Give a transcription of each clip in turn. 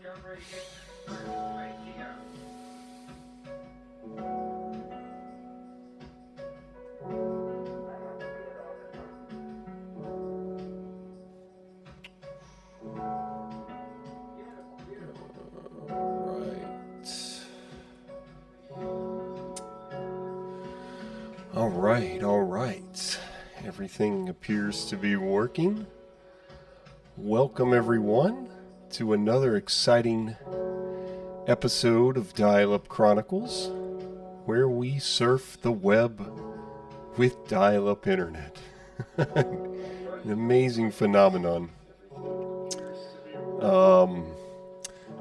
All right. Everything appears to be working. Welcome everyone to another exciting episode of Dial-Up Chronicles, where we surf the web with dial-up internet. An amazing phenomenon.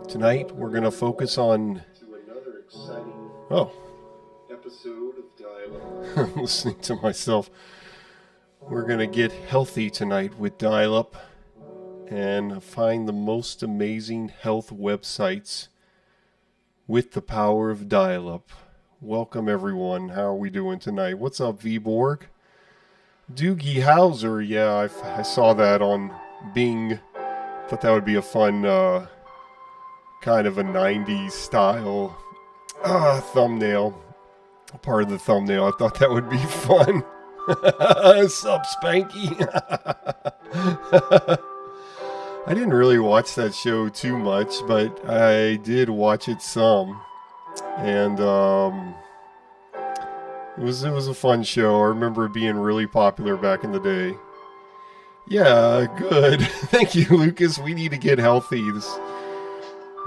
Tonight we're going to focus on episode of Dial-Up. I'm listening to myself. We're going to get healthy tonight with Dial-Up and find the most amazing health websites with the power of Dial-Up. Welcome everyone. How are we doing tonight? What's up, Viborg? Doogie Howser. Yeah, I saw that on Bing. Thought that would be a fun kind of a 90s style thumbnail. Part of the thumbnail. I thought that would be fun. Sup, Spanky? I didn't really watch that show too much, but I did watch it some, and it was a fun show. I remember it being really popular back in the day. Yeah, good. Thank you, Lucas. We need to get healthy.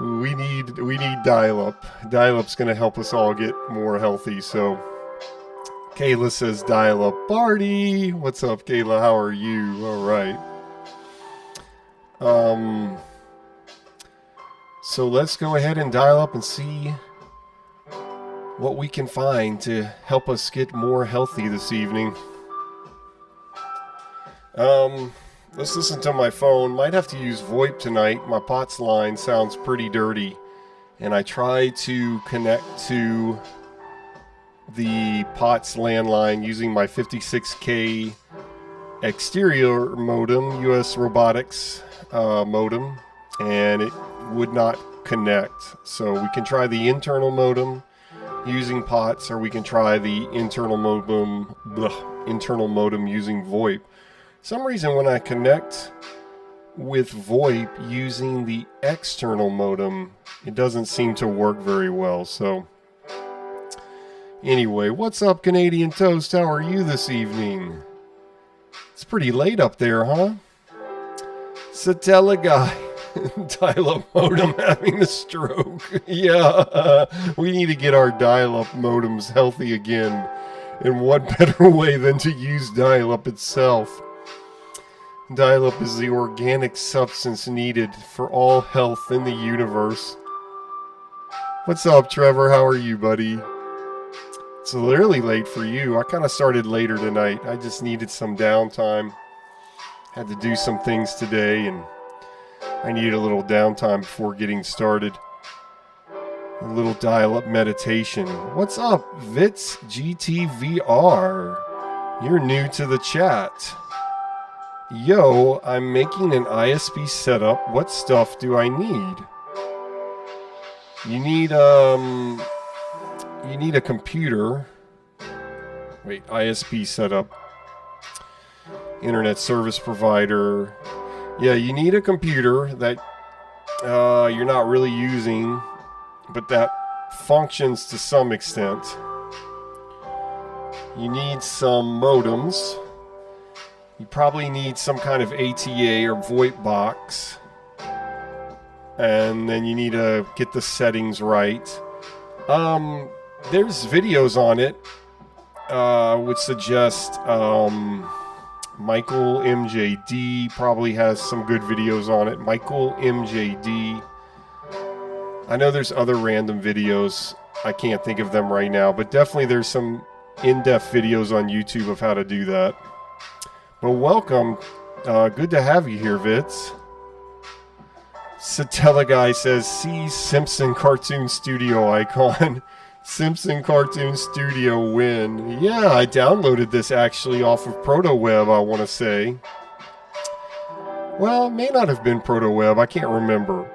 We need Dial-Up. Dial-Up's going to help us all get more healthy. So, Kayla says Dial-Up party. What's up, Kayla? How are you? All right. So let's go ahead and dial up and see what we can find to help us get more healthy this evening. Let's listen to my phone. Might have to use VoIP tonight. My POTS line sounds pretty dirty. And I tried to connect to the POTS landline using my 56K exterior modem, US Robotics modem, and it would not connect. So we can try the internal modem using POTS, or we can try the internal modem using VoIP. For some reason, when I connect with VoIP using the external modem, it doesn't seem to work very well. So anyway, what's up, Canadian Toast? How are you this evening? It's pretty late up there, huh? Satella guy. Dial-up modem having a stroke. Yeah, we need to get our dial-up modems healthy again. And what better way than to use dial-up itself? Dial-up is the organic substance needed for all health in the universe. What's up, Trevor? How are you, buddy? It's really late for you. I kind of started later tonight. I just needed some downtime. Had to do some things today, and I needed a little downtime before getting started. A little dial-up meditation. What's up, Vits GTVR? You're new to the chat. Yo, I'm making an ISP setup. What stuff do I need? You need a computer. Wait, ISP setup. Internet service provider. Yeah, you need a computer that you're not really using, but that functions to some extent. You need some modems. You probably need some kind of ATA or VoIP box. And then you need to get the settings right. There's videos on it. Would suggest Michael MJD probably has some good videos on it. Michael MJD. I know there's other random videos. I can't think of them right now, but definitely there's some in-depth videos on YouTube of how to do that. But welcome. Good to have you here, Vits. Satella guy says, see Simpson Cartoon Studio icon. Simpson Cartoon Studio win. Yeah, I downloaded this actually off of Protoweb, I want to say. Well, it may not have been Protoweb, I can't remember.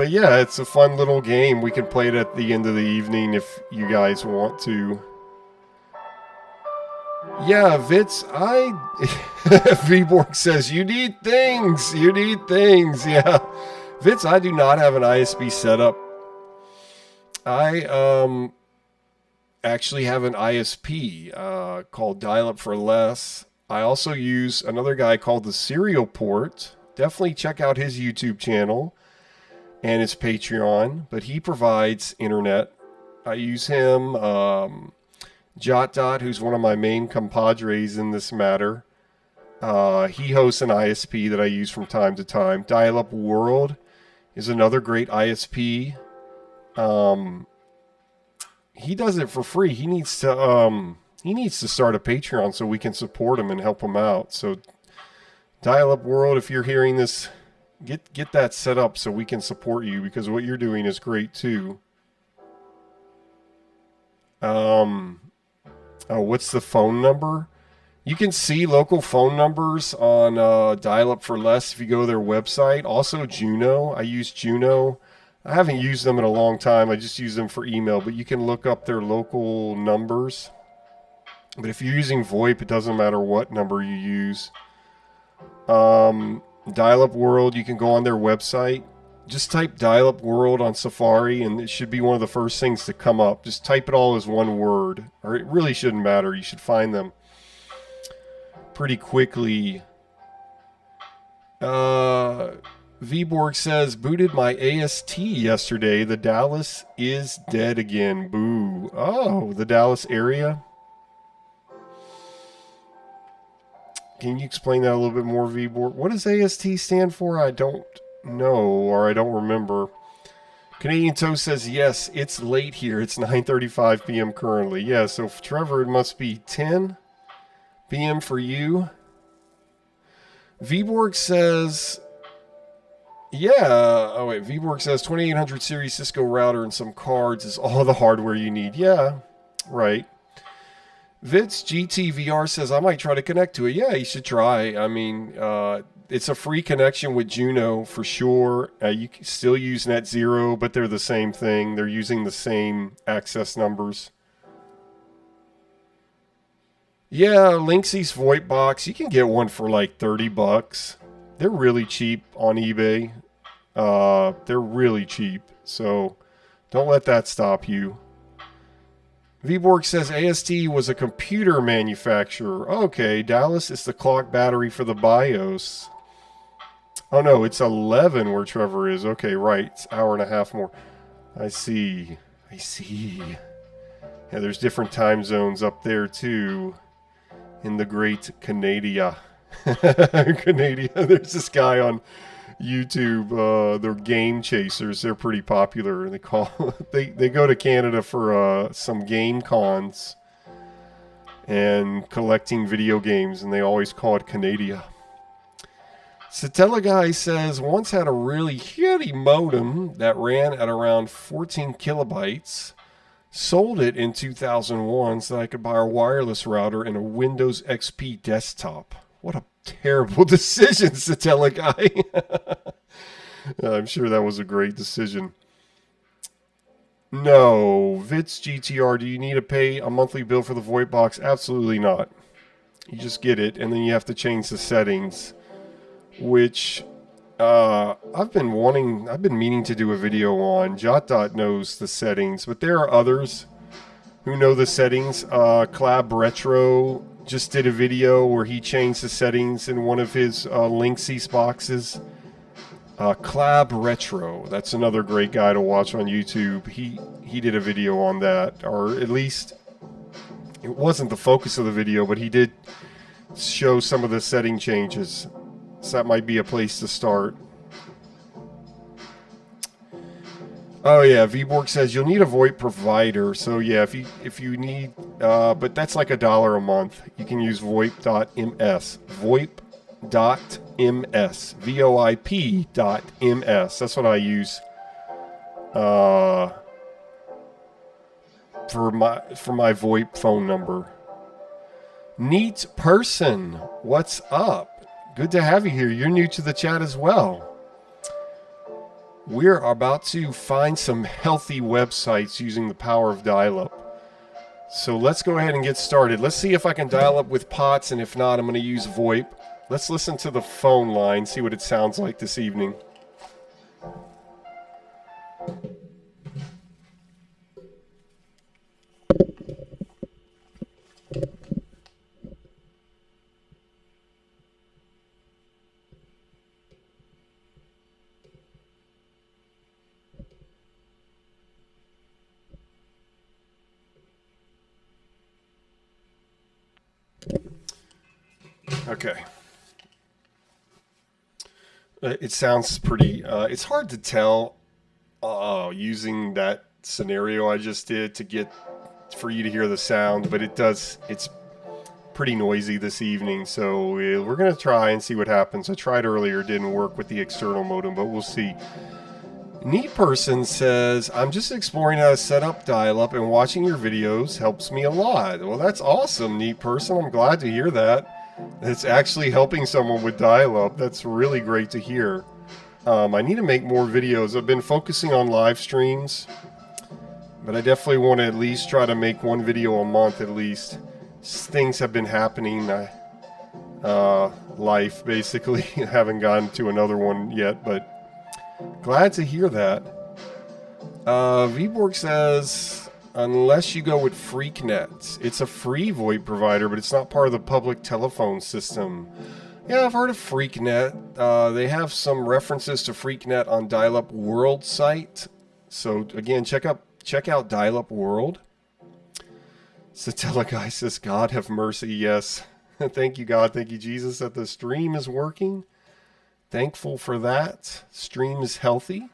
But yeah, it's a fun little game. We can play it at the end of the evening if you guys want to. Yeah, Vitz, Vborg says, you need things. You need things. Yeah. Vitz, I do not have an ISP setup. I actually have an ISP called Dial Up for Less. I also use another guy called the Serial Port. Definitely check out his YouTube channel and his Patreon, but he provides internet. I use him. JotDot, who's one of my main compadres in this matter. He hosts an ISP that I use from time to time. Dial Up World is another great ISP. He does it for free. He needs to start a Patreon so we can support him and help him out. So Dial Up World, if you're hearing this, get that set up so we can support you, because what you're doing is great too. What's the phone number? You can see local phone numbers on Dial Up for Less if you go to their website. Also Juno. I use Juno. I haven't used them in a long time. I just use them for email, but you can look up their local numbers. But if you're using VoIP, it doesn't matter what number you use. Dial Up World, you can go on their website. Just type Dial Up World on Safari, and it should be one of the first things to come up. Just type it all as one word, or it really shouldn't matter. You should find them pretty quickly. Vborg says, booted my AST yesterday. The Dallas is dead again. Boo. Oh, the Dallas area? Can you explain that a little bit more, Vborg? What does AST stand for? I don't know, or I don't remember. Canadian Toast says, yes, it's late here. It's 9:35 p.m. currently. Yeah, so Trevor, it must be 10 p.m. for you. Vborg says, yeah, oh wait, Vborg says 2800 series Cisco router and some cards is all the hardware you need. Yeah, right. Vitz GTVR says, I might try to connect to it. Yeah, you should try. I mean, it's a free connection with Juno for sure. You can still use NetZero, but they're the same thing. They're using the same access numbers. Yeah, Linksys VoIP box. You can get one for like $30. They're really cheap on eBay. They're really cheap. So don't let that stop you. Vborg says AST was a computer manufacturer. Okay, Dallas is the clock battery for the BIOS. Oh no, it's 11 where Trevor is. Okay, right. It's an hour and a half more. I see. Yeah, there's different time zones up there too. In the great Canada. There's this guy on YouTube, they're Game Chasers. They're pretty popular. They go to Canada for some game cons and collecting video games, and they always call it Canada. Satella Guy says, once had a really shitty modem that ran at around 14 kilobytes. Sold it in 2001 so that I could buy a wireless router and a Windows XP desktop. What a terrible decision, Satella Guy. I'm sure that was a great decision. No. Vitz GTR, do you need to pay a monthly bill for the VoIP box? Absolutely not. You just get it, and then you have to change the settings, which I've been meaning to do a video on. JotDot knows the settings, but there are others who know the settings. Collab Retro just did a video where he changed the settings in one of his Linksys boxes. Collab Retro, that's another great guy to watch on YouTube. He did a video on that, or at least it wasn't the focus of the video, but he did show some of the setting changes. So that might be a place to start. Oh yeah, Vborg says you'll need a VoIP provider. So yeah, if you need, but that's like $1 a month. You can use VoIP.ms. VoIP.ms. VoIP.ms. That's what I use for my VoIP phone number. Neat person, what's up? Good to have you here. You're new to the chat as well. We're about to find some healthy websites using the power of dial-up. So let's go ahead and get started. Let's see if I can dial up with POTS, and if not, I'm going to use VoIP. Let's listen to the phone line, see what it sounds like this evening. Okay. It sounds pretty, it's hard to tell using that scenario I just did for you to hear the sound, but it's pretty noisy this evening, so we're going to try and see what happens. I tried earlier, didn't work with the external modem, but we'll see. Neat Person says, I'm just exploring how to set up dial-up, and watching your videos helps me a lot. Well, that's awesome, Neat Person. I'm glad to hear that. It's actually helping someone with dial-up. That's really great to hear. I need to make more videos. I've been focusing on live streams, but I definitely want to at least try to make one video a month at least. Things have been happening. Life, basically. I haven't gotten to another one yet, but glad to hear that. Vborg says, unless you go with FreakNet. It's a free VoIP provider, but it's not part of the public telephone system. Yeah, I've heard of FreakNet. They have some references to FreakNet on Dial-Up World site. So again, check out Dial-Up World. Satella guy says, God have mercy. Yes. Thank you, God. Thank you, Jesus, that the stream is working. Thankful for that. Stream is healthy.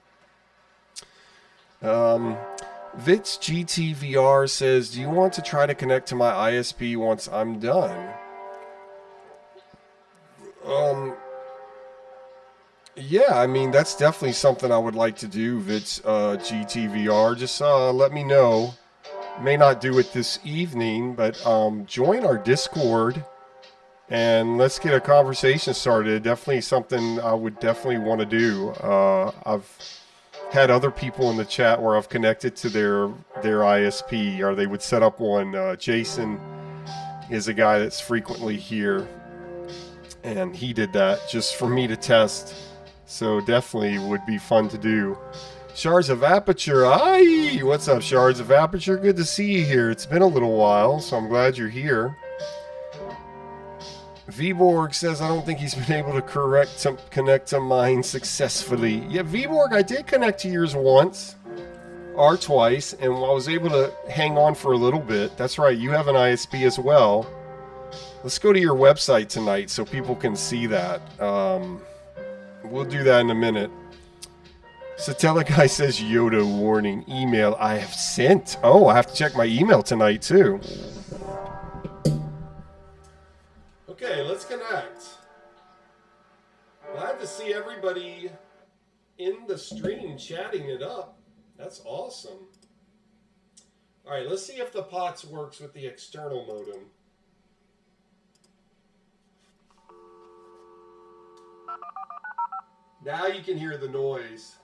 Vits GTVR says, do you want to try to connect to my ISP once I'm done? Yeah, I mean, that's definitely something I would like to do, Vits GTVR. Just let me know. May not do it this evening, but join our Discord and let's get a conversation started. Definitely something I would definitely want to do. I've had other people in the chat where I've connected to their ISP, or they would set up one. Jason is a guy that's frequently here, and he did that just for me to test. So definitely would be fun to do. Shards of Aperture, hi! What's up, Shards of Aperture? Good to see you here. It's been a little while, so I'm glad you're here. Vborg says, I don't think he's been able to connect to mine successfully. Yeah, Vborg, I did connect to yours once, or twice, and I was able to hang on for a little bit. That's right, you have an ISP as well. Let's go to your website tonight so people can see that. We'll do that in a minute. Satella guy says, Yoda warning, email I have sent. Oh, I have to check my email tonight too. Okay, let's connect. Glad to see everybody in the stream chatting it up. That's awesome. All right, let's see if the POTS works with the external modem. Now you can hear the noise.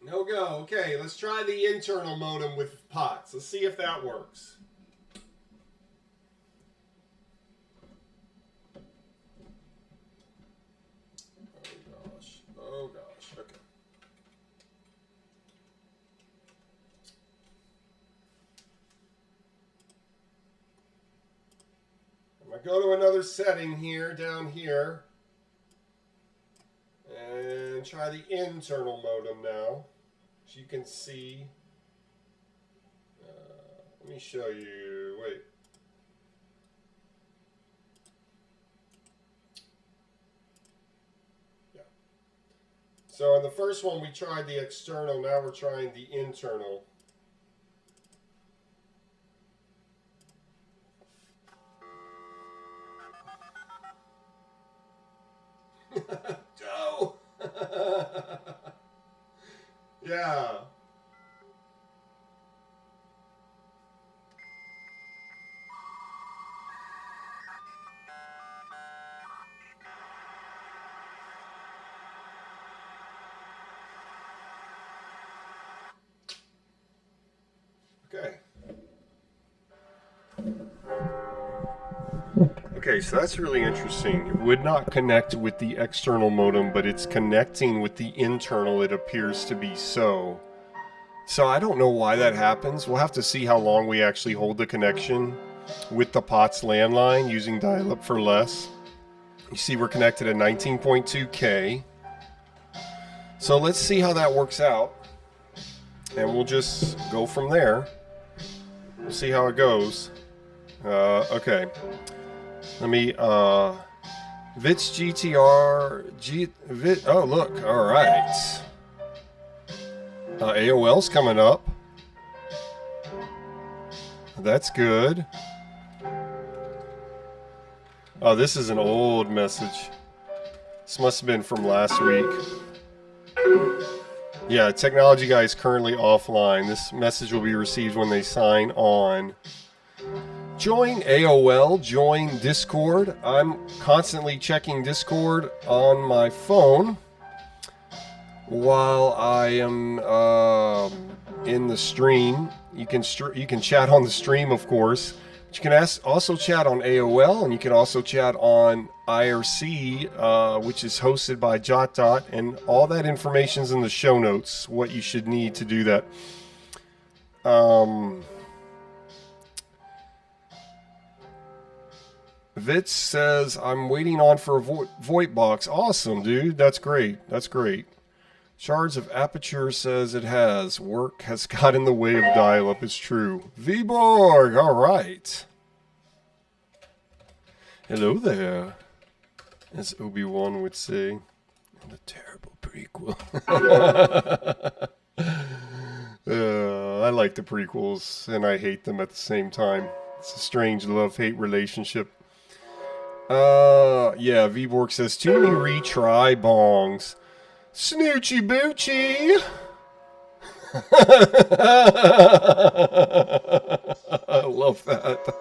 No go. Okay, let's try the internal modem with POTS. Let's see if that works. Oh gosh, okay. I go to another setting here, down here, and try the internal modem now. As you can see, let me show you, wait. Yeah. So in the first one we tried the external, now we're trying the internal. Joe! Yeah. Okay. Okay, so that's really interesting. It would not connect with the external modem, but it's connecting with the internal, it appears to be so. So I don't know why that happens. We'll have to see how long we actually hold the connection with the POTS landline using dial-up for less. You see we're connected at 19.2K. So let's see how that works out. And we'll just go from there. We'll see how it goes. Okay. Let me, Vits GTR, oh look, alright. AOL's coming up. That's good. Oh, this is an old message. This must have been from last week. Yeah, technology guy is currently offline. This message will be received when they sign on. Join AOL, join Discord. I'm constantly checking Discord on my phone while I am in the stream. You can chat on the stream, of course. But you can also chat on AOL, and you can also chat on IRC, which is hosted by JotDot, and all that information's in the show notes, what you should need to do that. Vitz says, I'm waiting on for a VoIP box. Awesome, dude. That's great. That's great. Shards of Aperture says it has. Work has got in the way of dial-up. It's true. Viborg, all right. Hello there, as Obi-Wan would say. The terrible prequel. I like the prequels, and I hate them at the same time. It's a strange love-hate relationship. Yeah, Viborg says, too many retry bongs. Snoochie Boochie! I love that.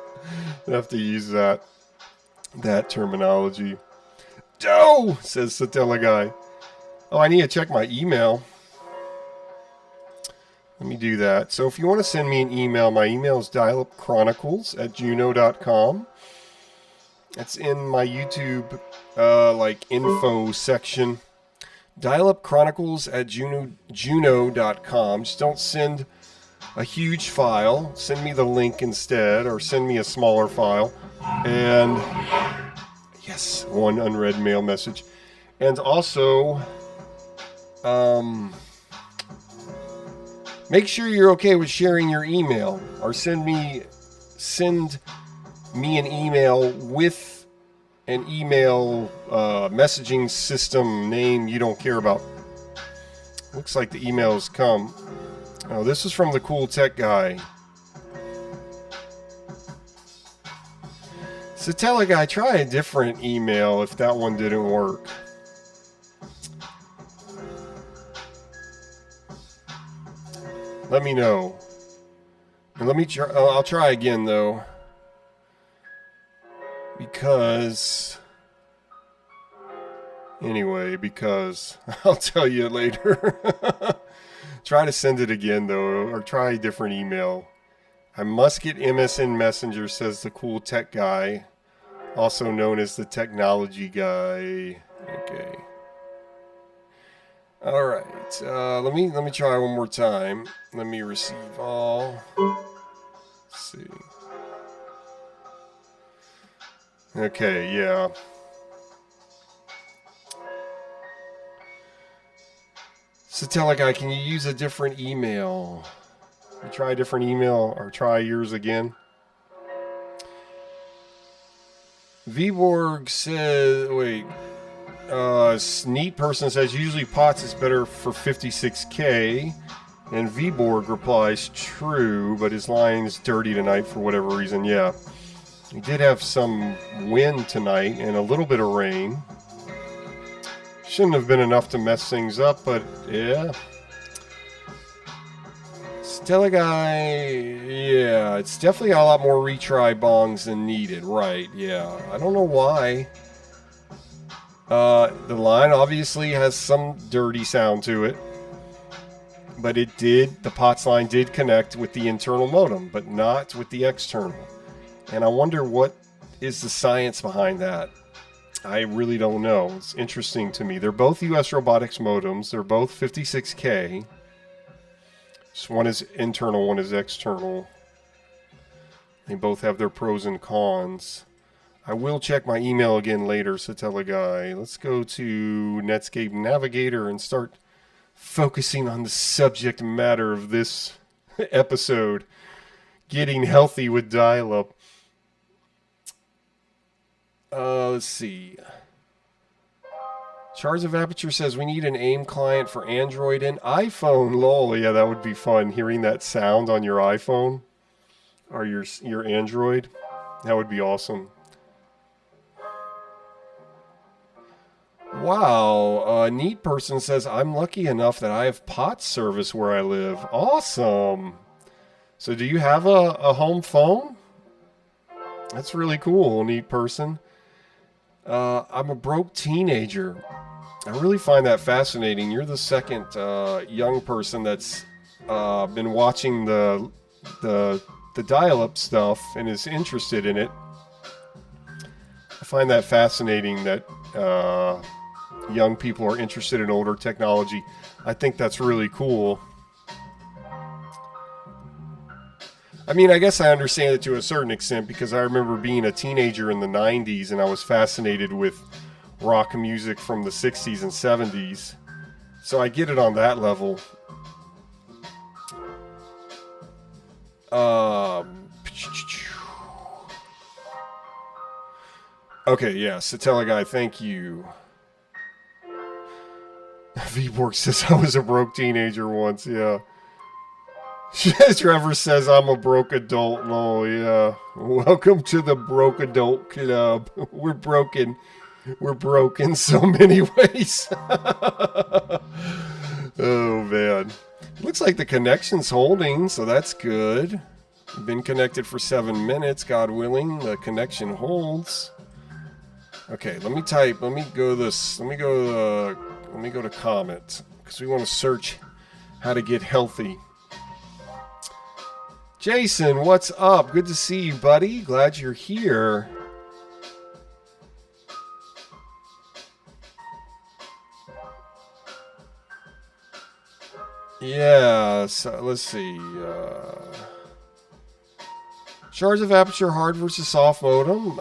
I have to use that terminology. Doe! Says Satella Guy. Oh, I need to check my email. Let me do that. So if you want to send me an email, my email is dialupchronicles@juno.com. That's in my YouTube, info section. Dialupchronicles@juno.com. Just don't send a huge file. Send me the link instead, or send me a smaller file. And yes, one unread mail message. And also, make sure you're okay with sharing your email, or send me an email with an email messaging system name you don't care about. Looks like the email has come. Oh, this is from the cool tech guy. So tell a guy, try a different email if that one didn't work. Let me know. And let me try. I'll try again though. Because I'll tell you later. Try to send it again though, or try a different email. I must get MSN Messenger, says the cool tech guy, also known as the technology guy. Okay. All right. Let me try one more time. Let me receive all. Let's see. Okay, yeah. Satellica, can you use a different email? You try a different email or try yours again? Vborg says, wait. Neat person says usually POTS is better for 56K. And Vborg replies, true, but his line's dirty tonight for whatever reason. Yeah. We did have some wind tonight and a little bit of rain. Shouldn't have been enough to mess things up, but yeah. Stella guy, yeah, it's definitely got a lot more retry bongs than needed, right? Yeah, I don't know why. The line obviously has some dirty sound to it, but it did, the POTS line did connect with the internal modem, but not with the external. And I wonder what is the science behind that. I really don't know. It's interesting to me. They're both US Robotics modems. They're both 56K. Just one is internal, one is external. They both have their pros and cons. I will check my email again later, Satella Guy. Let's go to Netscape Navigator and start focusing on the subject matter of this episode. Getting healthy with dial-up. Let's see. Shards of Aperture says we need an AIM client for Android and iPhone. Lol, yeah, that would be fun. Hearing that sound on your iPhone or your Android, that would be awesome. Wow, a neat person says I'm lucky enough that I have POTS service where I live. Awesome. So do you have a home phone? That's really cool, neat person. I'm a broke teenager. I really find that fascinating. You're the second young person that's been watching the dial-up stuff and is interested in it. I find that fascinating that young people are interested in older technology. I think that's really cool. I mean, I guess I understand it to a certain extent because I remember being a teenager in the 90s and I was fascinated with rock music from the 60s and 70s. So I get it on that level. Okay, yeah, Satella Guy, thank you. Vborg says I was a broke teenager once, yeah. Trevor says I'm a broke adult. Oh, yeah. Welcome to the broke adult club. We're broken. We're broke in so many ways. Oh, man. Looks like the connection's holding, so that's good. Been connected for 7 minutes, God willing. The connection holds. Okay, let me go to comment, because we want to search how to get healthy. Jason, what's up? Good to see you, buddy. Glad you're here. Yeah, so let's see. Shards of Aperture hard versus soft modem.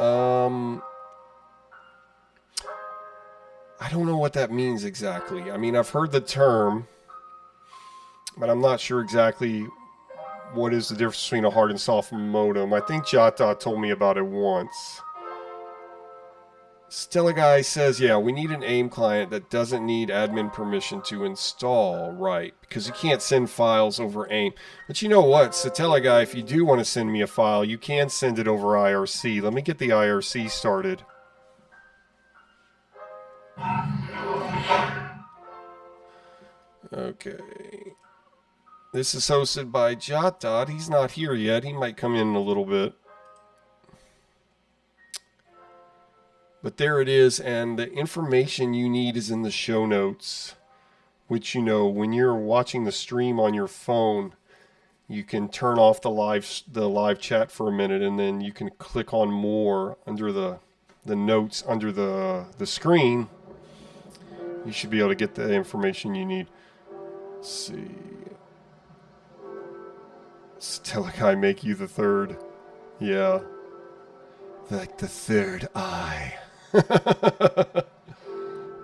I don't know what that means exactly. I mean, I've heard the term, but I'm not sure exactly what is the difference between a hard and soft modem. I think JotDot told me about it once. Stella Guy says, yeah, we need an AIM client that doesn't need admin permission to install, right? Because you can't send files over AIM. But you know what, Stella Guy, if you do want to send me a file, you can send it over IRC. Let me get the IRC started. Okay. This is hosted by JotDot. He's not here yet. He might come in a little bit. But there it is, and the information you need is in the show notes. Which, you know, when you're watching the stream on your phone, you can turn off the live chat for a minute, and then you can click on more under the notes under the screen. You should be able to get the information you need. Let's see. Telekai make you the third. Yeah. Like the third eye.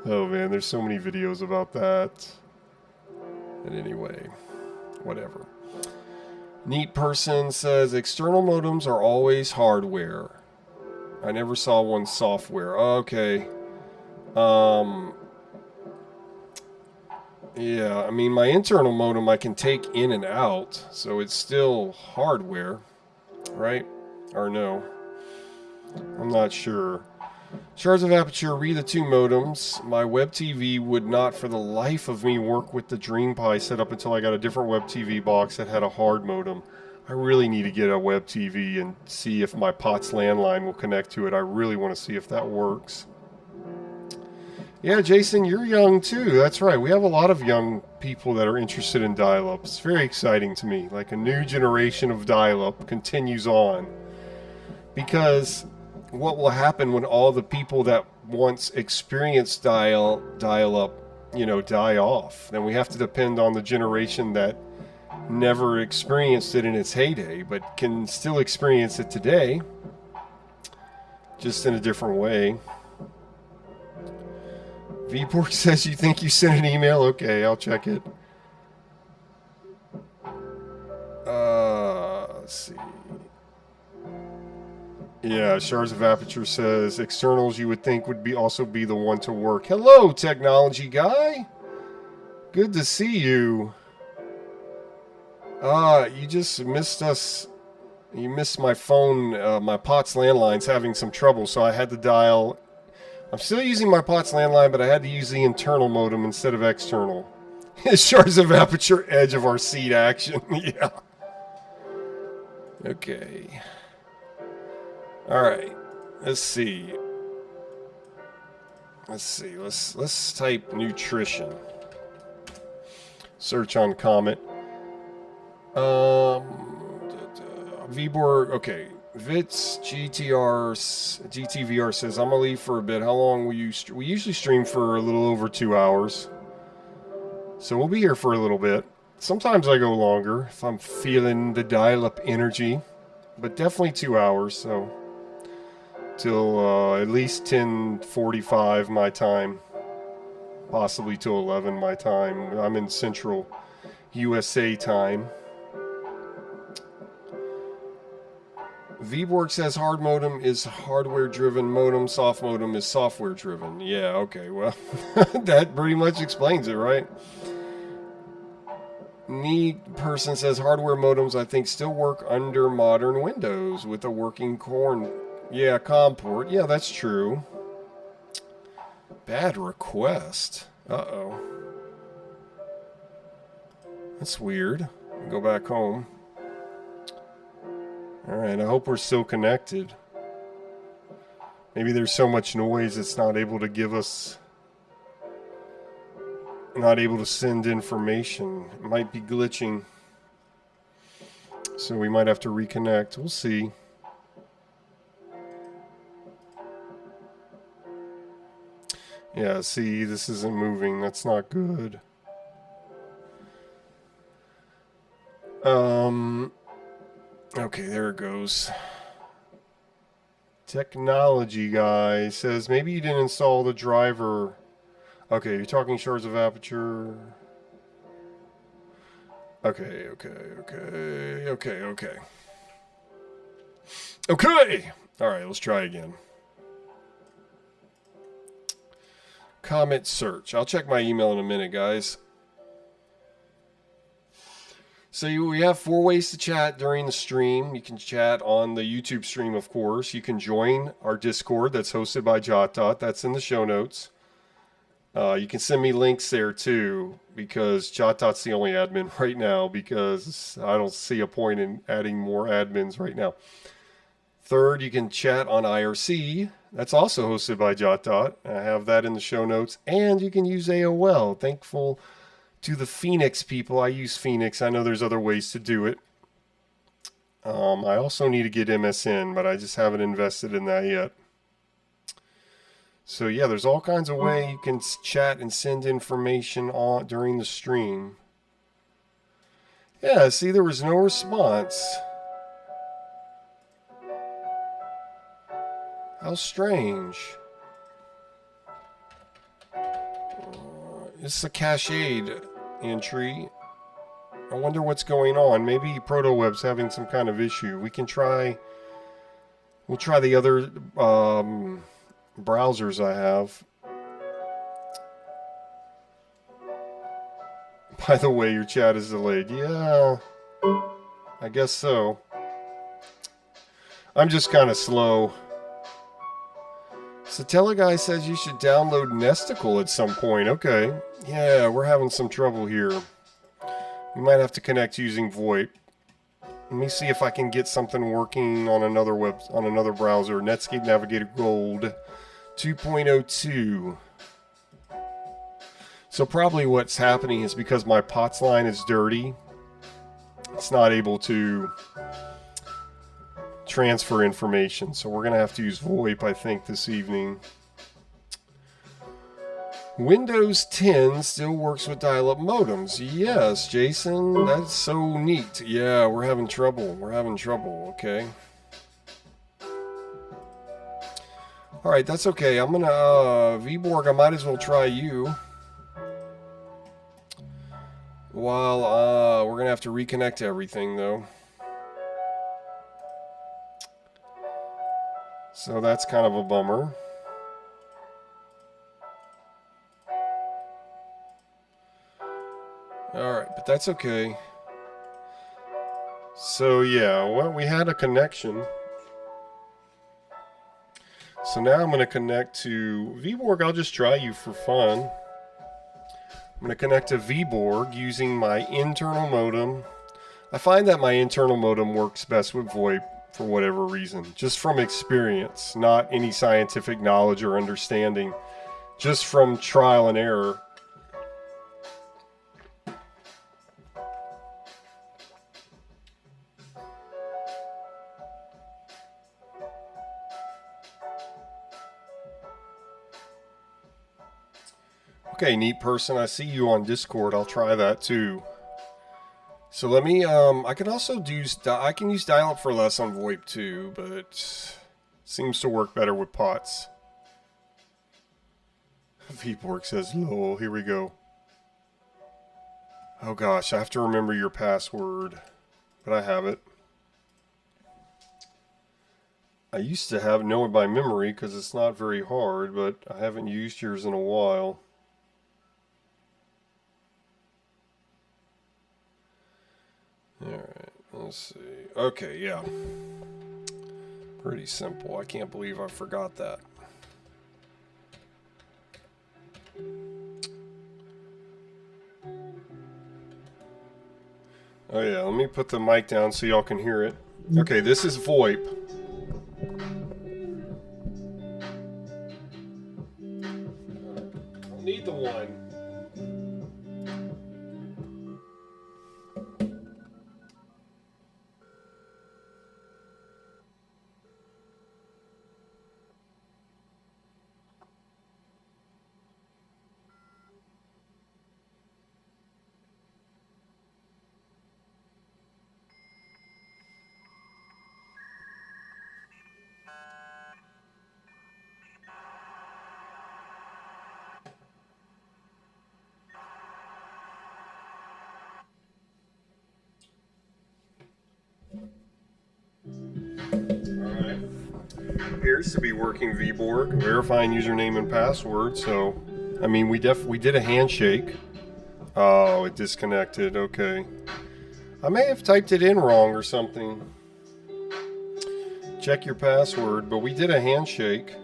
Oh man, there's so many videos about that. And anyway, whatever. Neat Person says, external modems are always hardware. I never saw one software. Okay. Yeah, I mean, my internal modem I can take in and out, so it's still hardware, right? Or no? I'm not sure. Shards of Aperture, read the two modems. My web TV would not for the life of me work with the DreamPi set up until I got a different web TV box that had a hard modem. I really need to get a web TV and see if my POTS landline will connect to it. I really want to see if that works. Yeah, Jason, you're young too. That's right. We have a lot of young people that are interested in dial-up. It's very exciting to me. Like a new generation of dial-up continues on. Because what will happen when all the people that once experienced dial-up, die off? Then we have to depend on the generation that never experienced it in its heyday, but can still experience it today, just in a different way. VPork says you think you sent an email? Okay, I'll check it. Let's see. Yeah, Shards of Aperture says externals you would think would also be the one to work. Hello, technology guy. Good to see you. You just missed us. You missed my phone. My POTS landline's having some trouble, so I had to dial. I'm still using my POTS landline, but I had to use the internal modem instead of external. Shards of Aperture, edge of our seat action. Yeah. Okay. Alright. Let's see. Let's type nutrition. Search on Comet. VBOR, okay. Vits GTVR says, I'm gonna leave for a bit. How long will you we usually stream for a little over 2 hours. So we'll be here for a little bit. Sometimes I go longer if I'm feeling the dial-up energy. But definitely 2 hours, so till at least 10:45 my time. Possibly till 11 my time. I'm in Central USA time. VBorg says hard modem is hardware-driven modem, soft modem is software-driven. Yeah, okay, well, that pretty much explains it, right? Neat Person says hardware modems, I think, still work under modern Windows with a working COM port. Yeah, that's true. Bad request. Uh-oh. That's weird. Go back home. Alright, I hope we're still connected. Maybe there's so much noise it's not able to give us... Not able to send information. It might be glitching. So we might have to reconnect. We'll see. Yeah, see, this isn't moving. That's not good. Okay, there it goes. Technology guy says maybe you didn't install the driver. Okay, you're talking Shards of Aperture. Okay. Alright, let's try again. Comment search. I'll check my email in a minute, guys. So we have 4 ways to chat during the stream. You can chat on the YouTube stream, of course. You can join our Discord that's hosted by JotDot. That's in the show notes. You can send me links there too, because JotDot's the only admin right now, because I don't see a point in adding more admins right now. Third, you can chat on IRC. That's also hosted by JotDot. I have that in the show notes. And you can use AOL. Thankful to the Phoenix people. I use Phoenix. I know there's other ways to do it. I also need to get MSN, but I just haven't invested in that yet. So yeah, there's all kinds of ways you can chat and send information on during the stream. Yeah, see, there was no response. How strange. It's a cached entry. I wonder what's going on. Maybe Protoweb's having some kind of issue. We'll try the other browsers I have. By the way, your chat is delayed. Yeah, I guess so. I'm just kind of slow. Satella guy says you should download Nesticle at some point. Okay. Yeah, we're having some trouble here. We might have to connect using VoIP. Let me see if I can get something working on another browser. Netscape Navigator Gold 2.02. So probably what's happening is because my POTS line is dirty, it's not able to transfer information. So we're going to have to use VoIP, I think, this evening. Windows 10 still works with dial-up modems. Yes, Jason, that's so neat. Yeah, we're having trouble. Okay. Alright, that's okay. I'm gonna, VBorg, I might as well try you. While, we're gonna have to reconnect everything, though. So that's kind of a bummer. Alright, but that's okay. So yeah, well, we had a connection. So now I'm going to connect to VBorg. I'll just try you for fun. I'm going to connect to VBorg using my internal modem. I find that my internal modem works best with VoIP for whatever reason. Just from experience, not any scientific knowledge or understanding. Just from trial and error. Okay, neat person. I see you on Discord. I'll try that too. So let me, I can also use dial-up for less on VoIP too, but seems to work better with POTS. VBorg says, lol, here we go. Oh gosh, I have to remember your password, but I have it. I used to know it by memory because it's not very hard, but I haven't used yours in a while. Alright, let's see. Okay, yeah. Pretty simple. I can't believe I forgot that. Oh yeah, let me put the mic down so y'all can hear it. Okay, this is VoIP. I'll need the one. Appears to be working, VBorg. Verifying username and password. So, I mean, we did a handshake. Oh, it disconnected. Okay. I may have typed it in wrong or something. Check your password, but we did a handshake.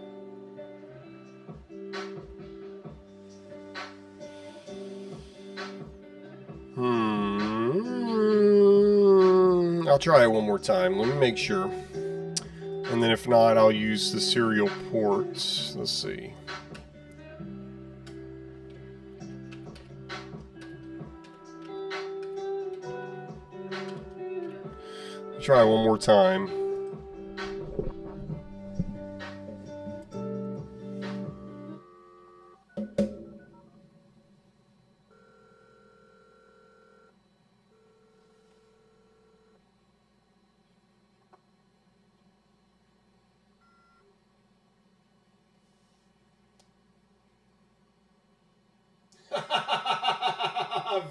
I'll try it one more time. Let me make sure. And then if not, I'll use the serial ports. Let's see. Try one more time.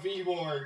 VBorg.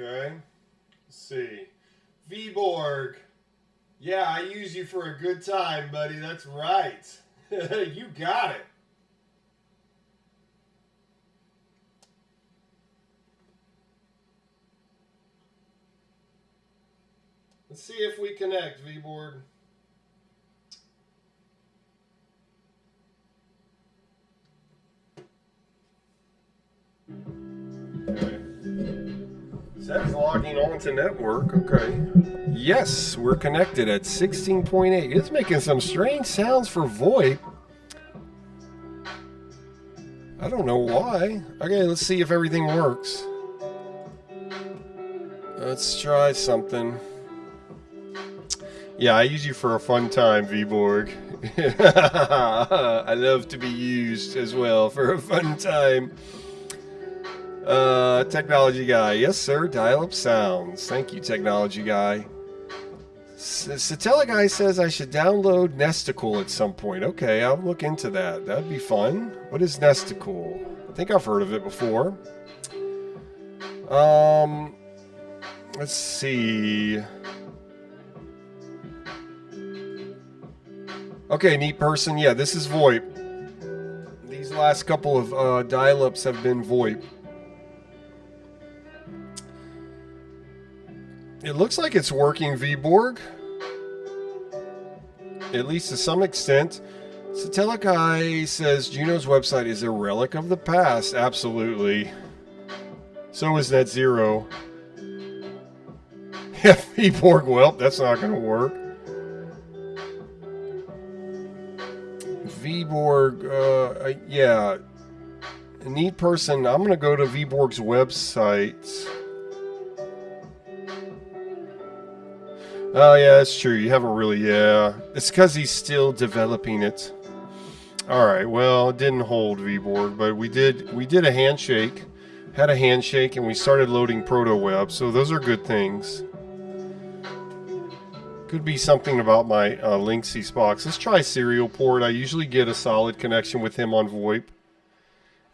Okay, let's see. VBorg. Yeah, I use you for a good time, buddy. That's right. You got it. Let's see if we connect, VBorg. Okay. Says logging on to network. Okay. Yes, we're connected at 16.8. It's making some strange sounds for VoIP. I don't know why. Okay, let's see if everything works. Let's try something. Yeah, I use you for a fun time, VBorg. I love to be used as well for a fun time. Technology guy. Yes, sir. Dial-up sounds. Thank you, technology guy. Satella guy says I should download Nesticle at some point. Okay, I'll look into that. That'd be fun. What is Nesticle? I think I've heard of it before. Let's see. Okay, neat person. Yeah, this is VoIP. These last couple of dial-ups have been VoIP. It looks like it's working, VBorg. At least to some extent. Satelikai says Juno's website is a relic of the past. Absolutely. So is NetZero. Yeah, VBorg. Well, that's not going to work. VBorg. Yeah. A neat person. I'm going to go to VBorg's website. Oh, yeah, that's true. You haven't really, yeah. It's because he's still developing it. Alright, well, it didn't hold, VBorg, but we did a handshake. Had a handshake, and we started loading Protoweb, so those are good things. Could be something about my Linksys box. Let's try Serial Port. I usually get a solid connection with him on VoIP.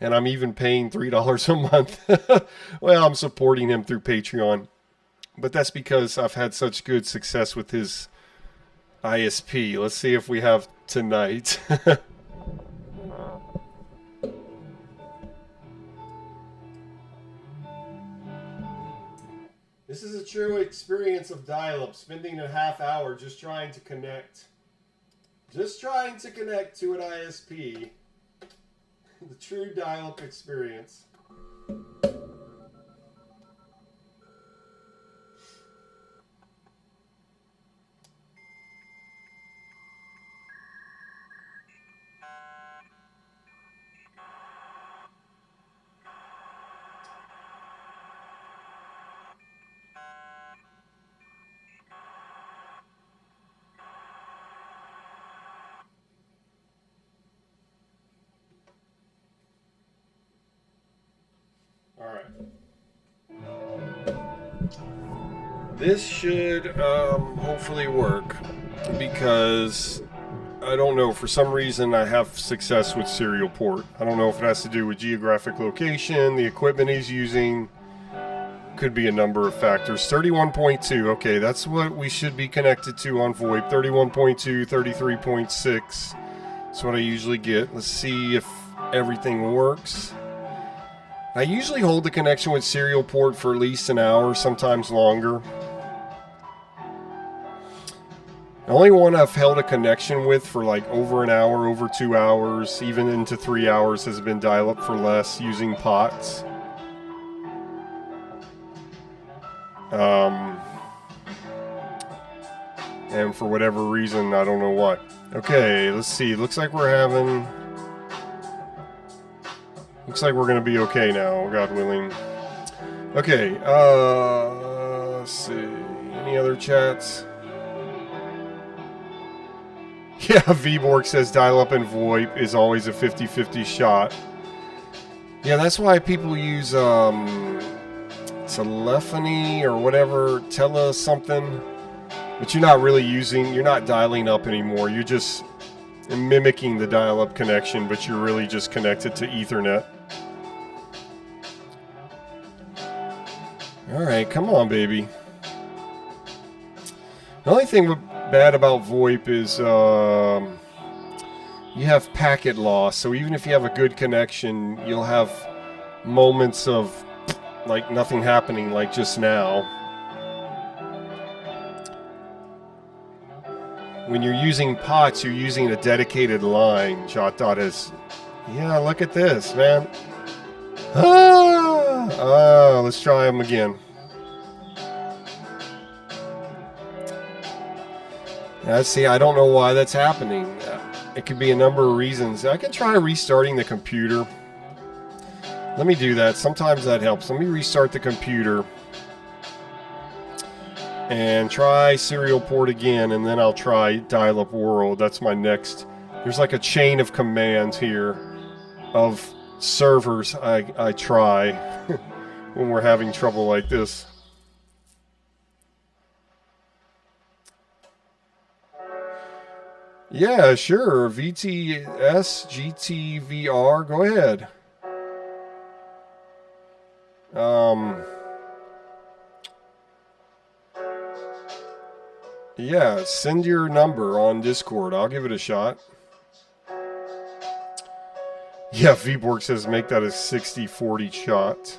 And I'm even paying $3 a month. Well, I'm supporting him through Patreon. But that's because I've had such good success with his ISP. Let's see if we have tonight. This is a true experience of dial-up, spending a half hour just trying to connect. Just trying to connect to an ISP. The true dial-up experience. Alright. This should hopefully work, because I don't know, for some reason I have success with Serial Port. I don't know if it has to do with geographic location, the equipment he's using. Could be a number of factors. 31.2, okay, that's what we should be connected to on VoIP. 31.2, 33.6. That's what I usually get. Let's see if everything works. I usually hold the connection with Serial Port for at least an hour, sometimes longer. only one I've held a connection with for like over an hour, over 2 hours, even into 3 hours has been dial-up for less using POTS. And for whatever reason, I don't know what. Okay, let's see. Looks like we're having... Looks like we're going to be okay now, God willing. Okay, let's see. Any other chats? Yeah, Vborg says dial-up and VoIP is always a 50-50 shot. Yeah, that's why people use telephony or whatever, something. But you're not really you're not dialing up anymore. You're just mimicking the dial-up connection, but you're really just connected to Ethernet. Alright, come on, baby. The only thing bad about VoIP is you have packet loss. So even if you have a good connection, you'll have moments of like nothing happening, like just now. When you're using POTS, you're using a dedicated line. JotDot is... Yeah, look at this, man. Let's try them again. See, I don't know why that's happening. It could be a number of reasons. I can try restarting the computer. Let me do that. Sometimes that helps. Let me restart the computer. And try serial port again, and then I'll try dial-up world. That's my next... There's like a chain of commands here of servers I try when we're having trouble like this. Yeah, sure. VTS, GTVR, go ahead. Yeah, send your number on Discord. I'll give it a shot. Yeah, Vborg says make that a 60-40 shot.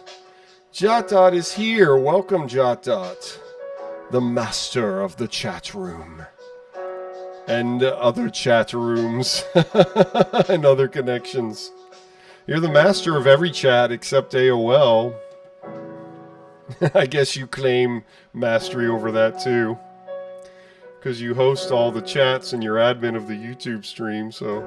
JotDot is here. Welcome, JotDot. The master of the chat room. And other chat rooms. And other connections. You're the master of every chat except AOL. I guess you claim mastery over that too. Because you host all the chats and you're admin of the YouTube stream, so...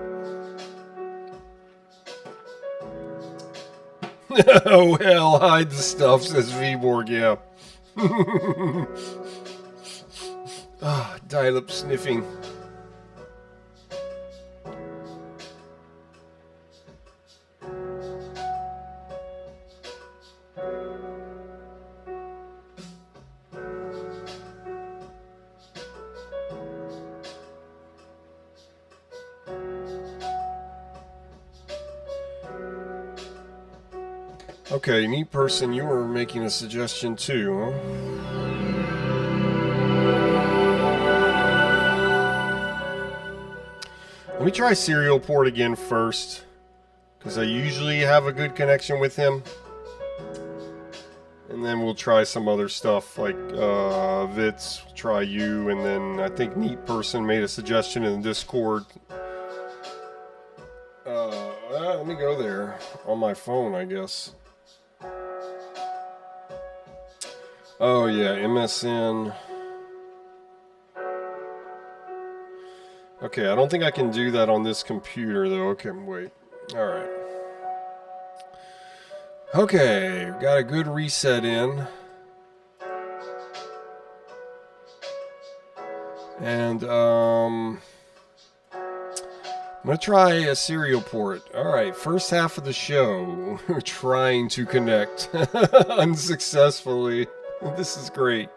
Oh, hell, hide the stuff, says Vborg, yeah. Dial-up sniffing. Okay, neat person, you were making a suggestion too, huh? Let me try serial port again first, because I usually have a good connection with him. And then we'll try some other stuff like Vits, try you, and then I think neat person made a suggestion in the Discord. Let me go there on my phone, I guess. Oh yeah, MSN. Okay, I don't think I can do that on this computer though. Okay, wait. Alright. Okay, got a good reset in. And I'm gonna try a serial port. Alright, first half of the show. We're trying to connect unsuccessfully. This is great.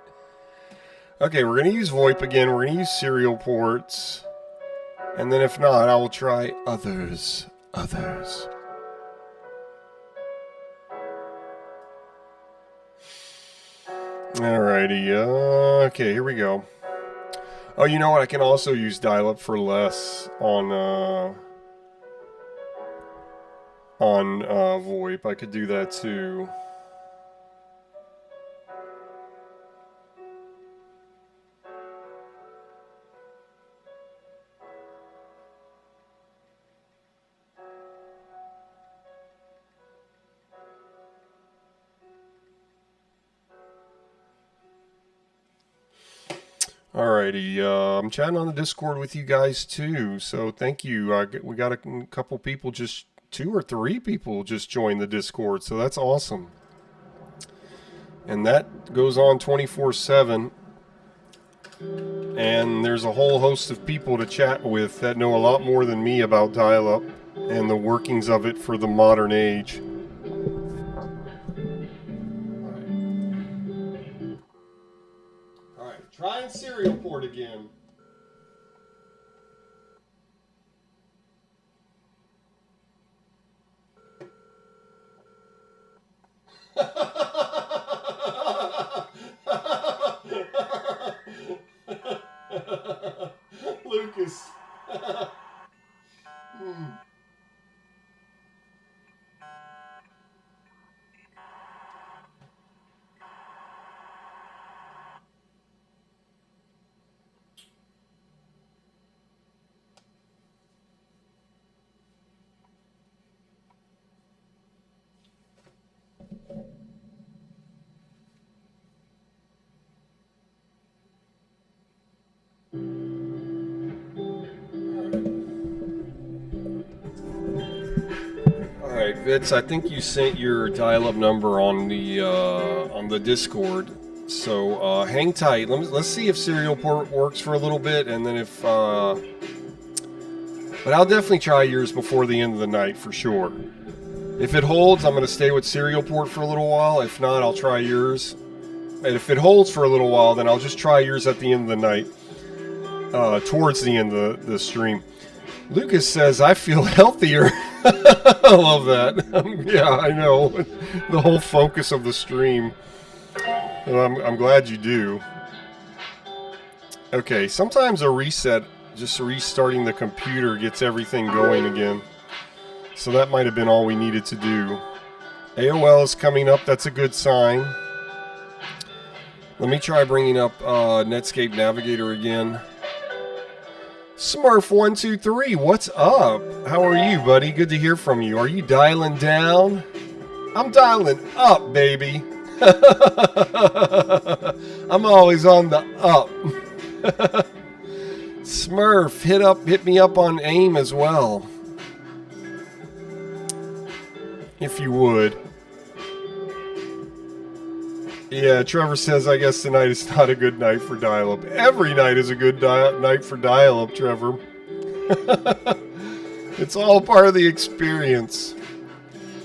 Okay, we're going to use VoIP again. We're going to use serial ports. And then if not, I will try others. Alrighty. Okay, here we go. Oh, you know what? I can also use dial-up for less on VoIP. I could do that too. Alrighty, I'm chatting on the Discord with you guys too, so thank you. We got a couple people, just 2 or 3 people just joined the Discord, so that's awesome. And that goes on 24/7, and there's a whole host of people to chat with that know a lot more than me about dial-up and the workings of it for the modern age. Alright, trying serial port again. Lucas. Alright, Vitz, I think you sent your dial-up number on the Discord. So hang tight. Let's see if serial port works for a little bit, and then if but I'll definitely try yours before the end of the night for sure. If it holds, I'm going to stay with serial port for a little while. If not, I'll try yours. And if it holds for a little while, then I'll just try yours at the end of the night, towards the end of the stream. Lucas says, I feel healthier. I love that. Yeah, I know. The whole focus of the stream. And I'm glad you do. Okay, sometimes a reset, just restarting the computer, gets everything going again. So that might have been all we needed to do. AOL is coming up. That's a good sign. Let me try bringing up Netscape Navigator again. Smurf123, what's up? How are you, buddy? Good to hear from you. Are you dialing down? I'm dialing up, baby. I'm always on the up. Smurf, hit me up on AIM as well, if you would. Yeah, Trevor says, I guess tonight is not a good night for dial-up. Every night is a good night for dial-up, Trevor. It's all part of the experience.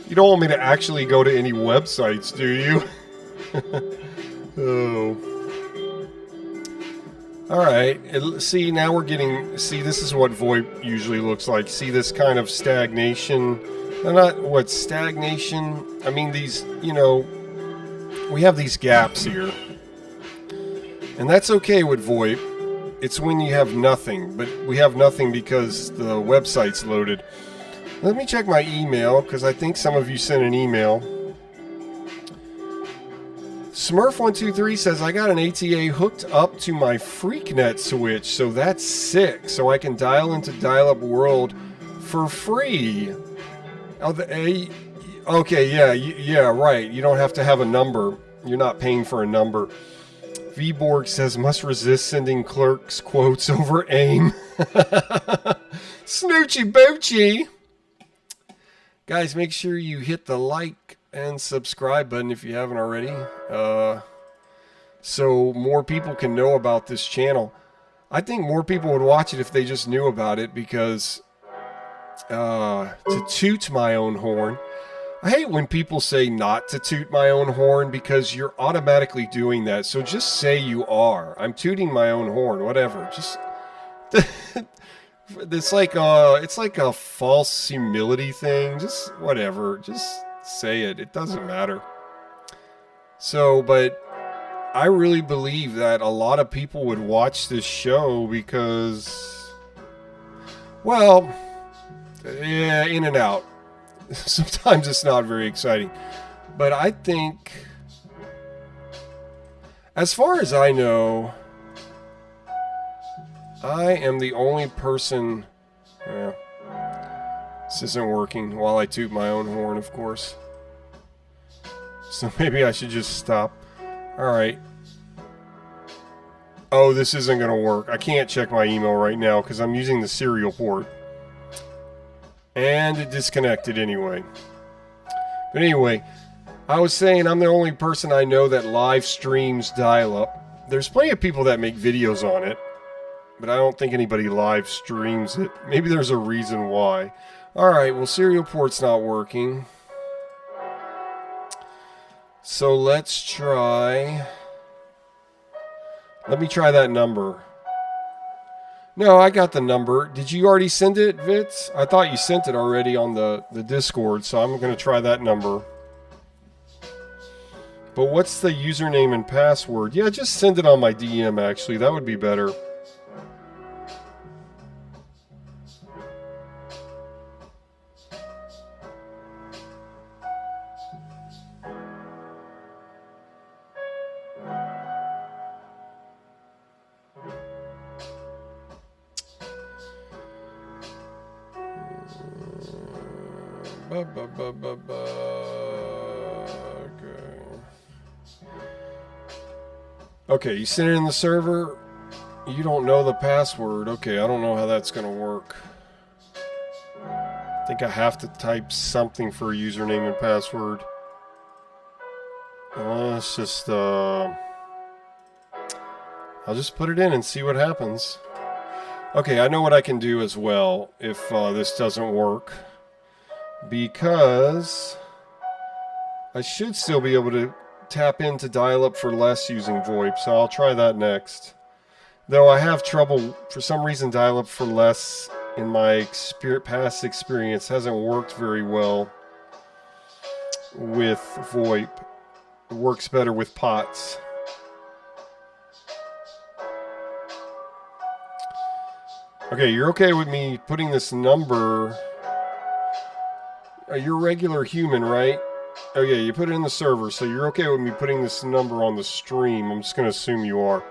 You don't want me to actually go to any websites, do you? Oh. Alright, see, now we're getting... See, this is what VoIP usually looks like. See this kind of stagnation? Not what, stagnation? I mean, these, you know... We have these gaps here. And that's okay with VoIP. It's when you have nothing. But we have nothing because the website's loaded. Let me check my email, because I think some of you sent an email. Smurf123 says, I got an ATA hooked up to my FreakNet switch, so that's sick. So I can dial into Dial-Up World for free. Oh, okay, yeah, right. You don't have to have a number. You're not paying for a number. Vborg says, must resist sending clerks quotes over AIM. Snoochie Boochie. Guys, make sure you hit the like and subscribe button if you haven't already. So more people can know about this channel. I think more people would watch it if they just knew about it, because to toot my own horn, I hate when people say not to toot my own horn, because you're automatically doing that. So just say you are. I'm tooting my own horn, whatever. Just it's like a false humility thing. Just whatever. Just say it. It doesn't matter. So, but I really believe that a lot of people would watch this show because, well, yeah, in and out. Sometimes it's not very exciting. But I think, as far as I know, I am the only person... this isn't working while I toot my own horn, of course. So maybe I should just stop. Alright. Oh, this isn't going to work. I can't check my email right now because I'm using the serial port. And it disconnected anyway. But anyway, I was saying I'm the only person I know that live streams dial-up. There's plenty of people that make videos on it, but I don't think anybody live streams it. Maybe there's a reason why. Alright, well, serial port's not working. So let's try... Let me try that number. No, I got the number. Did you already send it, Vitz? I thought you sent it already on the Discord, so I'm going to try that number. But what's the username and password? Yeah, just send it on my DM, actually. That would be better. Okay, you sent it in the server. You don't know the password. Okay, I don't know how that's going to work. I think I have to type something for a username and password. Let's just, I'll just put it in and see what happens. Okay, I know what I can do as well if this doesn't work. Because I should still be able to tap into dial-up for less using VoIP, so I'll try that next. Though I have trouble, for some reason dial-up for less in my past experience hasn't worked very well with VoIP. It works better with POTS. Okay, you're okay with me putting this number... You're a regular human, right? Oh yeah, you put it in the server, so you're okay with me putting this number on the stream. I'm just going to assume you are.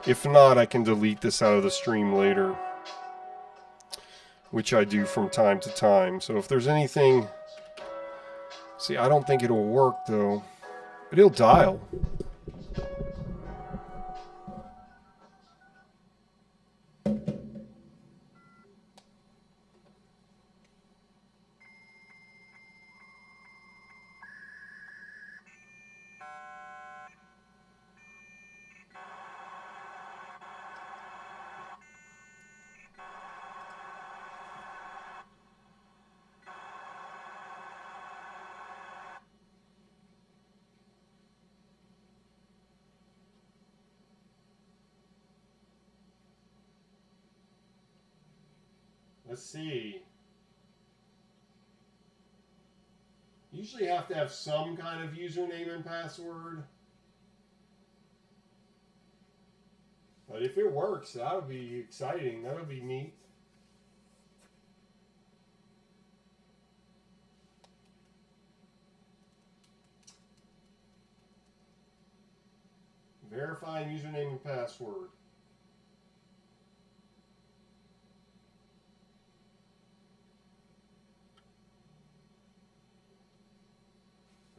If not, I can delete this out of the stream later. Which I do from time to time. So if there's anything... See, I don't think it'll work, though. But it'll dial. Let's see. Usually have to have some kind of username and password. But if it works, that would be exciting. That would be neat. Verifying username and password.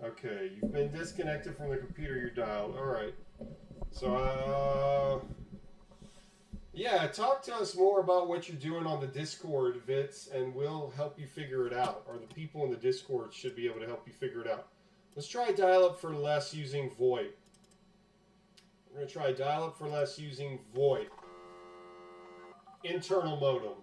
Okay, you've been disconnected from the computer you dialed. Alright. So, yeah, talk to us more about what you're doing on the Discord, Vitz, and we'll help you figure it out. Or the people in the Discord should be able to help you figure it out. Let's try dial-up for less using VoIP. We're going to try dial-up for less using VoIP. Internal modem.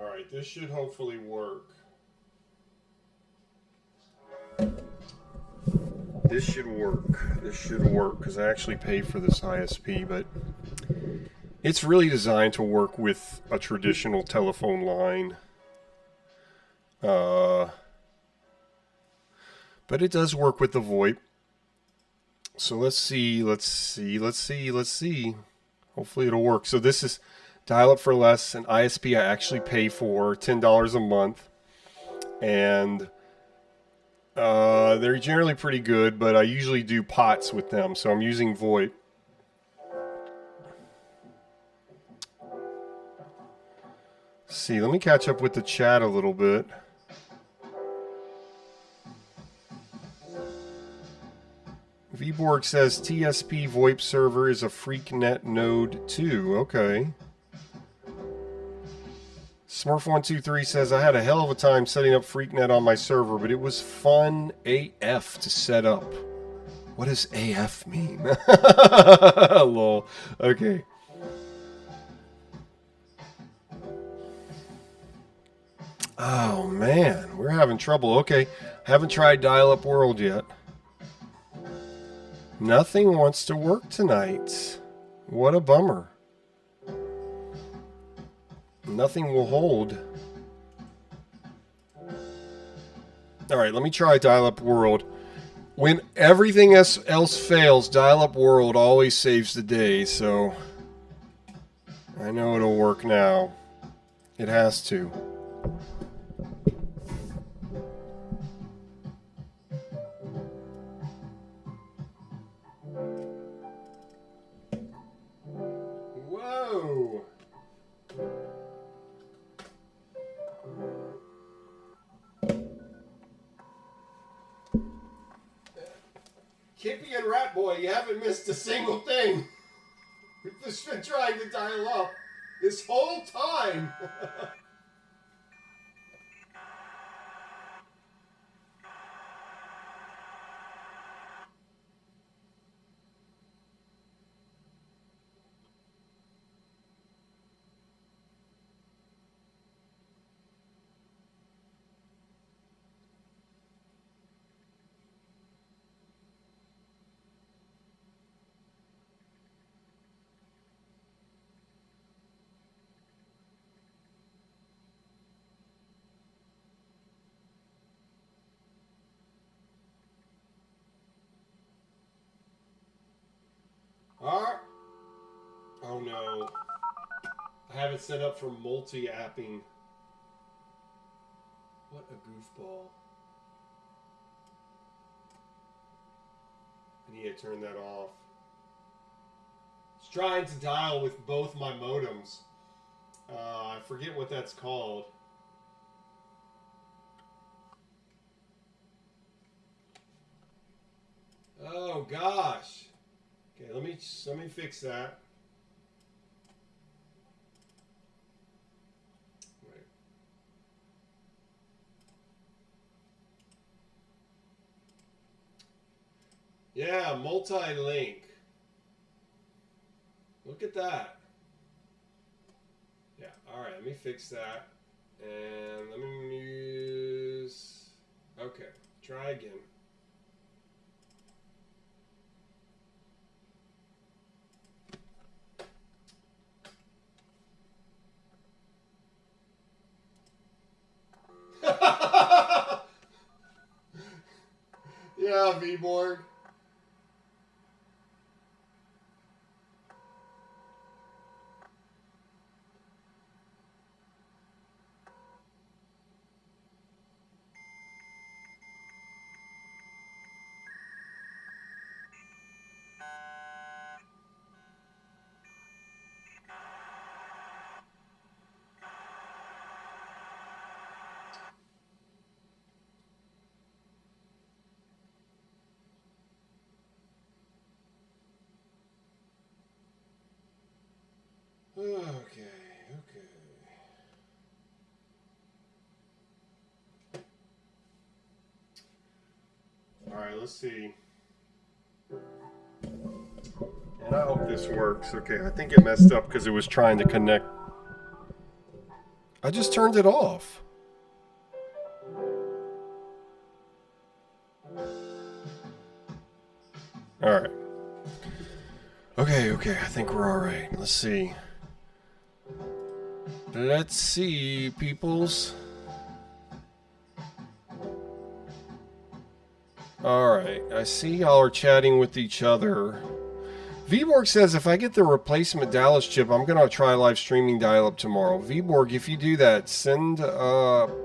Alright, this should hopefully work. This should work. This should work because I actually paid for this ISP, but it's really designed to work with a traditional telephone line. But it does work with the VoIP. So let's see. Hopefully it'll work. So this is dial-up for less, an ISP I actually pay for $10 a month, and they're generally pretty good, but I usually do POTS with them, so I'm using VoIP. See, let me catch up with the chat a little bit. VBorg says TSP VoIP server is a FreakNet node 2. Okay. Smurf123 says, I had a hell of a time setting up FreakNet on my server, but it was fun AF to set up. What does AF mean? Lol. Okay. Oh, man. We're having trouble. Okay. Haven't tried Dial-Up World yet. Nothing wants to work tonight. What a bummer. Nothing will hold. Alright, let me try Dial-Up World. When everything else fails, Dial-Up World always saves the day, so I know it'll work now. It has to. Whoa! Kippy and Rat Boy, you haven't missed a single thing. We've just been trying to dial up this whole time. Alright. Oh no. I have it set up for multi-apping. What a goofball. I need to turn that off. It's trying to dial with both my modems. I forget what that's called. Oh gosh. Okay, let me fix that. Wait. Yeah, multi-link. Look at that. Yeah, alright, let me fix that. And let me use... Okay, try again. Yeah, VBorg. Okay. Alright, let's see. And I hope this works. Okay, I think it messed up because it was trying to connect. I just turned it off. Alright. Okay, I think we're alright. Let's see. Let's see, peoples. Alright, I see y'all are chatting with each other. Vborg says if I get the replacement Dallas chip, I'm going to try live streaming dial-up tomorrow. Vborg, if you do that,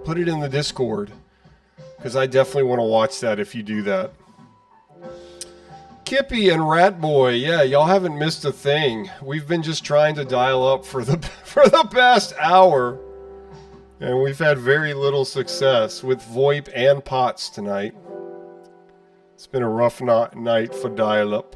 put it in the Discord. Because I definitely want to watch that if you do that. Kippy and Ratboy, yeah, y'all haven't missed a thing. We've been just trying to dial up for the past hour. And we've had very little success with VoIP and POTS tonight. It's been a rough night for dial-up.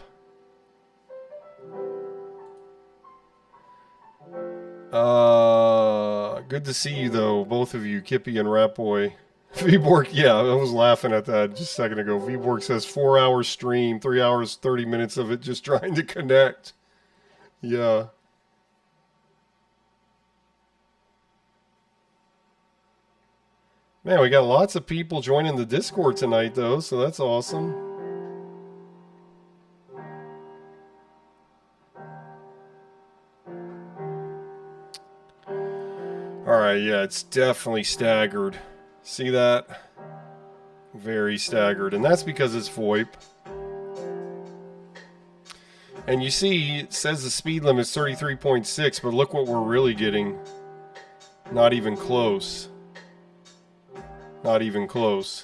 Good to see you though, both of you, Kippy and Ratboy. Vborg, yeah, I was laughing at that just a second ago. Vborg says 4-hour stream, 3 hours, 30 minutes of it just trying to connect. Yeah. Man, we got lots of people joining the Discord tonight though, so that's awesome. Alright, yeah, it's definitely staggered. See that? Very staggered. And that's because it's VoIP. And you see, it says the speed limit is 33.6, but look what we're really getting. Not even close. Not even close.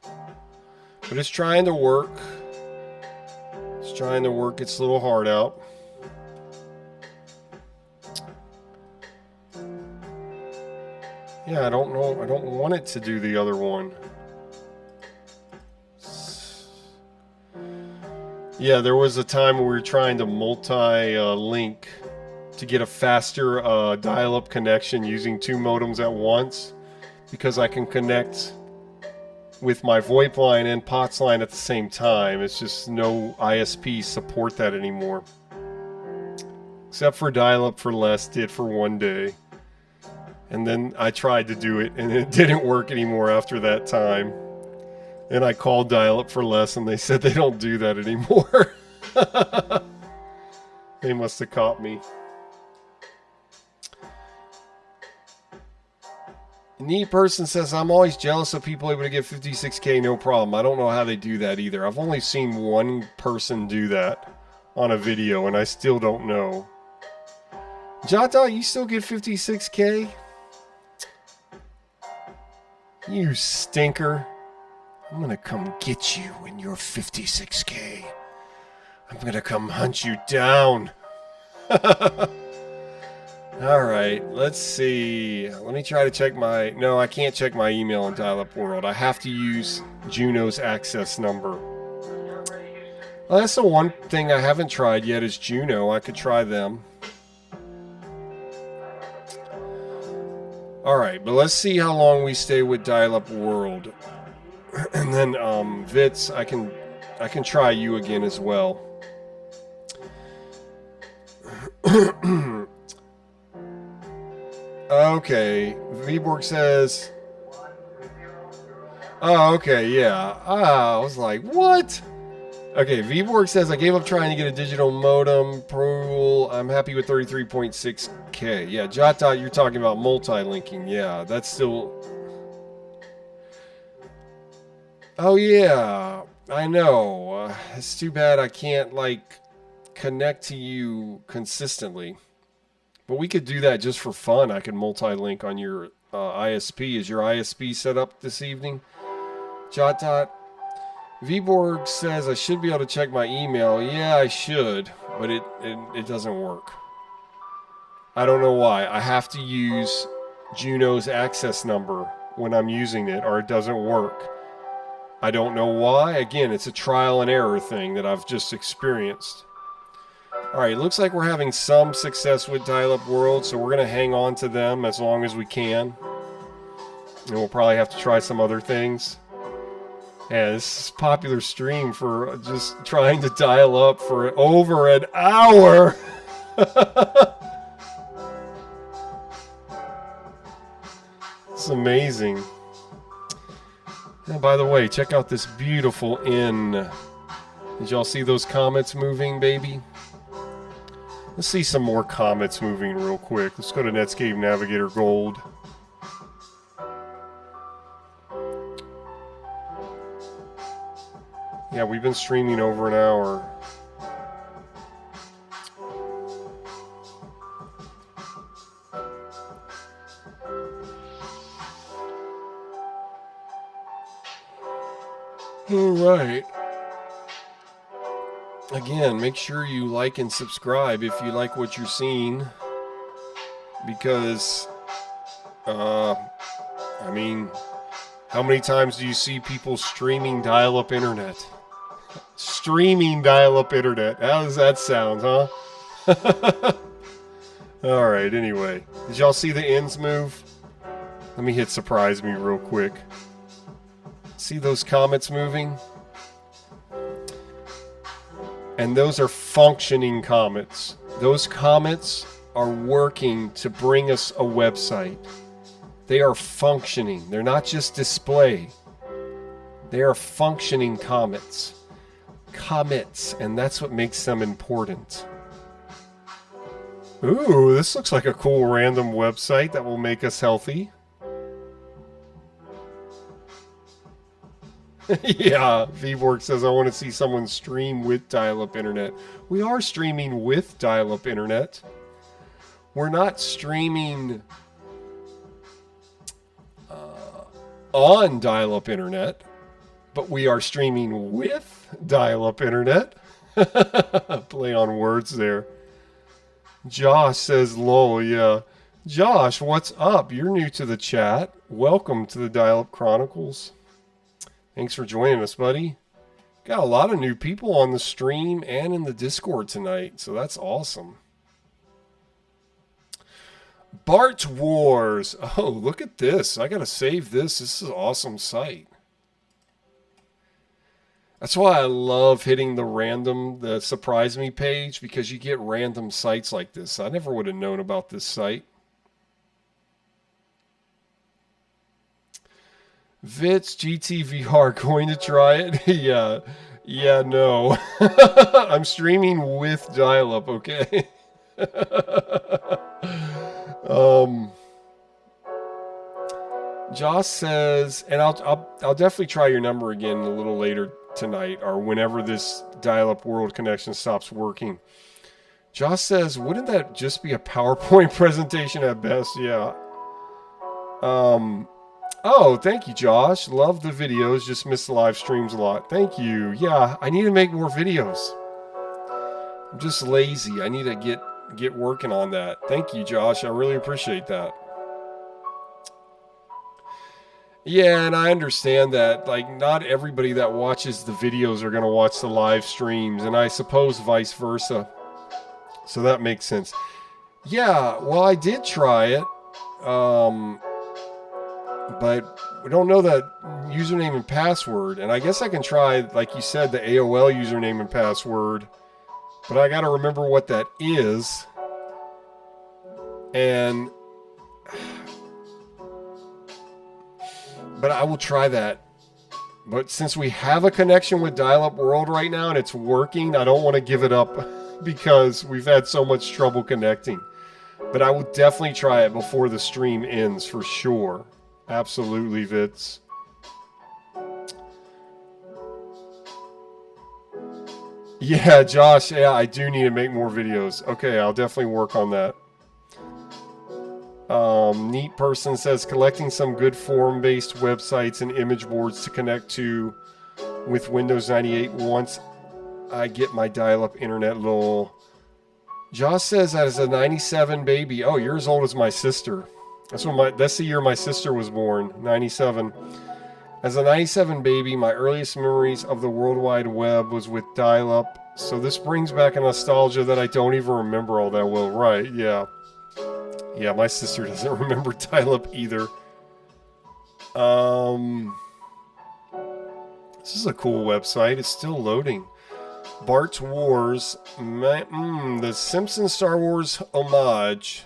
But it's trying to work. It's trying to work its little heart out. Yeah, I don't know. I don't want it to do the other one. Yeah, there was a time when we were trying to multi-link to get a faster dial-up connection using 2 modems at once, because I can connect with my VoIP line and POTS line at the same time. It's just no ISPs support that anymore. Except for dial-up for less did for 1 day. And then I tried to do it, and it didn't work anymore after that time. And I called dial-up for less, and they said they don't do that anymore. They must have caught me. Neat person says, I'm always jealous of people able to get 56K, no problem. I don't know how they do that either. I've only seen one person do that on a video, and I still don't know. JotDot, you still get 56K? You stinker. I'm gonna come get you when you're 56K. I'm gonna come hunt you down. Alright, let's see. Let me try to check my... No, I can't check my email in Dial-Up World. I have to use Juno's access number. Well, that's the one thing I haven't tried yet is Juno. I could try them. Alright, but let's see how long we stay with Dial-Up World. And then, Vitz, I can try you again as well. Okay, Vborg says... Oh, okay, yeah. I was like, what? Okay, Vborg says, I gave up trying to get a digital modem. Pro, I'm happy with 33.6K. Yeah, JotDot, you're talking about multi-linking. Yeah, that's still... Oh, yeah, I know. It's too bad I can't, like, connect to you consistently. But we could do that just for fun. I could multi-link on your ISP. Is your ISP set up this evening? JotDot. Vborg says I should be able to check my email. Yeah, I should, but it doesn't work. I don't know why. I have to use Juno's access number when I'm using it, or it doesn't work. I don't know why. Again, it's a trial and error thing that I've just experienced. Alright, looks like we're having some success with Dial-Up World, so we're going to hang on to them as long as we can. And we'll probably have to try some other things. Yeah, this is a popular stream for just trying to dial up for over an hour. It's amazing. And by the way, check out this beautiful inn. Did y'all see those comets moving, baby? Let's see some more comets moving real quick. Let's go to Netscape Navigator Gold. Yeah, we've been streaming over an hour. All right. Again, make sure you like and subscribe if you like what you're seeing, because, I mean, how many times do you see people streaming dial-up internet? Streaming dial-up internet. How does that sound, huh? All right, anyway. Did y'all see the ends move? Let me hit surprise me real quick. See those comets moving? And those are functioning comets. Those comets are working to bring us a website. They are functioning. They're not just display. They are functioning comets. Comets, and that's what makes them important. Ooh, this looks like a cool random website that will make us healthy. Yeah, Vborg says, I want to see someone stream with dial-up internet. We are streaming with dial-up internet. We're not streaming on dial-up internet, but we are streaming with dial-up internet. Play on words there. Josh says, lol, yeah. Josh, what's up? You're new to the chat. Welcome to the Dial-Up Chronicles. Thanks for joining us, buddy. Got a lot of new people on the stream and in the Discord tonight, so that's awesome. Bart Wars. Oh, look at this. I gotta save this. This is an awesome site. That's why I love hitting the surprise me page, because you get random sites like this. I never would have known about this site. Vits GTVR, going to try it? Yeah, no. I'm streaming with dial-up, okay? Josh says, and I'll definitely try your number again a little later tonight, or whenever this dial-up world connection stops working. Josh says, wouldn't that just be a PowerPoint presentation at best? Yeah. Oh, thank you, Josh. Love the videos. Just miss the live streams a lot. Thank you. Yeah, I need to make more videos. I'm just lazy. I need to get working on that. Thank you, Josh. I really appreciate that. Yeah, and I understand that, like, not everybody that watches the videos are going to watch the live streams, and I suppose vice versa. So that makes sense. Yeah, well, I did try it. But we don't know that username and password. And I guess I can try, like you said, the AOL username and password. But I got to remember what that is. But I will try that. But since we have a connection with Dial-Up World right now and it's working, I don't want to give it up because we've had so much trouble connecting. But I will definitely try it before the stream ends for sure. Absolutely, Vits. Yeah, Josh, yeah, I do need to make more videos. Okay, I'll definitely work on that. Neat Person says, collecting some good forum-based websites and image boards to connect to with Windows 98 once I get my dial-up internet. Lol. Josh says, as a 97 baby. Oh, you're as old as my sister. That's the year my sister was born, 97. As a 97 baby, my earliest memories of the World Wide Web was with dial-up, so this brings back a nostalgia that I don't even remember all that well. Right, yeah. Yeah, my sister doesn't remember dial-up either. This is a cool website. It's still loading. Bart's Wars. The Simpsons Star Wars homage.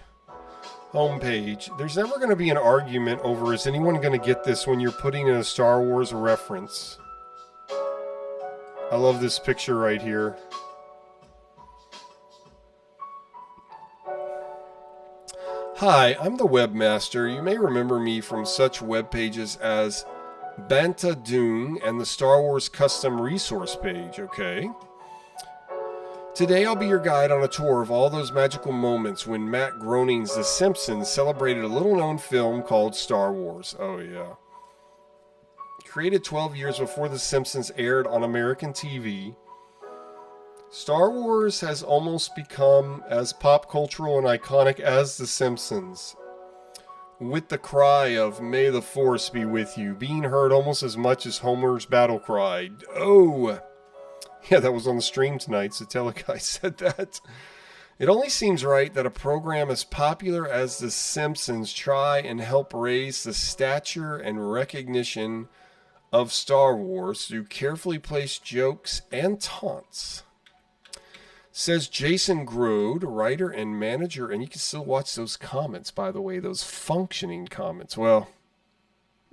Homepage. There's never going to be an argument over, is anyone going to get this when you're putting in a Star Wars reference. I love this picture right here. Hi, I'm the webmaster. You may remember me from such web pages as Banta Dune and the Star Wars custom resource page. Okay. Today I'll be your guide on a tour of all those magical moments when Matt Groening's The Simpsons celebrated a little-known film called Star Wars. Oh, yeah. Created 12 years before The Simpsons aired on American TV, Star Wars has almost become as pop cultural and iconic as The Simpsons, with the cry of "May the Force be with you" being heard almost as much as Homer's battle cry. Oh! Yeah, that was on the stream tonight, so Teleguy said that. It only seems right that a program as popular as The Simpsons try and help raise the stature and recognition of Star Wars through carefully placed jokes and taunts. Says Jason Grode, writer and manager, and you can still watch those comments, by the way, those functioning comments. Well,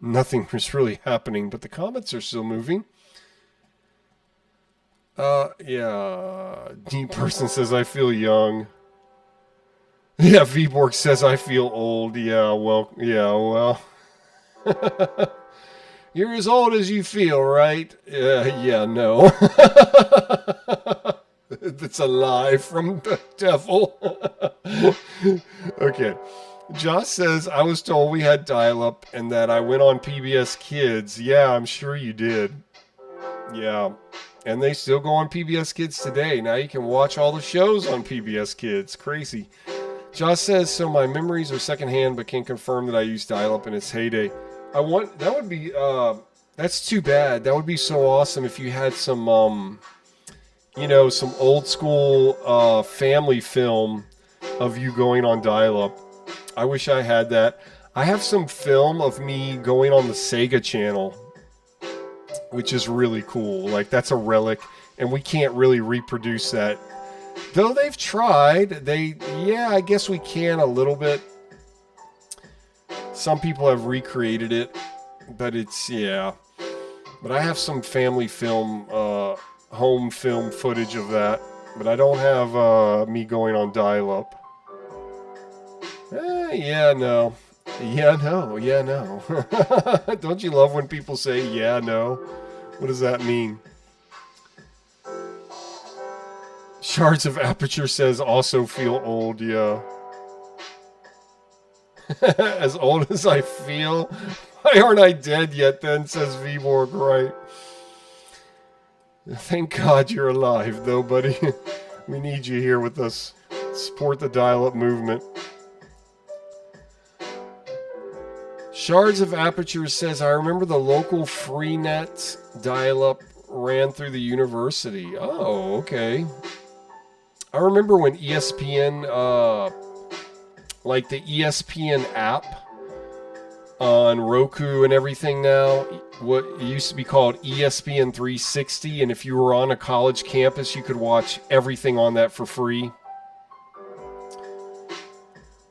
nothing is really happening, but the comments are still moving. Yeah, Deep Person says, I feel young. Yeah, Vborg says, I feel old. Yeah, well. You're as old as you feel, right? Yeah, no. That's a lie from the devil. Okay. Josh says, I was told we had dial-up and that I went on PBS Kids. Yeah, I'm sure you did. Yeah. And they still go on PBS Kids today. Now you can watch all the shows on PBS Kids. Crazy. Josh says, so my memories are secondhand, but can confirm that I used dial-up in its heyday. That would be, that's too bad. That would be so awesome if you had some, some old school family film of you going on dial-up. I wish I had that. I have some film of me going on the Sega Channel, which is really cool. Like, that's a relic, and we can't really reproduce that. Though they've tried. I guess we can a little bit. Some people have recreated it, but But I have some family film, home film footage of that, but I don't have me going on dial-up. No. Don't you love when people say, yeah, no? What does that mean? Shards of Aperture says, also feel old, yeah. As old as I feel? Why aren't I dead yet then, says Vborg, right? Thank God you're alive, though, buddy. We need you here with us. Support the dial-up movement. Shards of Aperture says, I remember the local Freenet dial-up ran through the university. Oh, okay. I remember when ESPN, like the ESPN app on Roku and everything now, what used to be called ESPN 360, and if you were on a college campus, you could watch everything on that for free.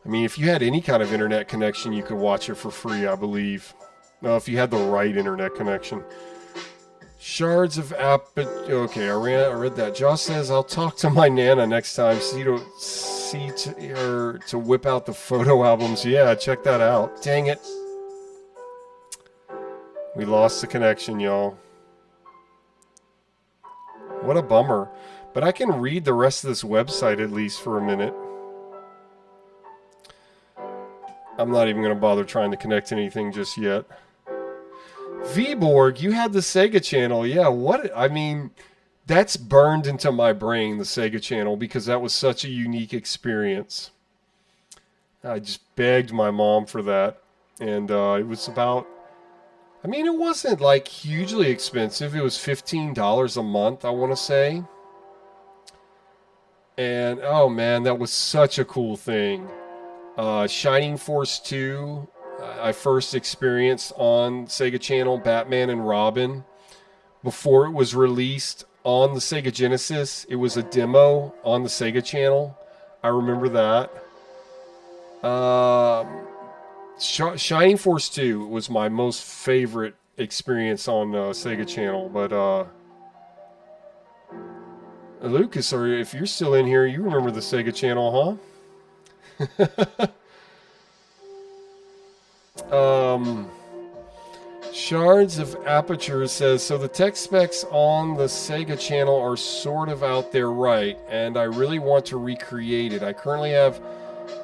I mean, if you had any kind of internet connection, you could watch it for free, I believe. No, if you had the right internet connection. Shards of Okay, I read that. Josh says, I'll talk to my Nana next time. See her to whip out the photo albums. Yeah, check that out. Dang it. We lost the connection, y'all. What a bummer. But I can read the rest of this website at least for a minute. I'm not even going to bother trying to connect anything just yet. Vborg, you had the Sega Channel. Yeah, what? I mean, that's burned into my brain, the Sega Channel, because that was such a unique experience. I just begged my mom for that. And it was about... I mean, it wasn't, like, hugely expensive. It was $15 a month, I want to say. And, oh, man, that was such a cool thing. Shining Force 2, I first experienced on Sega Channel, Batman and Robin. Before it was released on the Sega Genesis, it was a demo on the Sega Channel. I remember that. Shining Force 2 was my most favorite experience on Sega Channel. But, Lucas, or if you're still in here, you remember the Sega Channel, huh? Shards of Aperture says, so the tech specs on the Sega channel are sort of out there, right? And I really want to recreate it. I currently have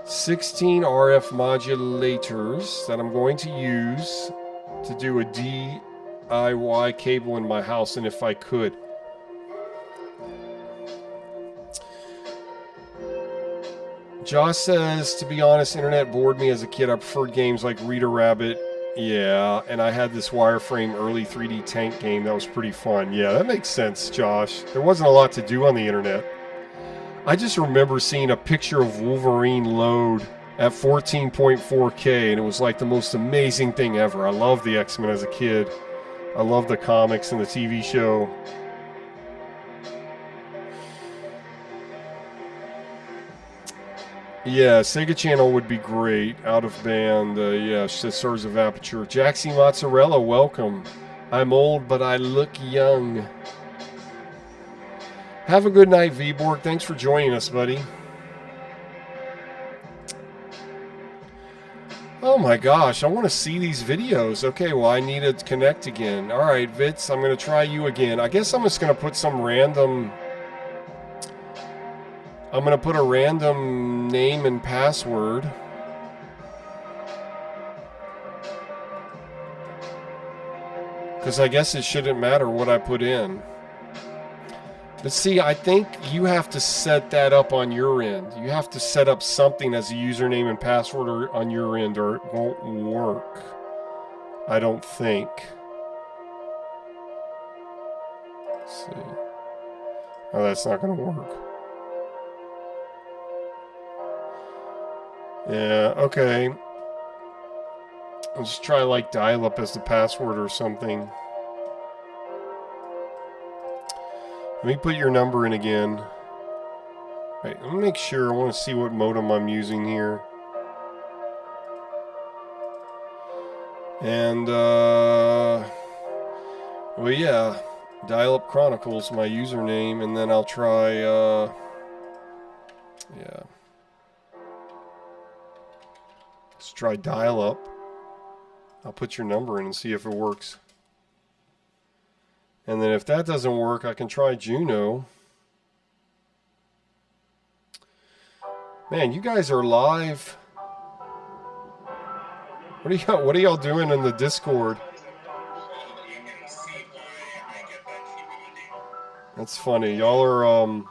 16 RF modulators that I'm going to use to do a DIY cable in my house, and if I could. Josh says, to be honest, internet bored me as a kid. I preferred games like Rita Rabbit. Yeah, and I had this wireframe early 3D tank game that was pretty fun. Yeah, that makes sense, Josh. There wasn't a lot to do on the internet. I just remember seeing a picture of Wolverine load at 14.4K, and it was like the most amazing thing ever. I loved the X-Men as a kid. I loved the comics and the TV show. Yeah, Sega Channel would be great. Out of band, yeah, Swords of Aperture. Jaxie Mozzarella, welcome. I'm old, but I look young. Have a good night, Vborg. Thanks for joining us, buddy. Oh my gosh, I want to see these videos. Okay, well, I need to connect again. All right, Vitz, I'm going to try you again. I guess I'm just going to put some random... I'm going to put a random name and password. Because I guess it shouldn't matter what I put in. But see, I think you have to set that up on your end. You have to set up something as a username and password on your end, or it won't work. I don't think. Let's see. Oh, that's not going to work. Yeah, okay. I'll just try like dial-up as the password or something. Let me put your number in again. Right, let me make sure. I want to see what modem I'm using here. And, well, yeah. Dial-Up Chronicles, my username, and then I'll try, yeah. Let's try dial-up. I'll put your number in and see if it works. And then if that doesn't work, I can try Juno. Man, you guys are live. What are y'all doing in the Discord? That's funny. Y'all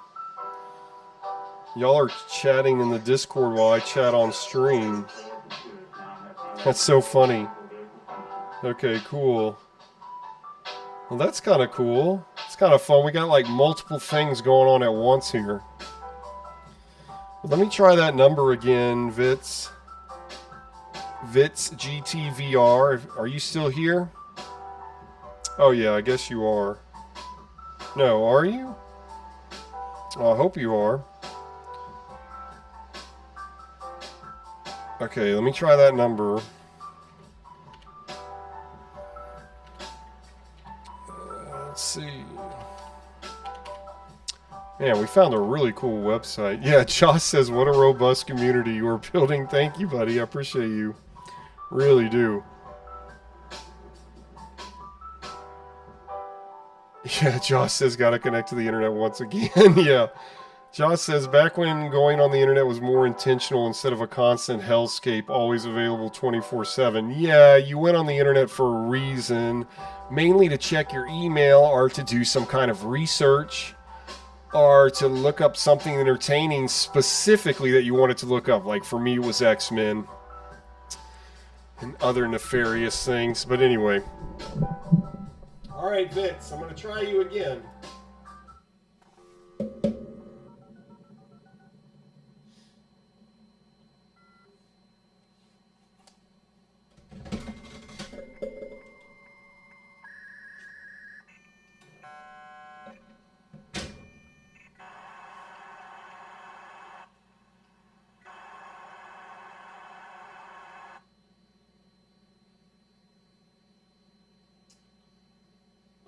are chatting in the Discord while I chat on stream. That's so funny. Okay, cool. Well, that's kind of cool. It's kind of fun. We got like multiple things going on at once here. Let me try that number again, Vitz. Vitz GTVR. Are you still here? Oh yeah, I guess you are. No, are you? Oh, I hope you are. Okay, let me try that number. Let's see. Man, we found a really cool website. Yeah, Josh says, what a robust community you are building. Thank you, buddy. I appreciate you. Really do. Yeah, Josh says, gotta connect to the internet once again. Yeah. Josh says, back when going on the internet was more intentional instead of a constant hellscape, always available 24/7. Yeah, you went on the internet for a reason, mainly to check your email or to do some kind of research or to look up something entertaining specifically that you wanted to look up. Like for me, it was X-Men and other nefarious things. But anyway. All right, Vince, I'm going to try you again.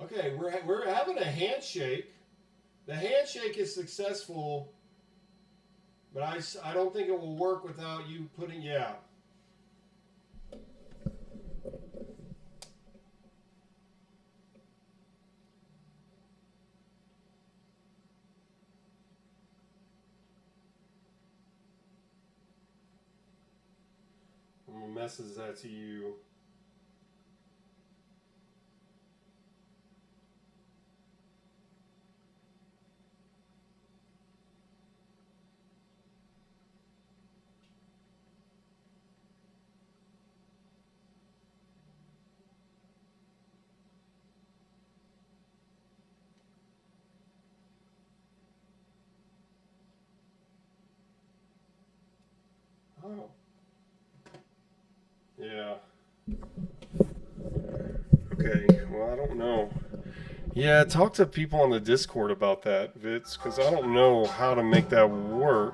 Okay, we're having a handshake. The handshake is successful, but I don't think it will work without you putting, yeah. message that to you. Oh. Yeah. Okay, well, I don't know. Yeah, talk to people on the Discord about that, Vitz, because I don't know how to make that work.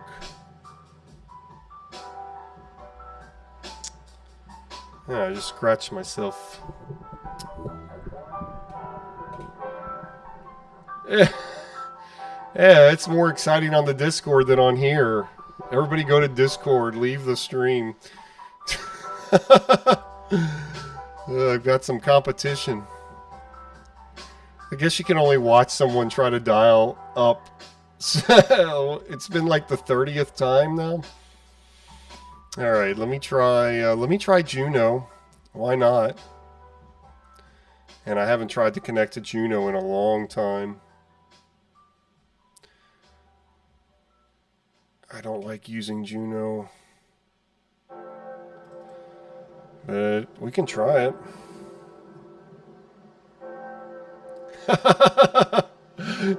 Yeah, I just scratched myself. Yeah, it's more exciting on the Discord than on here. Everybody go to Discord, leave the stream. I've got some competition. I guess you can only watch someone try to dial up. So it's been like the 30th time now. All right, let me try Juno. Why not? And I haven't tried to connect to Juno in a long time. I don't like using Juno. But we can try it.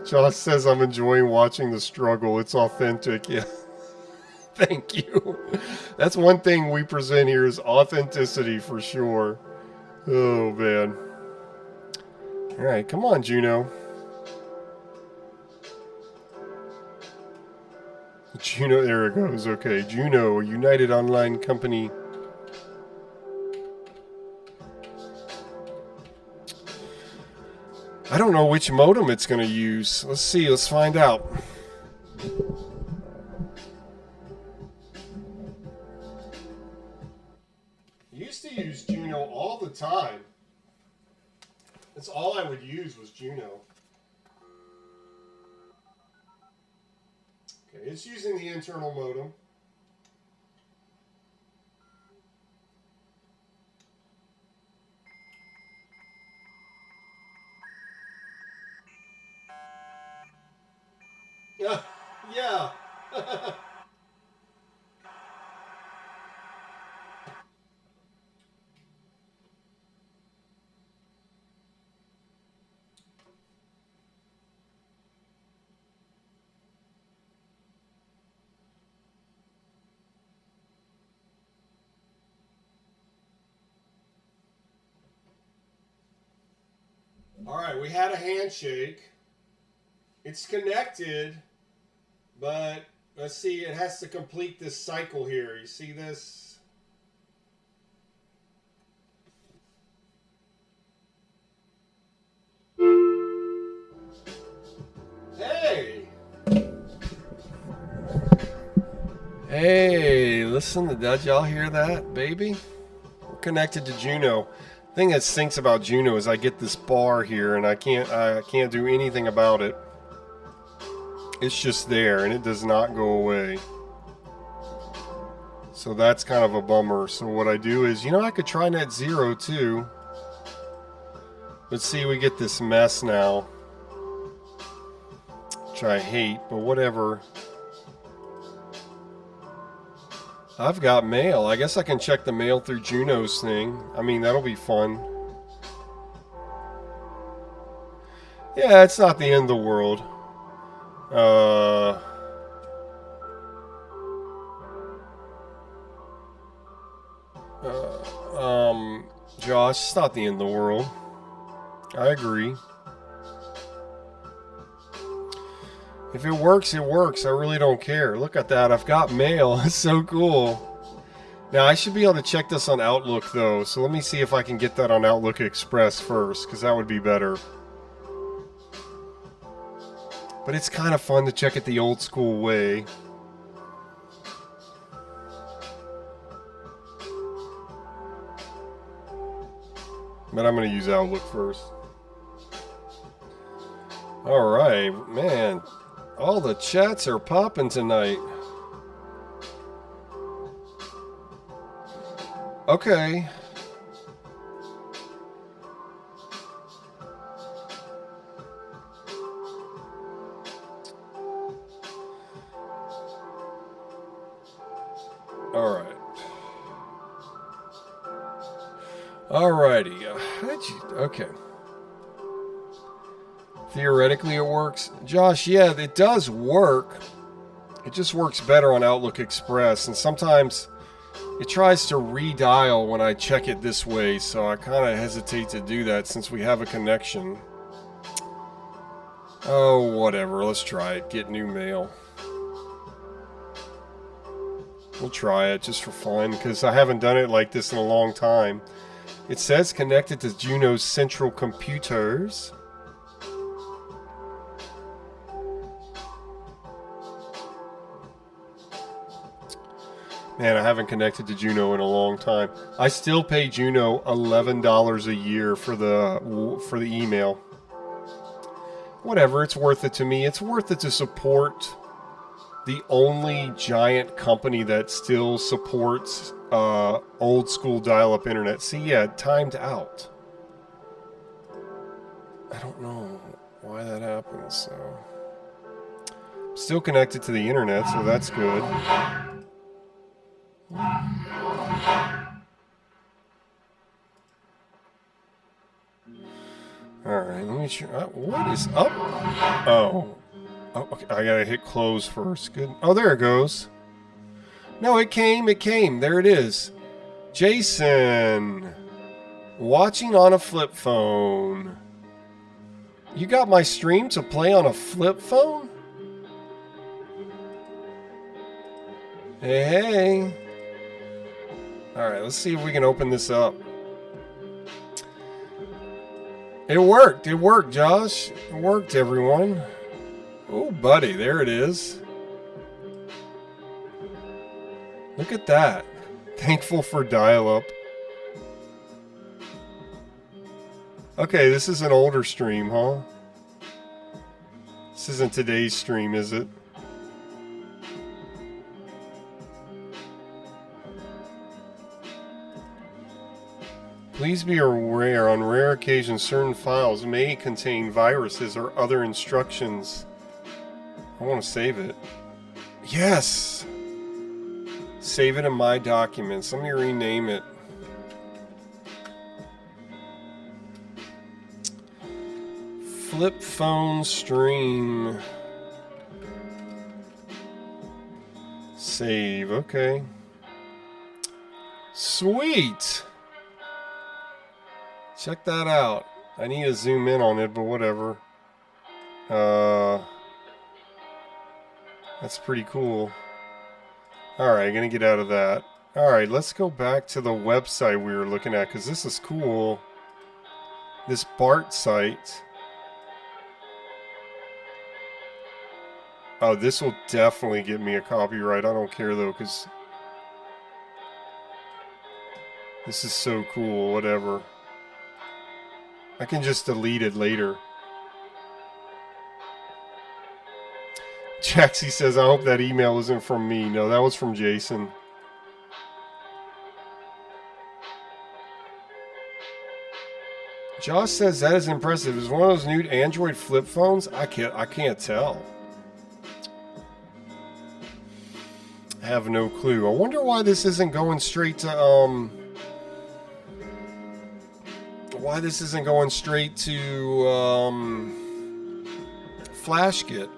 Josh says I'm enjoying watching the struggle. It's authentic. Yeah. Thank you. That's one thing we present here is authenticity for sure. Oh, man. All right, come on, Juno. Juno, there it goes. Okay, Juno, a United Online company. I don't know which modem it's going to use. Let's see. Let's find out. Used to use Juno all the time. That's all I would use was Juno. Okay, it's using the internal modem. Yeah, yeah. All right, we had a handshake. It's connected, but let's see, it has to complete this cycle here. You see this? Hey! Hey, listen, did y'all hear that, baby? We're connected to Juno. The thing that stinks about Juno is I get this bar here and I can't do anything about it. It's just there and it does not go away. So that's kind of a bummer. So what I do is, I could try net zero too. Let's see, we get this mess now. Which I hate, but whatever. I've got mail. I guess I can check the mail through Juno's thing. I mean, that'll be fun. Yeah, it's not the end of the world. Josh, it's not the end of the world. I agree. If it works, it works. I really don't care. Look at that. I've got mail. It's so cool. Now, I should be able to check this on Outlook, though. So let me see if I can get that on Outlook Express first, because that would be better. But it's kind of fun to check it the old school way. But I'm going to use Outlook first. Alright, man. All the chats are popping tonight. Okay. All right. Alrighty. Okay. Theoretically it works. Josh, yeah, it does work. It just works better on Outlook Express, and sometimes it tries to redial when I check it this way, so I kind of hesitate to do that since we have a connection. Oh, whatever. Let's try it. Get new mail. We'll try it just for fun, because I haven't done it like this in a long time. It says connected to Juno's central computers. Man, I haven't connected to Juno in a long time. I still pay Juno $11 a year for the email. Whatever, it's worth it to me. It's worth it to support the only giant company that still supports old school dial-up internet. See, yeah, it timed out. I don't know why that happens. So, still connected to the internet, so that's good. Alright, let me try. What is up? Oh, okay. I gotta hit close first. Good. Oh, there it goes. No, it came. It came. There it is. Jason. Watching on a flip phone. You got my stream to play on a flip phone? Hey, hey. Alright, let's see if we can open this up. It worked. It worked, Josh. It worked, everyone. Oh, buddy. There it is. Look at that. Thankful for dial-up. Okay, this is an older stream, huh? This isn't today's stream, is it? Please be aware, on rare occasions, certain files may contain viruses or other instructions. I want to save it. Yes! Save it in my documents. Let me rename it. Flip phone stream. Save, okay. Sweet! Check that out. I need to zoom in on it, but whatever. That's pretty cool. Alright, gonna get out of that. Alright, let's go back to the website we were looking at, because this is cool. This BART site. Oh, this will definitely get me a copyright. I don't care, though, because this is so cool. Whatever. I can just delete it later. Jaxie says, I hope that email isn't from me. No, that was from Jason. Josh says that is impressive. Is one of those new Android flip phones? I can't tell. I have no clue. I wonder why this isn't going straight to FlashGit.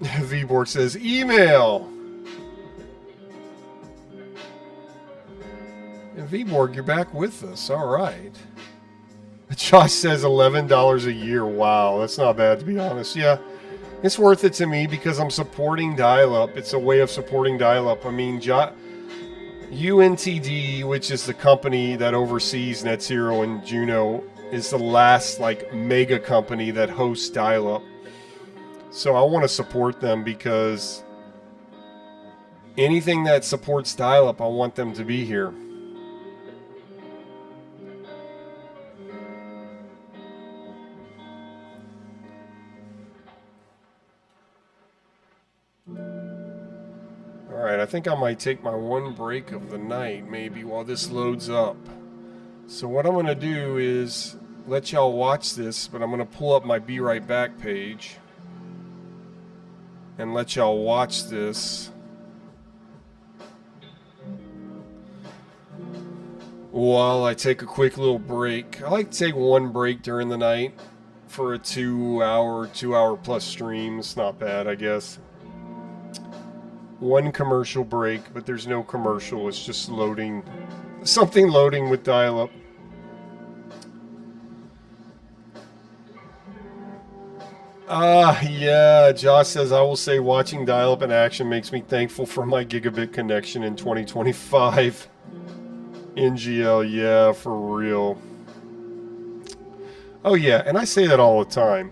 Vborg says, email! And Vborg, you're back with us. Alright. Josh says $11 a year. Wow, that's not bad, to be honest. Yeah, it's worth it to me because I'm supporting dial-up. It's a way of supporting dial-up. I mean, UNTD, which is the company that oversees NetZero and Juno, is the last, like, mega company that hosts dial-up. So I want to support them because anything that supports dial-up, I want them to be here. Alright, I think I might take my one break of the night, maybe, while this loads up. So what I'm going to do is let y'all watch this, but I'm going to pull up my Be Right Back page and let y'all watch this while I take a quick little break. I like to take one break during the night for a 2 hour plus stream. It's not bad, I guess. One commercial break, but there's no commercial. It's just loading, something loading with dial-up. Yeah, Josh says, I will say watching dial-up in action makes me thankful for my gigabit connection in 2025. NGL, yeah, for real. Oh yeah, and I say that all the time.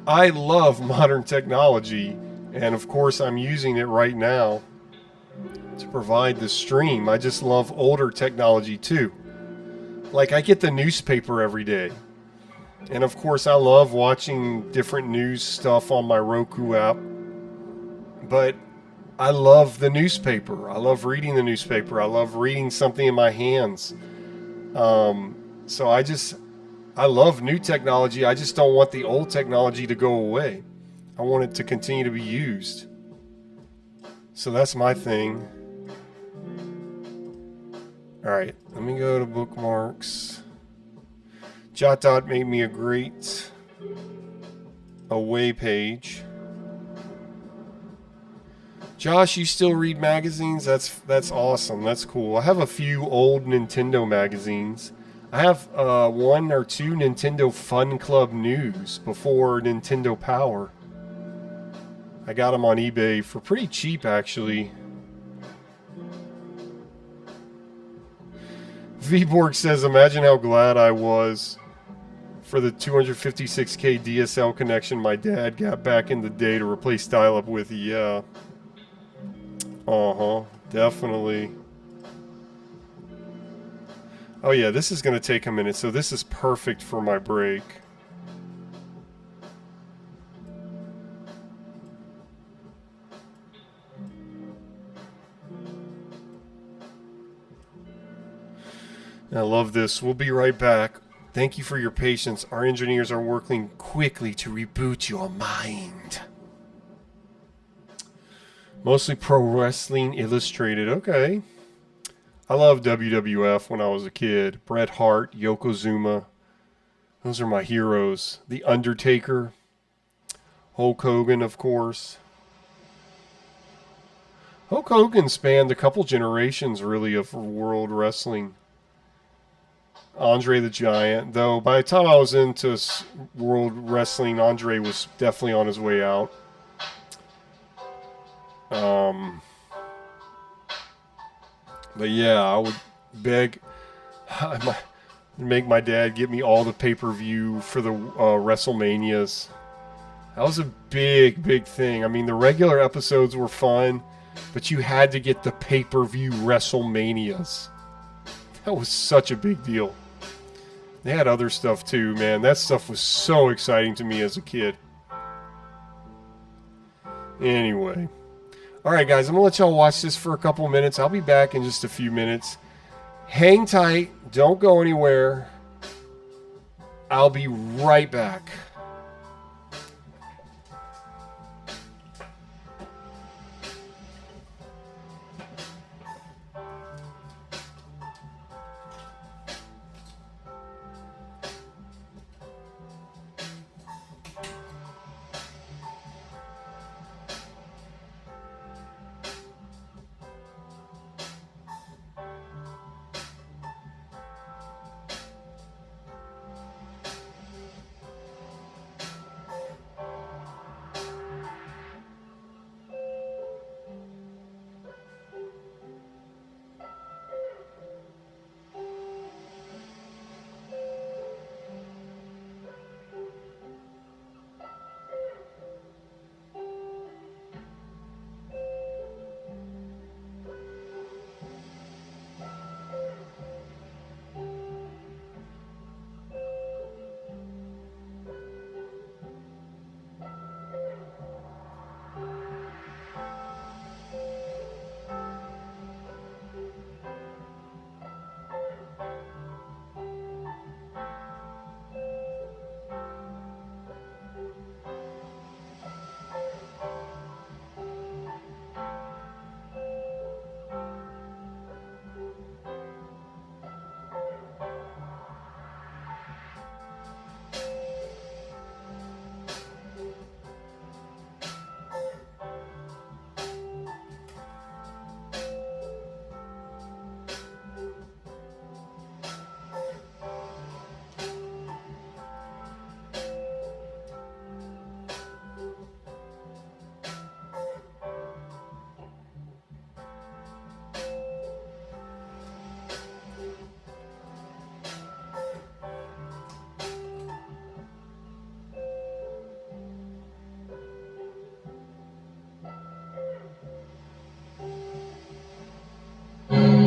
I love modern technology, and of course I'm using it right now to provide the stream. I just love older technology too. Like, I get the newspaper every day. And of course I love watching different news stuff on my Roku app. But I love the newspaper. I love reading the newspaper. I love reading something in my hands. So I love new technology. I just don't want the old technology to go away. I want it to continue to be used. So that's my thing. Alright, let me go to bookmarks. JotDot made me a great away page. Josh, you still read magazines? That's awesome. That's cool. I have a few old Nintendo magazines. I have 1 or 2 Nintendo Fun Club News before Nintendo Power. I got them on eBay for pretty cheap, actually. Vborg says, imagine how glad I was for the 256k DSL connection my dad got back in the day to replace dial-up with. Yeah. Definitely. Oh yeah, this is going to take a minute, so this is perfect for my break. I love this. We'll be right back. Thank you for your patience. Our engineers are working quickly to reboot your mind. Mostly Pro Wrestling Illustrated. Okay. I loved WWF when I was a kid. Bret Hart, Yokozuna. Those are my heroes. The Undertaker. Hulk Hogan, of course. Hulk Hogan spanned a couple generations, really, of world wrestling. Andre the Giant, though by the time I was into world wrestling, Andre was definitely on his way out. But yeah, I would make my dad get me all the pay-per-view for the WrestleManias. That was a big thing. I mean, the regular episodes were fun, but you had to get the pay-per-view WrestleManias. That was such a big deal. They had other stuff too, man. That stuff was so exciting to me as a kid. Anyway. Alright guys, I'm going to let y'all watch this for a couple minutes. I'll be back in just a few minutes. Hang tight. Don't go anywhere. I'll be right back.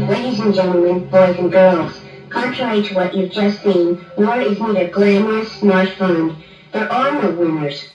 Ladies and gentlemen, boys and girls, contrary to what you've just seen, war is neither glamorous nor fun. There are no winners.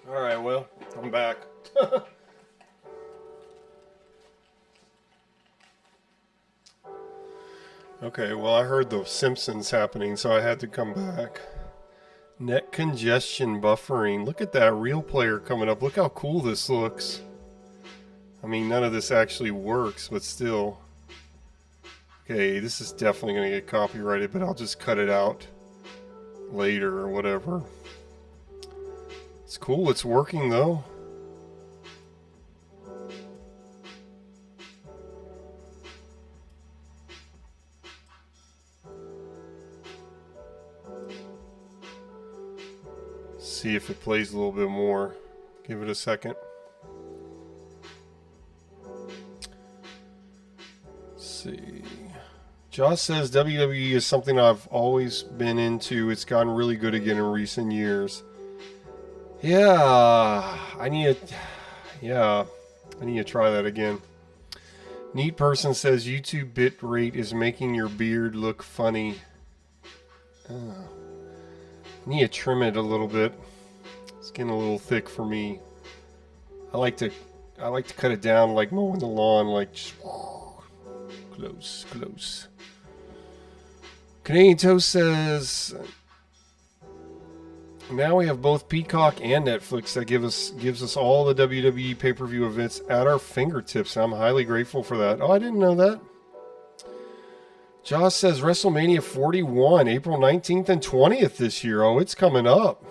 Alright, well, I'm back. Okay, well, I heard the Simpsons happening, so I had to come back. Net congestion buffering. Look at that real player coming up. Look how cool this looks. I mean, none of this actually works, but still. Okay, this is definitely going to get copyrighted, but I'll just cut it out later or whatever. It's cool, it's working though. See if it plays a little bit more. Give it a second. Let's see. Josh says WWE is something I've always been into. It's gotten really good again in recent years. Yeah, I need to try that again. Neat Person says YouTube bitrate is making your beard look funny. Need to trim it a little bit. It's getting a little thick for me. I like to cut it down like mowing the lawn, like just close. Canadian Toast says, now we have both Peacock and Netflix that gives us all the WWE pay-per-view events at our fingertips. I'm highly grateful for that. Oh, I didn't know that. Josh says WrestleMania 41, April 19th and 20th this year. Oh, it's coming up.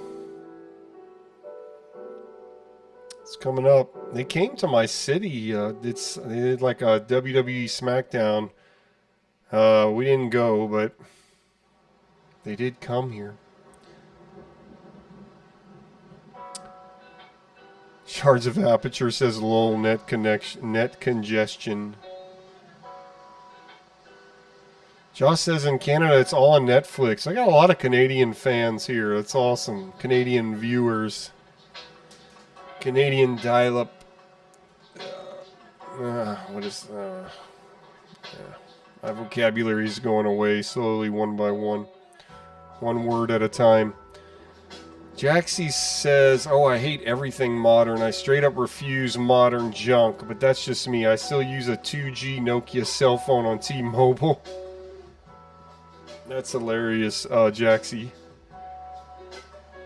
It's coming up. They came to my city. They did like a WWE SmackDown. We didn't go, but they did come here. Shards of Aperture says lol, net congestion. Josh says in Canada it's all on Netflix. I got a lot of Canadian fans here. That's awesome. Canadian viewers. Canadian dial-up. Yeah. My vocabulary is going away slowly, one by one. One word at a time. Jaxie says, oh, I hate everything modern. I straight up refuse modern junk, but that's just me. I still use a 2G Nokia cell phone on T-Mobile. That's hilarious, Jaxie.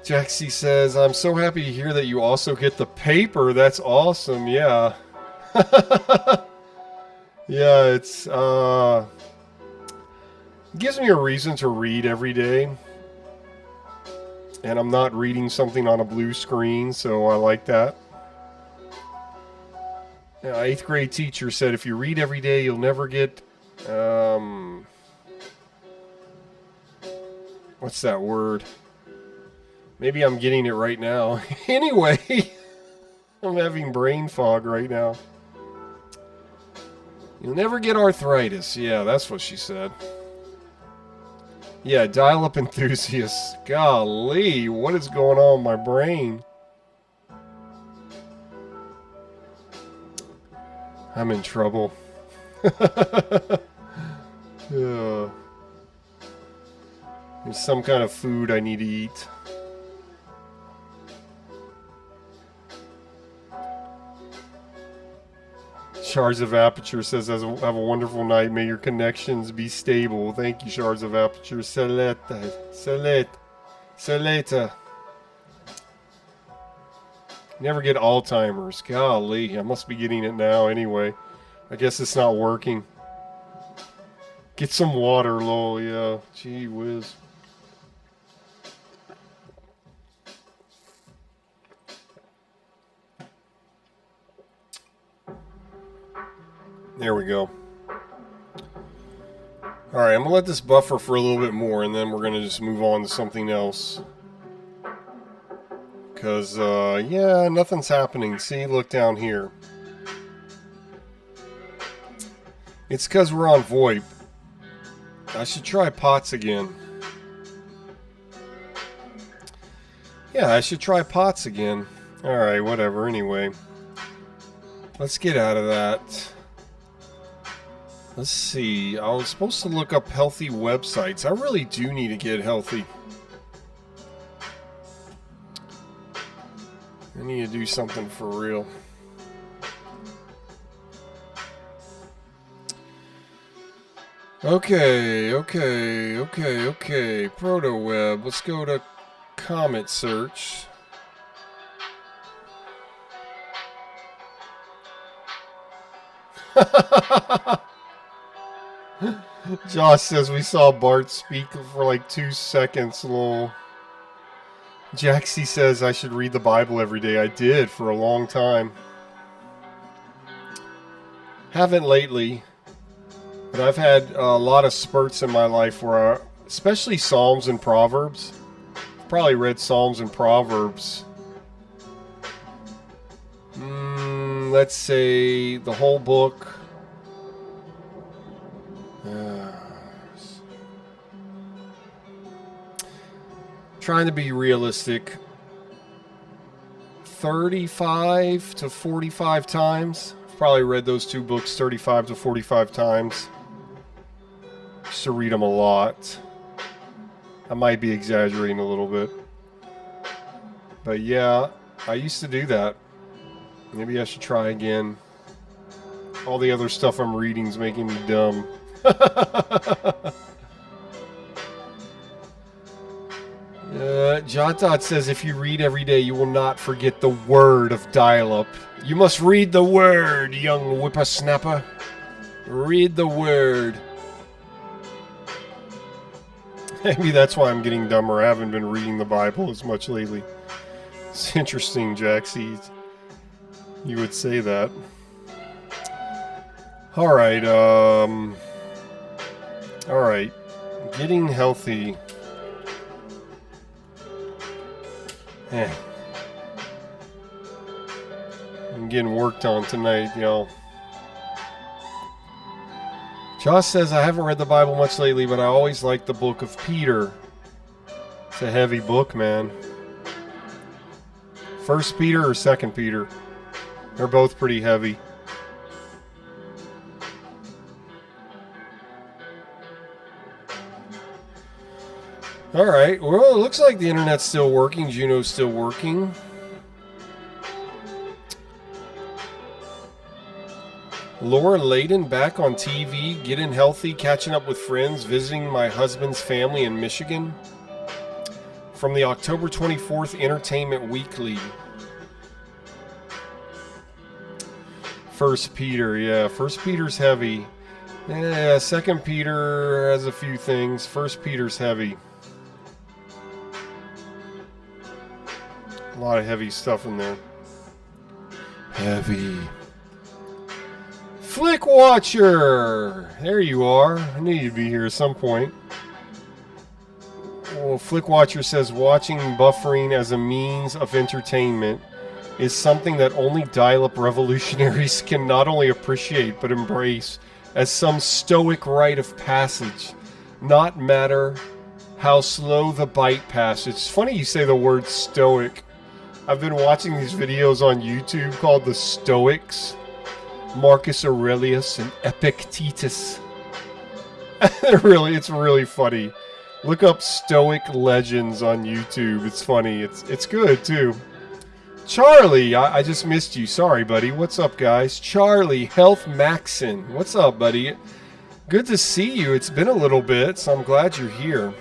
Jaxie says, I'm so happy to hear that you also get the paper. That's awesome, yeah. Yeah, it gives me a reason to read every day. And I'm not reading something on a blue screen, so I like that. Yeah, 8th grade teacher said if you read every day, you'll never get... what's that word? Maybe I'm getting it right now. Anyway, I'm having brain fog right now. You'll never get arthritis. Yeah, that's what she said. Yeah, dial-up enthusiasts. Golly, what is going on with my brain? I'm in trouble. Yeah. There's some kind of food I need to eat. Shards of Aperture says, have a wonderful night. May your connections be stable. Thank you, Shards of Aperture. Saleta. Never get Alzheimer's. Golly, I must be getting it now anyway. I guess it's not working. Get some water, lol, yeah. Gee whiz. There we go. Alright, I'm going to let this buffer for a little bit more, and then we're going to just move on to something else. Because, yeah, nothing's happening. See, look down here. It's because we're on VoIP. I should try POTS again. Yeah, I should try POTS again. Alright, whatever, anyway. Let's get out of that. Let's see. I was supposed to look up healthy websites. I really do need to get healthy. I need to do something for real. Okay. Protoweb. Let's go to Comet Search. Josh says we saw Bart speak for like 2 seconds, lol. Jaxie says I should read the Bible every day. I did for a long time. Haven't lately, but I've had a lot of spurts in my life where, especially Psalms and Proverbs. I've probably read Psalms and Proverbs. Let's say the whole book. Trying to be realistic. 35 to 45 times. I've probably read those two books 35 to 45 times. Just to read them a lot. I might be exaggerating a little bit. But yeah, I used to do that. Maybe I should try again. All the other stuff I'm reading is making me dumb. JotDot says if you read every day, you will not forget the word of dial-up. You must read the word, young whippersnapper. Read the word. Maybe that's why I'm getting dumber. I haven't been reading the Bible as much lately. It's interesting, Jaxie. You would say that. Alright, Alright. Getting healthy. I'm getting worked on tonight, y'all. Josh says, I haven't read the Bible much lately, but I always like the book of Peter. It's a heavy book, man. 1 Peter or 2 Peter? They're both pretty heavy. Alright, well, it looks like the internet's still working. Juno's still working. Laura Layden back on TV, getting healthy, catching up with friends, visiting my husband's family in Michigan. From the October 24th Entertainment Weekly. 1 Peter, yeah. 1 Peter's heavy. Yeah, 2 Peter has a few things. 1 Peter's heavy. A lot of heavy stuff in there. Heavy. Flick Watcher! There you are. I knew you'd be here at some point. Well, Flick Watcher says watching buffering as a means of entertainment is something that only dial-up revolutionaries can not only appreciate but embrace as some stoic rite of passage. Not matter how slow the byte passage. It's funny you say the word stoic. I've been watching these videos on YouTube called the Stoics. Marcus Aurelius and Epictetus. It's really funny. Look up Stoic Legends on YouTube. It's funny. It's good too. Charlie, I just missed you. Sorry, buddy. What's up, guys? Charlie, Health Maxon. What's up, buddy? Good to see you. It's been a little bit, so I'm glad you're here.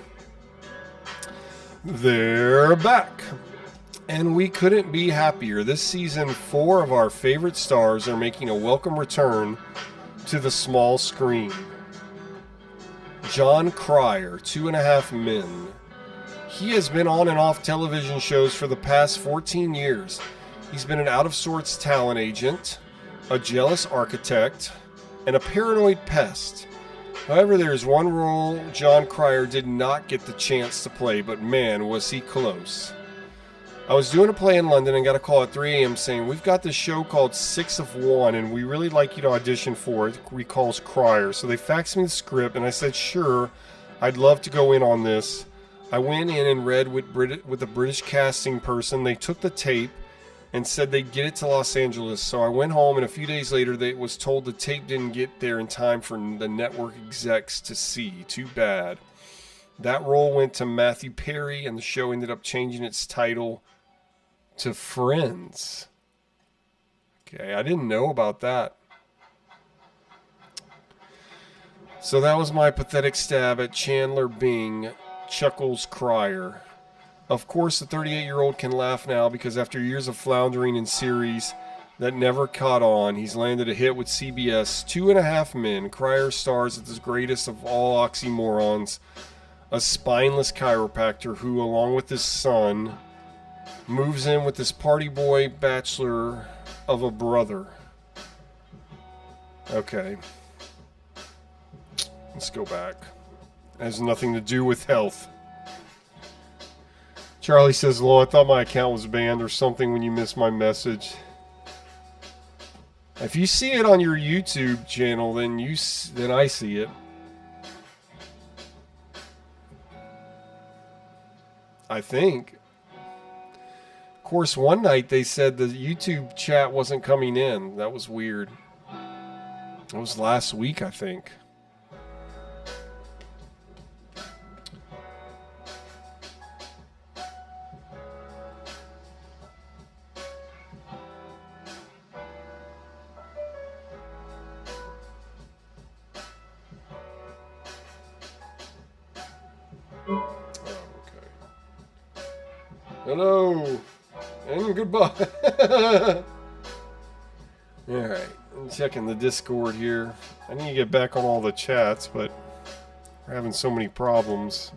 They're back. And we couldn't be happier. This season, 4 of our favorite stars are making a welcome return to the small screen. John Cryer, 2.5 Men. He has been on and off television shows for the past 14 years. He's been an out-of-sorts talent agent, a jealous architect, and a paranoid pest. However, there is one role John Cryer did not get the chance to play, but man, was he close. I was doing a play in London and got a call at 3 a.m. saying, "We've got this show called 6 of 1, and we really like you to audition for it," recalls Cryer. So they faxed me the script, and I said, "Sure, I'd love to go in on this." I went in and read with the British casting person. They took the tape and said they'd get it to Los Angeles. So I went home, and a few days later, they was told the tape didn't get there in time for the network execs to see. Too bad. That role went to Matthew Perry, and the show ended up changing its title to Friends. Okay, I didn't know about that. So that was my pathetic stab at Chandler Bing, chuckles Cryer. Of course, the 38-year-old can laugh now because after years of floundering in series that never caught on, he's landed a hit with CBS, 2.5 Men. Cryer stars as the greatest of all oxymorons, a spineless chiropractor who, along with his son, moves in with this party boy bachelor of a brother. Okay. Let's go back. It has nothing to do with health. Charlie says, "Lol, I thought my account was banned or something when you missed my message." If you see it on your YouTube channel, then I see it. I think. Of course, one night they said the YouTube chat wasn't coming in. That was weird. It was last week, I think. Hello, and goodbye. Alright, I'm checking the Discord here. I need to get back on all the chats, but we're having so many problems.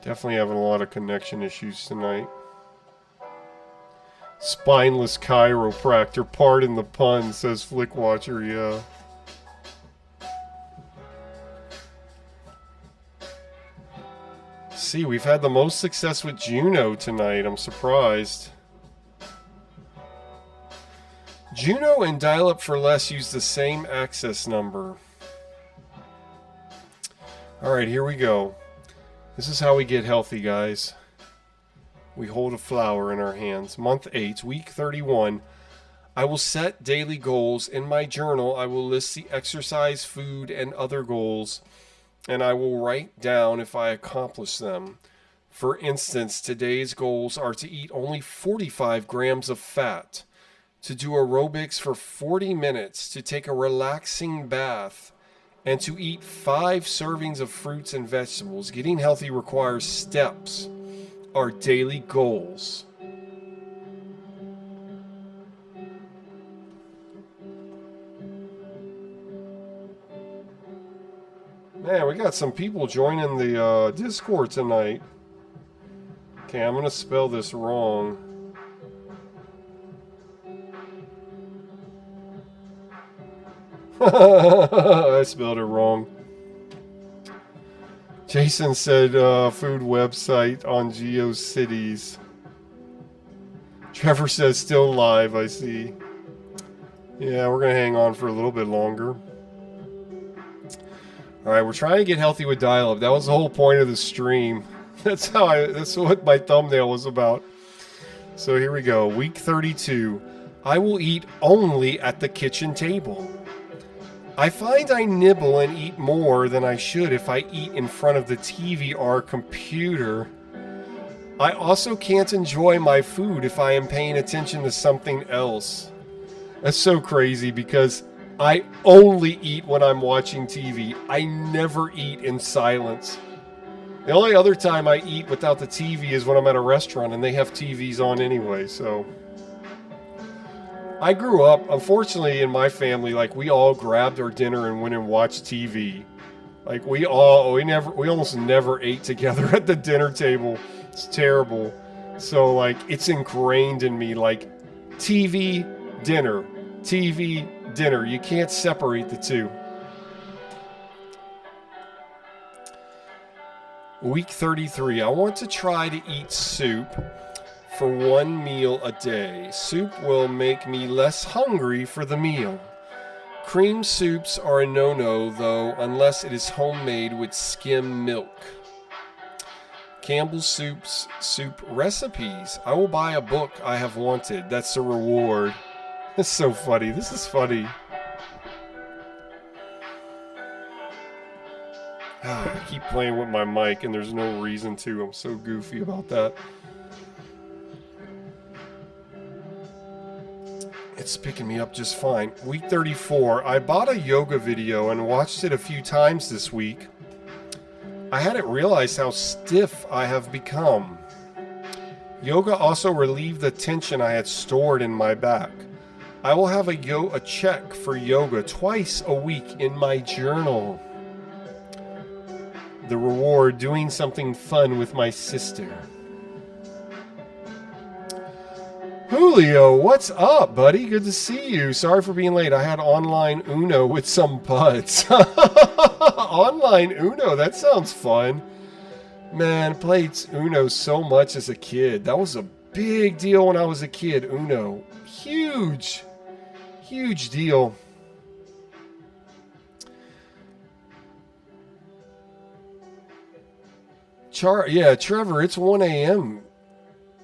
Definitely having a lot of connection issues tonight. Spineless chiropractor, pardon the pun, says Flickwatcher, yeah. See, we've had the most success with Juno tonight, I'm surprised. Juno and Dial-Up for Less use the same access number. Alright, here we go. This is how we get healthy, guys. We hold a flower in our hands. Month 8, week 31. I will set daily goals. In my journal, I will list the exercise, food, and other goals, and I will write down if I accomplish them. For instance, today's goals are to eat only 45 grams of fat, to do aerobics for 40 minutes, to take a relaxing bath, and to eat 5 servings of fruits and vegetables. Getting healthy requires steps. Our daily goals. Man, we got some people joining the Discord tonight. Okay, I'm gonna spell this wrong. I spelled it wrong. Jason said food website on GeoCities. Trevor says still live, I see. Yeah, we're going to hang on for a little bit longer. Alright, we're trying to get healthy with dial-up. That was the whole point of the stream. That's what my thumbnail was about. So here we go. Week 32. I will eat only at the kitchen table. I find I nibble and eat more than I should if I eat in front of the TV or computer. I also can't enjoy my food if I am paying attention to something else. That's so crazy because I only eat when I'm watching TV. I never eat in silence. The only other time I eat without the TV is when I'm at a restaurant and they have TVs on anyway, so. I grew up, unfortunately, in my family, like we all grabbed our dinner and went and watched TV. Like we almost never ate together at the dinner table. It's terrible. So like it's ingrained in me, like TV, dinner, TV, dinner. You can't separate the two. Week 33. I want to try to eat soup for one meal a day. Soup will make me less hungry for the meal. Cream soups are a no-no, though, unless it is homemade with skim milk. Campbell's soup recipes. I will buy a book I have wanted. That's a reward. That's so funny. This is funny. I keep playing with my mic and there's no reason to. I'm so goofy about that. It's picking me up just fine. Week 34. I bought a yoga video and watched it a few times this week. I hadn't realized how stiff I have become. Yoga also relieved the tension I had stored in my back. I will have a check for yoga twice a week in my journal. The reward, doing something fun with my sister. Julio, what's up, buddy? Good to see you. Sorry for being late. I had online Uno with some buds. Online Uno, that sounds fun. Man, I played Uno so much as a kid. That was a big deal when I was a kid. Uno. Huge. Huge deal. Yeah, Trevor, it's 1 a.m.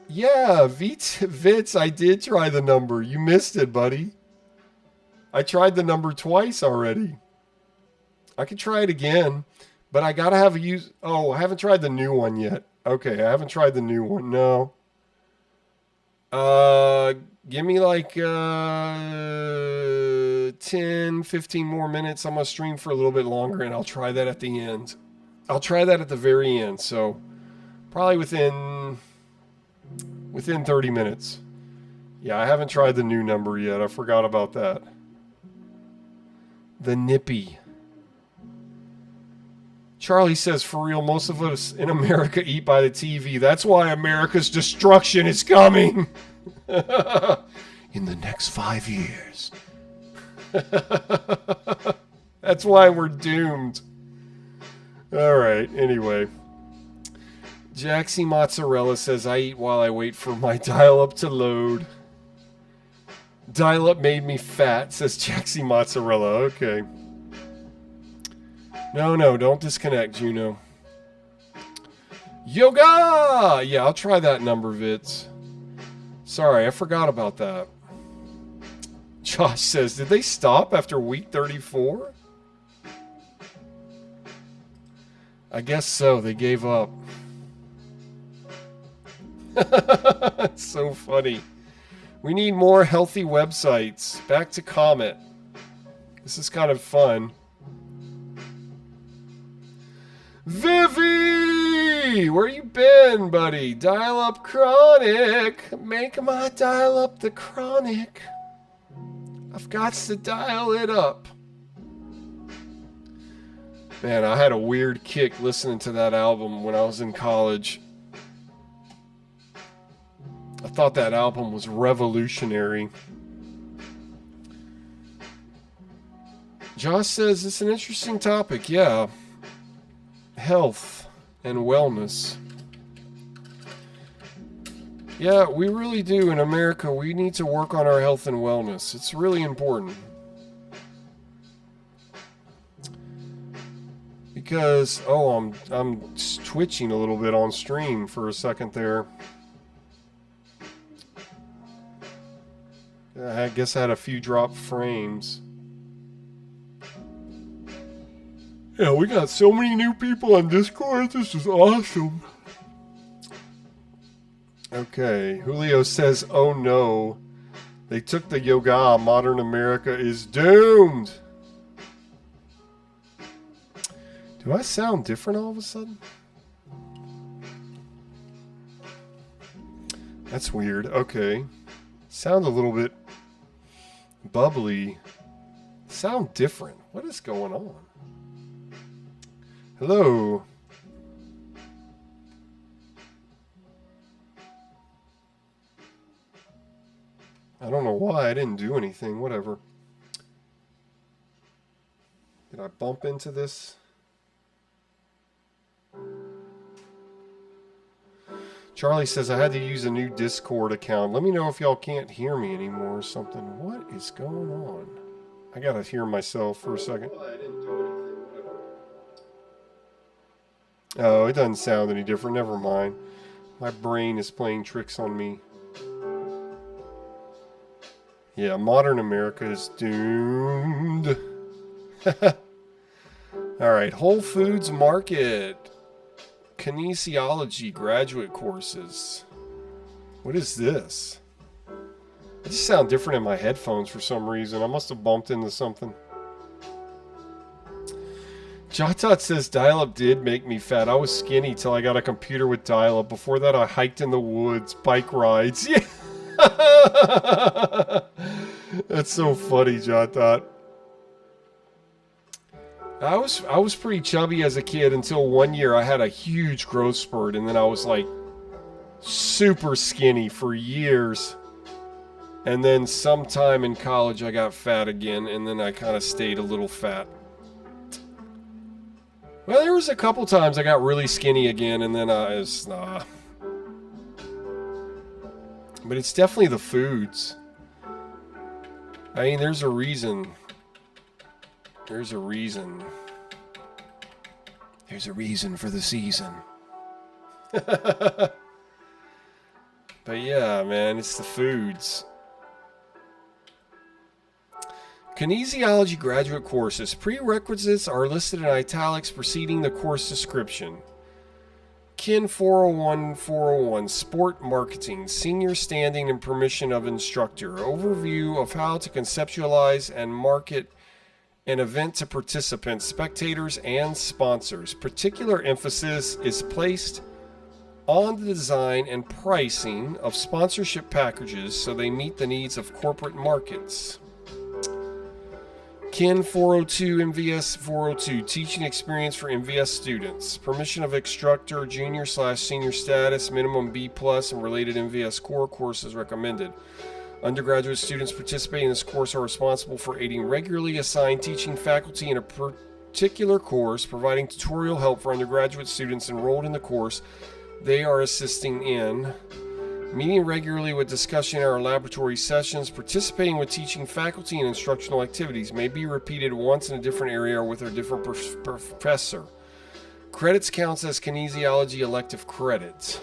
Yeah, Vitz, I did try the number. You missed it, buddy. I tried the number twice already. I could try it again, but I gotta have a use. Oh, I haven't tried the new one yet. Okay, I haven't tried the new one. No. Give me like 10, 15 more minutes. I'm gonna stream for a little bit longer, and I'll try that at the end. I'll try that at the very end. So probably within 30 minutes. Yeah, I haven't tried the new number yet. I forgot about that. The Nippy. Charlie says, for real, most of us in America eat by the TV. That's why America's destruction is coming. In the next 5 years. That's why we're doomed. Alright, anyway. Jaxie Mozzarella says, I eat while I wait for my dial-up to load. Dial-up made me fat, says Jaxie Mozzarella. Okay. No, don't disconnect, Juno. Yoga! Yeah, I'll try that number, Vitz. Sorry, I forgot about that. Josh says, did they stop after week 34? I guess so. They gave up. It's so funny. We need more healthy websites. Back to Comet. This is kind of fun. Vivi! Where you been, buddy? Dial up chronic. Make my dial up the chronic. I've got to dial it up. Man, I had a weird kick listening to that album when I was in college. I thought that album was revolutionary. Josh says it's an interesting topic. Yeah. Health and wellness. Yeah, we really do in America. We need to work on our health and wellness. It's really important. Because, I'm twitching a little bit on stream for a second there. I guess I had a few drop frames. Yeah, we got so many new people on Discord. This is awesome. Okay, Julio says, oh no. They took the yoga. Modern America is doomed. Do I sound different all of a sudden? That's weird. Okay. Sound a little bit bubbly. Sound different. What is going on? Hello. I don't know why. I didn't do anything. Whatever. Did I bump into this? Charlie says I had to use a new Discord account. Let me know if y'all can't hear me anymore or something. What is going on? I gotta hear myself for a second. Oh, it doesn't sound any different. Never mind. My brain is playing tricks on me. Yeah, modern America is doomed. Alright, Whole Foods Market. Kinesiology graduate courses. What is this? I just sound different in my headphones for some reason. I must have bumped into something. JotDot says dial-up did make me fat. I was skinny till I got a computer with dial-up. Before that, I hiked in the woods, bike rides. Yeah. That's so funny, JotDot. I was pretty chubby as a kid until one year I had a huge growth spurt, and then I was like super skinny for years. And then sometime in college I got fat again, and then I kind of stayed a little fat. Well, there was a couple times I got really skinny again, and then I was But it's definitely the foods. I mean, there's a reason. There's a reason. There's a reason for the season. But yeah, man, it's the foods. Kinesiology graduate courses. Prerequisites are listed in italics preceding the course description. Kin 401 Sport Marketing, Senior Standing and Permission of Instructor. Overview of how to conceptualize and market an event to participants, spectators, and sponsors. Particular emphasis is placed on the design and pricing of sponsorship packages so they meet the needs of corporate markets. Kin 402 MVS 402 Teaching Experience for MVS Students. Permission of Instructor, Junior/Senior Status, Minimum B+, and related MVS core courses recommended. Undergraduate students participating in this course are responsible for aiding regularly assigned teaching faculty in a particular course, providing tutorial help for undergraduate students enrolled in the course they are assisting in, meeting regularly with discussion in our laboratory sessions, participating with teaching faculty and instructional activities, may be repeated once in a different area or with a different professor. Credits counts as kinesiology elective credits.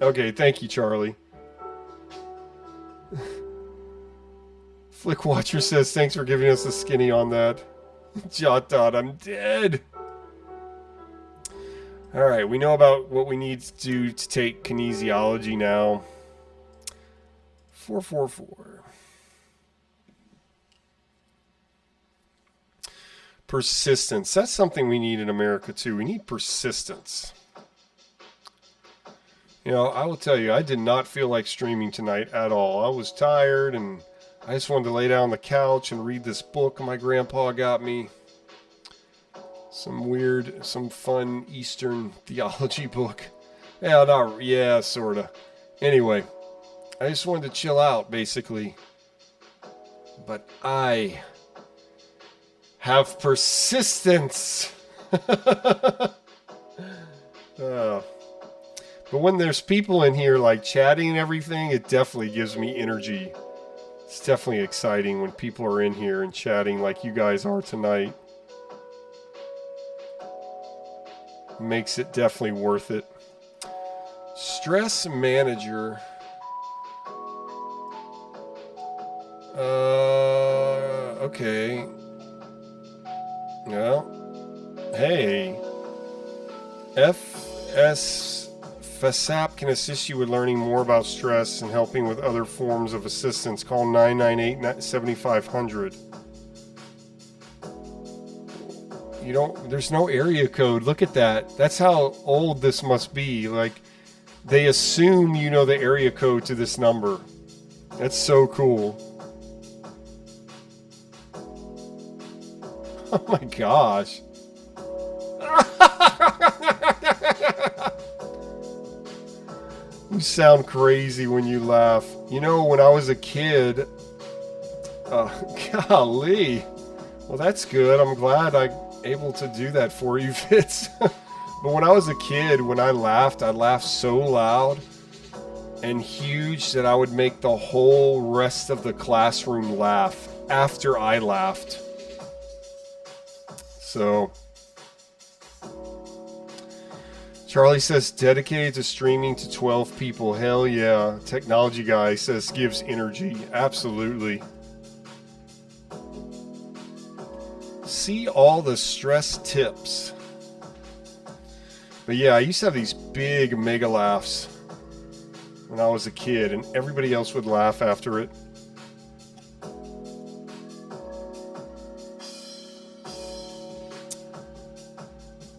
Okay, thank you, Charlie. Flickwatcher says, thanks for giving us a skinny on that. JotDot, I'm dead. Alright, we know about what we need to do to take kinesiology now. 444. Persistence. That's something we need in America too. We need persistence. You know, I will tell you, I did not feel like streaming tonight at all. I was tired and I just wanted to lay down on the couch and read this book my grandpa got me. Some fun Eastern theology book. Yeah, sorta. Anyway, I just wanted to chill out, basically. But I have persistence. Oh. But when there's people in here like chatting and everything, it definitely gives me energy. It's definitely exciting when people are in here and chatting like you guys are tonight. Makes it definitely worth it. Stress manager. Okay. Well, hey. FSAP can assist you with learning more about stress and helping with other forms of assistance. Call 998-7500. You don't, there's no area code. Look at that. That's how old this must be. Like, they assume you know the area code to this number. That's so cool. Oh my gosh. You sound crazy when you laugh. You know, when I was a kid, golly. Well, that's good. I'm glad I'm able to do that for you, Fitz. But when I was a kid, when I laughed so loud and huge that I would make the whole rest of the classroom laugh after I laughed. So, Charlie says dedicated to streaming to 12 people. Hell yeah. Technology guy says gives energy. Absolutely. See all the stress tips. But yeah, I used to have these big mega laughs when I was a kid, and everybody else would laugh after it.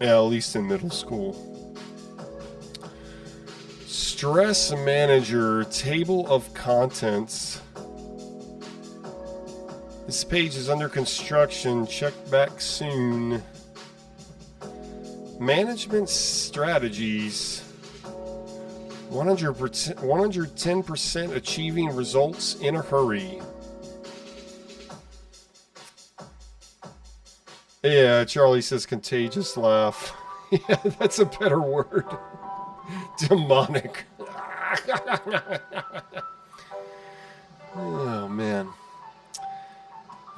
Yeah, at least in middle school. Stress Manager, table of contents. This page is under construction. Check back soon. Management strategies. 110% achieving results in a hurry. Yeah, Charlie says contagious laugh. Yeah, that's a better word. Demonic. Oh, man.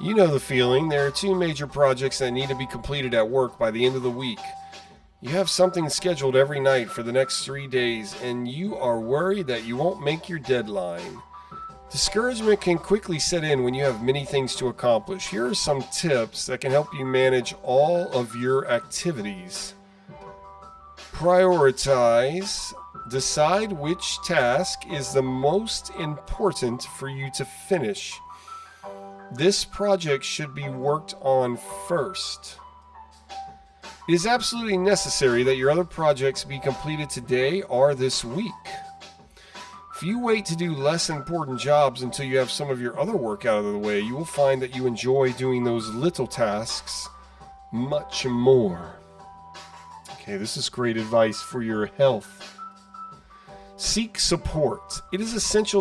You know the feeling. There are 2 major projects that need to be completed at work by the end of the week. You have something scheduled every night for the next 3 days, and you are worried that you won't make your deadline. Discouragement can quickly set in when you have many things to accomplish. Here are some tips that can help you manage all of your activities. Prioritize. Decide which task is the most important for you to finish. This project should be worked on first. It is absolutely necessary that your other projects be completed today or this week. If you wait to do less important jobs until you have some of your other work out of the way, you will find that you enjoy doing those little tasks much more. Okay, this is great advice for your health. Seek support. Is it essential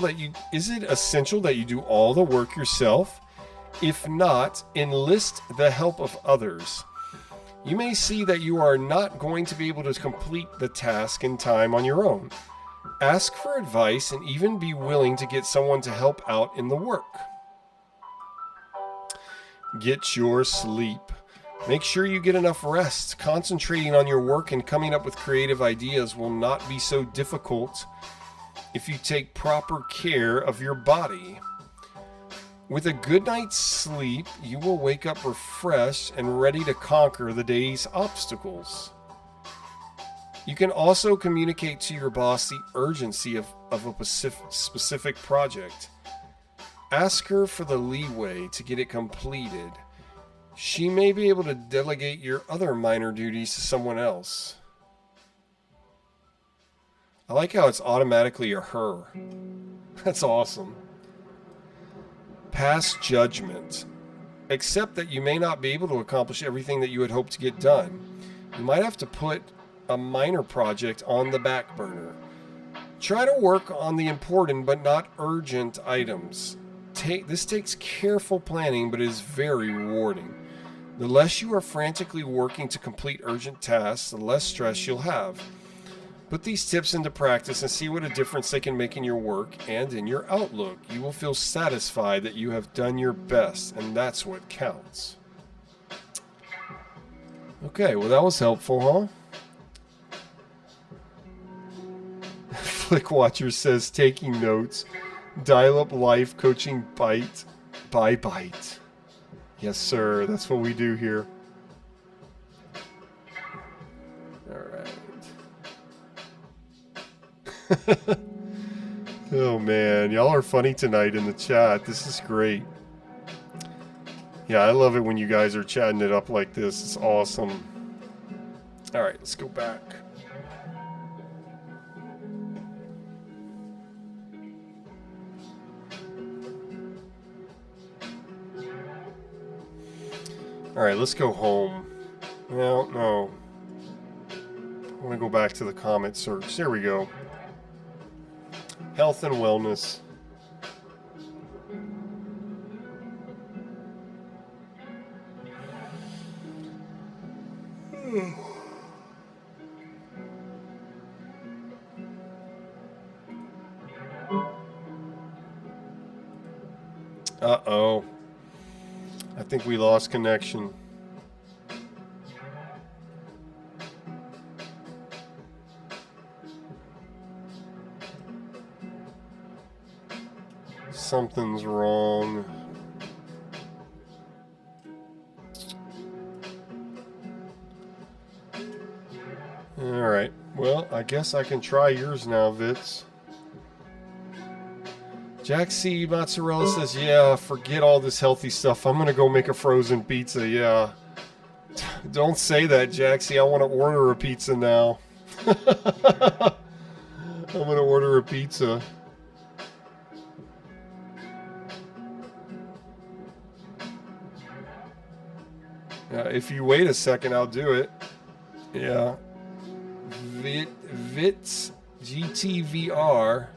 that you do all the work yourself? If not, enlist the help of others. You may see that you are not going to be able to complete the task in time on your own. Ask for advice and even be willing to get someone to help out in the work. Get your sleep. Make sure you get enough rest. Concentrating on your work and coming up with creative ideas will not be so difficult if you take proper care of your body. With a good night's sleep, you will wake up refreshed and ready to conquer the day's obstacles. You can also communicate to your boss the urgency of a specific project. Ask her for the leeway to get it completed. She may be able to delegate your other minor duties to someone else. I like how it's automatically a her. That's awesome. Pass judgment. Accept that you may not be able to accomplish everything that you had hoped to get done. You might have to put a minor project on the back burner. Try to work on the important but not urgent items. This takes careful planning, but is very rewarding. The less you are frantically working to complete urgent tasks, the less stress you'll have. Put these tips into practice and see what a difference they can make in your work and in your outlook. You will feel satisfied that you have done your best, and that's what counts. Okay, well that was helpful, huh? Flick Watcher says, taking notes. Dial-up life coaching bite by bite. Yes, sir. That's what we do here. All right. Oh, man. Y'all are funny tonight in the chat. This is great. Yeah, I love it when you guys are chatting it up like this. It's awesome. All right, let's go back. All right, let's go home. Well, no. I want to go back to the comment search. There we go. Health and wellness. Uh-oh. I think we lost connection. Something's wrong. Alright. Well, I guess I can try yours now, Vitz. Jack C. Mozzarella says, yeah, forget all this healthy stuff. I'm going to go make a frozen pizza. Yeah. Don't say that, Jack C. I want to order a pizza now. I'm going to order a pizza. If you wait a second, I'll do it. Yeah. Vitz GTVR.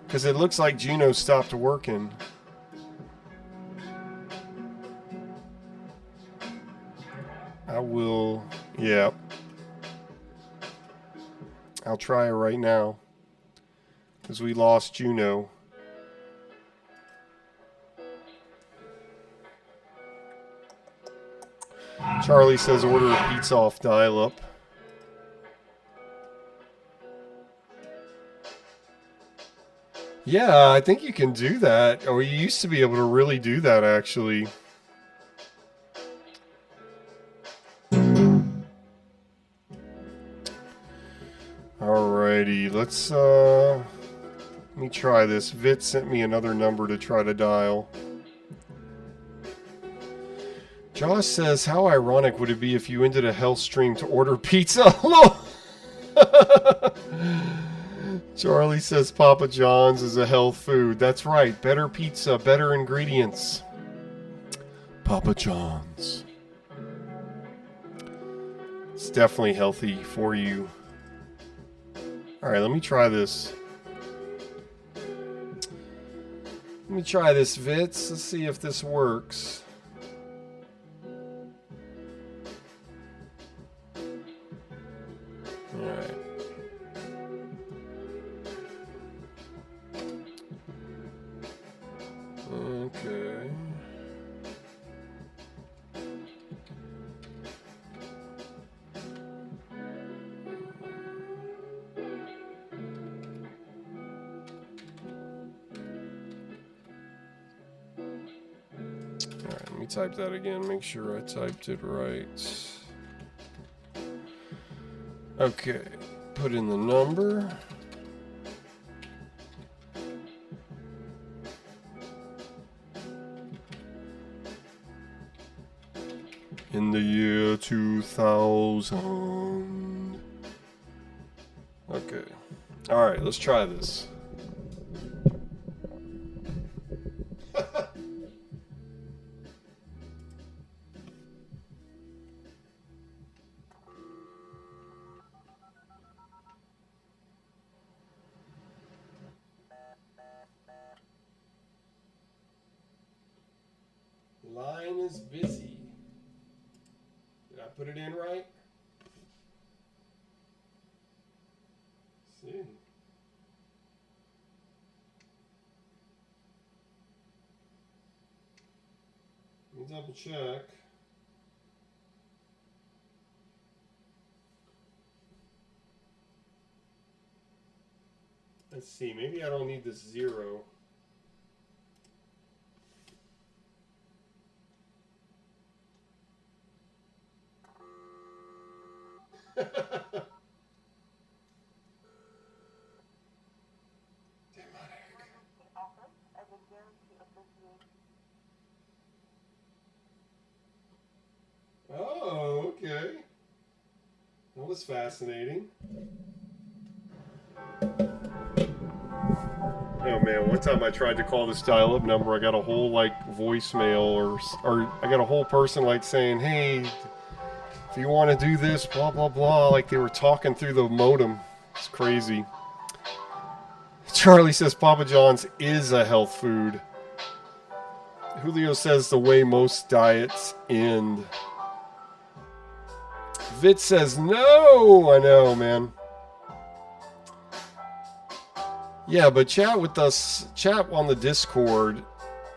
Because it looks like Juno stopped working. I will... Yeah. I'll try it right now. Because we lost Juno. Charlie says order a pizza off dial-up. Yeah, I think you can do that. Oh, you used to be able to really do that, actually. Alrighty, let's, let me try this. Vit sent me another number to try to dial. Josh says, how ironic would it be if you ended a health stream to order pizza? Hello! Charlie says Papa John's is a health food. That's right. Better pizza, better ingredients. Papa John's. It's definitely healthy for you. Alright, let me try this. Let me try this, Vitz. Let's see if this works. Alright. Okay. Alright, let me type that again, make sure I typed it right. Okay, put in the number. In the year 2000. Okay. Alright, let's try this. Line is busy. Did I put it in right? Let's see. Let me double check. Let's see, maybe I don't need this 0. was fascinating. Oh man, one time I tried to call this dial-up number, I got a whole like voicemail or I got a whole person like saying, hey, if you want to do this, blah blah blah, like they were talking through the modem. It's crazy. Charlie says Papa John's is a health food. Julio says the way most diets end. Vit says no. I know, man. Yeah, but chat with us, chat on the Discord.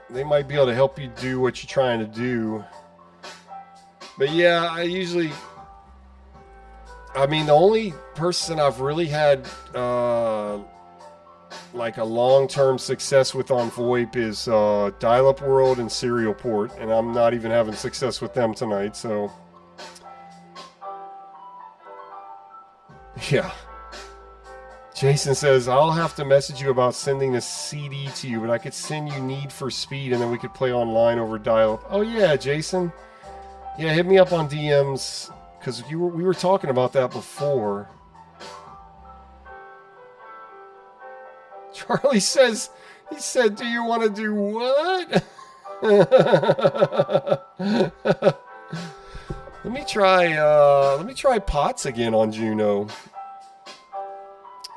They might be able to help you do what you're trying to do. But yeah, I mean, the only person I've really had like a long-term success with on VoIP is Dial-Up World and Serial Port, and I'm not even having success with them tonight, so yeah. Jason says, I'll have to message you about sending a CD to you, but I could send you Need for Speed and then we could play online over dial-up. Oh yeah, Jason. Yeah, hit me up on DMs, because we were talking about that before. Charlie says, he said, do you want to do what? Let me try POTS again on Juno.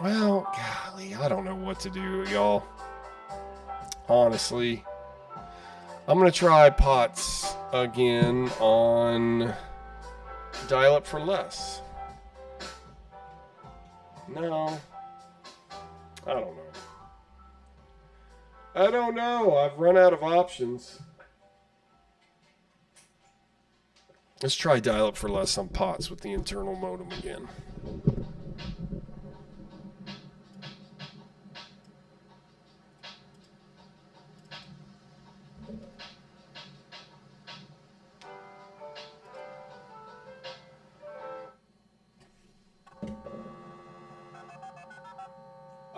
Well, golly, I don't know what to do, y'all. Honestly. I'm going to try POTS again on Dial-Up for Less. No. I don't know. I don't know. I've run out of options. Let's try Dial-Up for Less on POTS with the internal modem again.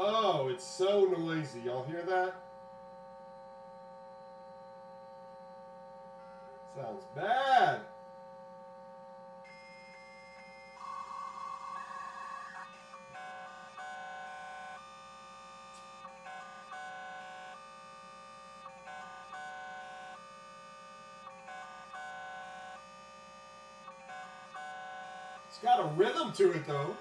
Oh, it's so noisy. Y'all hear that? Sounds bad. It's got a rhythm to it, though.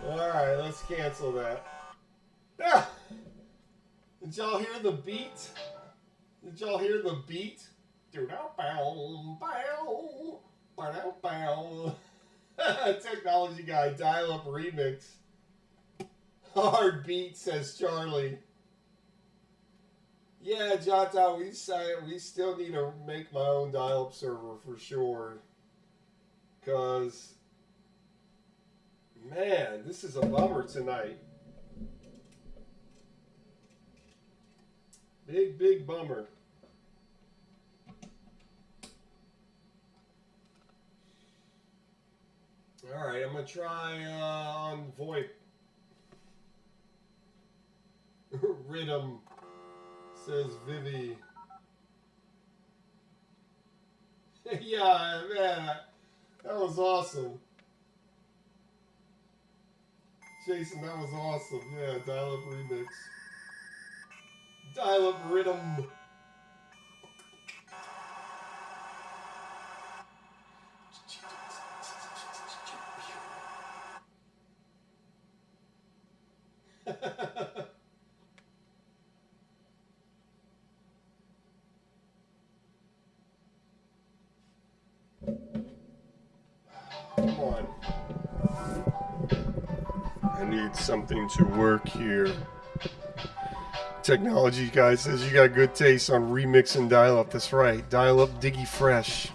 Alright, let's cancel that. Ah! Did y'all hear the beat? Did y'all hear the beat? Technology guy, dial-up remix. Hard beat, says Charlie. Yeah, JotDot, we still need to make my own dial-up server for sure. Because, man, this is a bummer tonight. Big, big bummer. Alright, I'm going to try on VoIP. Rhythm, says Vivi. Yeah, man, that was awesome. Jason, that was awesome. Yeah, dial-up remix. Dial-up rhythm. Come on. I need something to work here. Technology guy says you got good taste on remix and dial-up. That's right. Dial-up Diggy Fresh.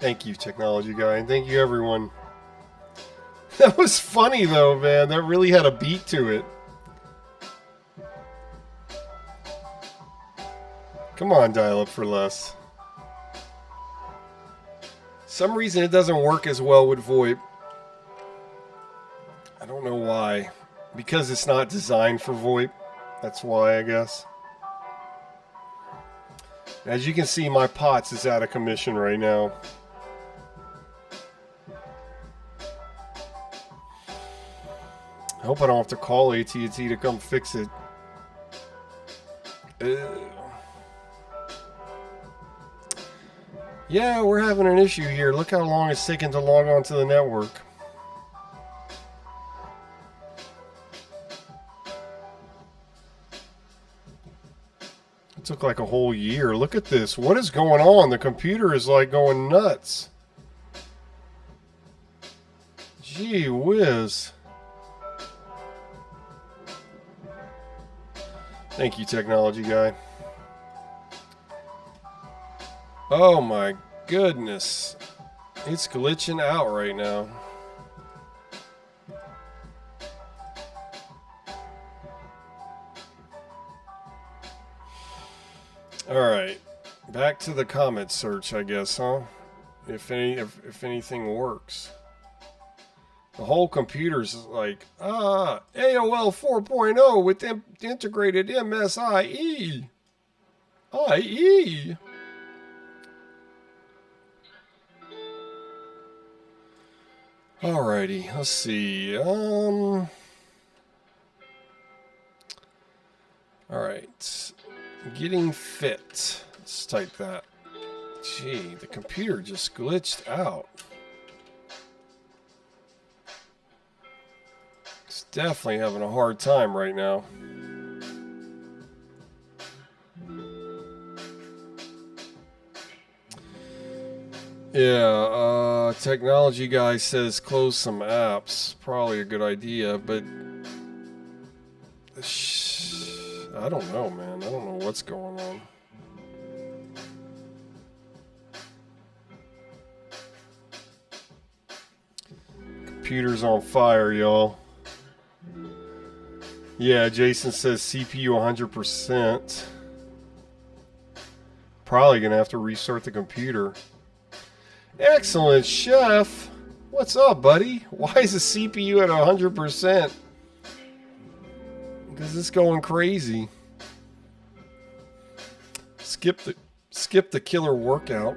Thank you, technology guy, and thank you, everyone. That was funny, though, man. That really had a beat to it. Come on, dial up for less. Some reason it doesn't work as well with VoIP. I don't know why. Because it's not designed for VoIP. That's why, I guess. As you can see, my POTS is out of commission right now. I hope I don't have to call AT&T to come fix it. Yeah, we're having an issue here. Look how long it's taken to log on to the network. It took like a whole year. Look at this. What is going on? The computer is like going nuts. Gee whiz. Thank you, technology guy. Oh my goodness. It's glitching out right now. Alright. Back to the comment search, I guess, huh? If anything works. The whole computer's like, AOL 4.0 with integrated MSIE. IE. Alrighty, let's see. Alright. Getting fit. Let's type that. Gee, the computer just glitched out. It's definitely having a hard time right now. Yeah, technology guy says close some apps. Probably a good idea, but I don't know, man. I don't know what's going on. Computer's on fire, y'all. Yeah, Jason says CPU 100%. Probably gonna have to restart the computer. Excellent, Chef. What's up, buddy? Why is the CPU at 100%? Because it's going crazy. Skip the killer workout.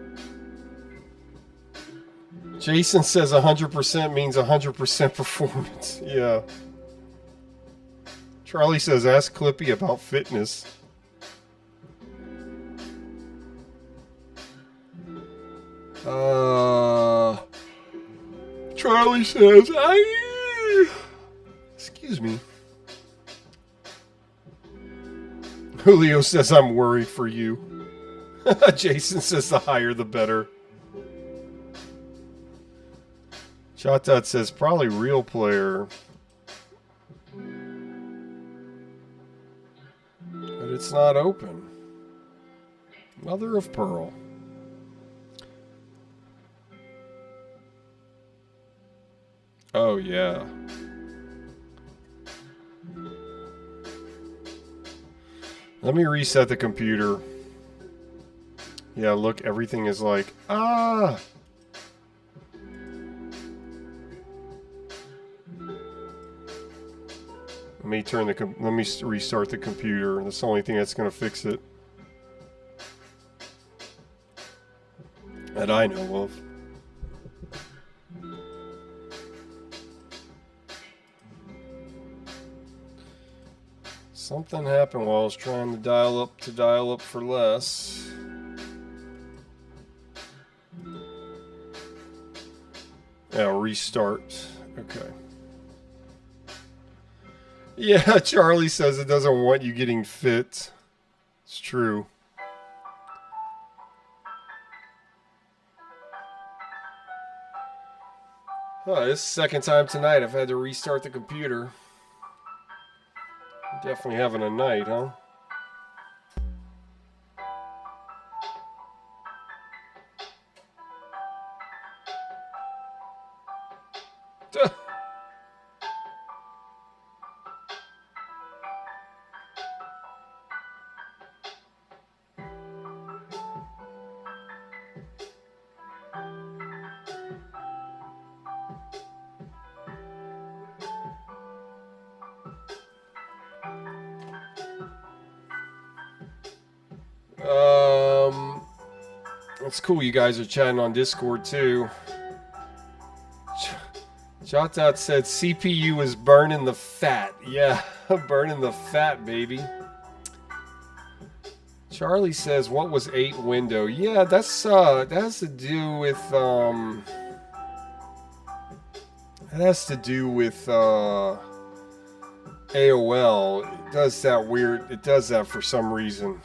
Jason says 100% means 100% performance. Yeah. Charlie says ask Clippy about fitness. Charlie says, excuse me. Julio says, I'm worried for you. Jason says, the higher the better. JotDot says, probably real player. But it's not open. Mother of pearl. Oh, yeah. Let me reset the computer. Yeah, look, everything is like, ah! Let me restart the computer. That's the only thing that's going to fix it. That I know of. Something happened while I was trying to dial up for less. Yeah, restart. Okay. Yeah, Charlie says it doesn't want you getting fit. It's true. Oh, this is the second time tonight I've had to restart the computer. Definitely having a night, huh? It's cool you guys are chatting on Discord too. JotDot said CPU is burning the fat. Yeah, burning the fat, baby. Charlie says, what was 8 window? Yeah, that's that has to do with AOL. It does that weird. It does that for some reason.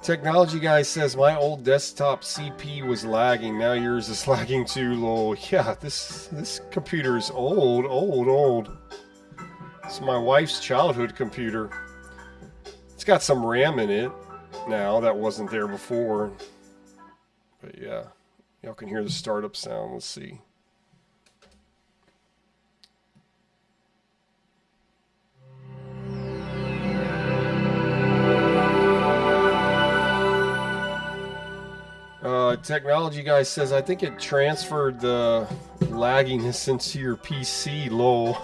Technology guy says my old desktop CP was lagging. Now yours is lagging too, lol. Yeah, this computer is old. It's my wife's childhood computer. It's got some RAM in it now that wasn't there before. But yeah, y'all can hear the startup sound. Let's see. Technology guy says, I think it transferred the lagginess into your PC, lol.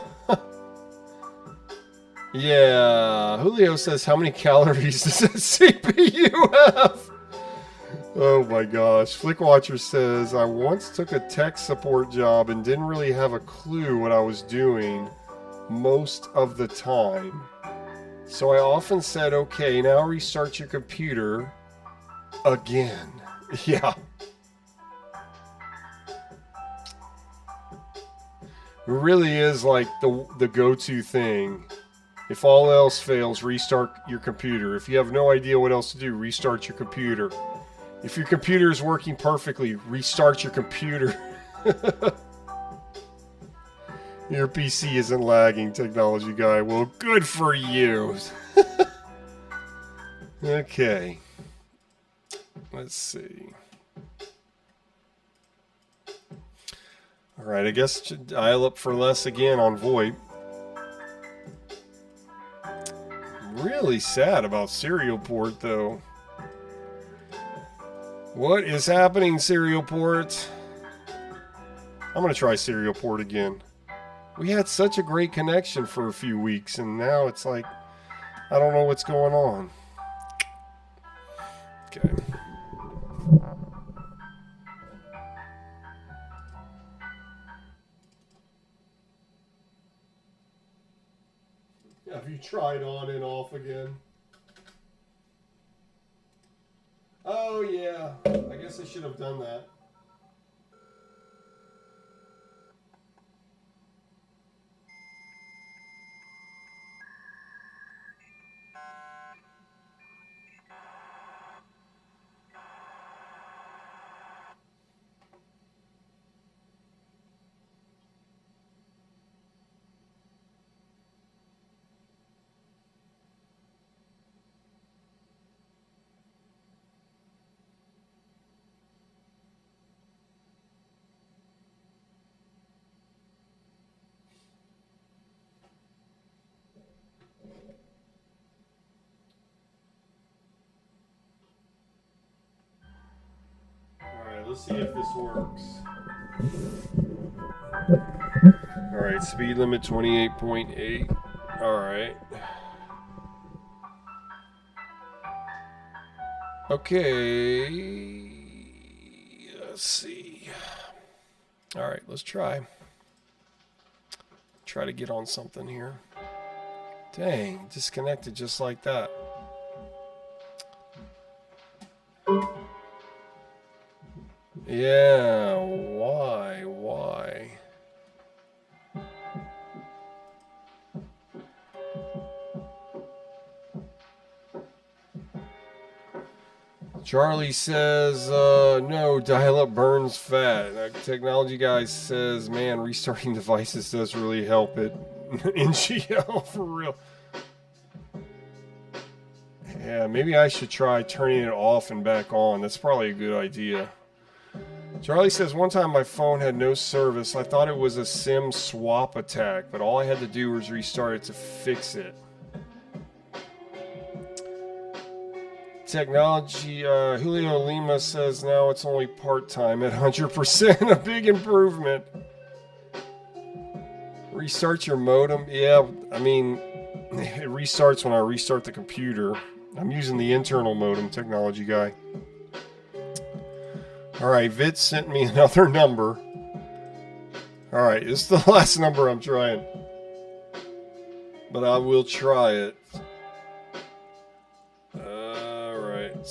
Yeah, Julio says, how many calories does that CPU have? Oh my gosh. Flickwatcher says, I once took a tech support job and didn't really have a clue what I was doing most of the time. So I often said, okay, now restart your computer again. Yeah. It really is like the go-to thing. If all else fails, restart your computer. If you have no idea what else to do, restart your computer. If your computer is working perfectly, restart your computer. Your PC isn't lagging, technology guy. Well, good for you. Okay. Let's see. Alright, I guess dial up for less again on VoIP. Really sad about serial port, though. What is happening, serial port? I'm going to try serial port again. We had such a great connection for a few weeks, and now it's like, I don't know what's going on. Okay. Have you tried on and off again? Oh yeah, I guess I should have done that. Let's see if this works. Alright, speed limit 28.8. Alright. Okay. Let's see. Alright, let's try. Try to get on something here. Dang, disconnected just like that. Yeah, why? Charlie says, no, dial-up burns fat. Technology guy says, man, restarting devices does really help it. NGL, for real. Yeah, maybe I should try turning it off and back on. That's probably a good idea. Charlie says, one time my phone had no service. I thought it was a SIM swap attack, but all I had to do was restart it to fix it. Technology, Julio Lima says now it's only part-time at 100%. A big improvement. Restart your modem. Yeah, I mean, it restarts when I restart the computer. I'm using the internal modem, technology guy. Alright, Vit sent me another number. Alright, this is the last number I'm trying. But I will try it. Alright.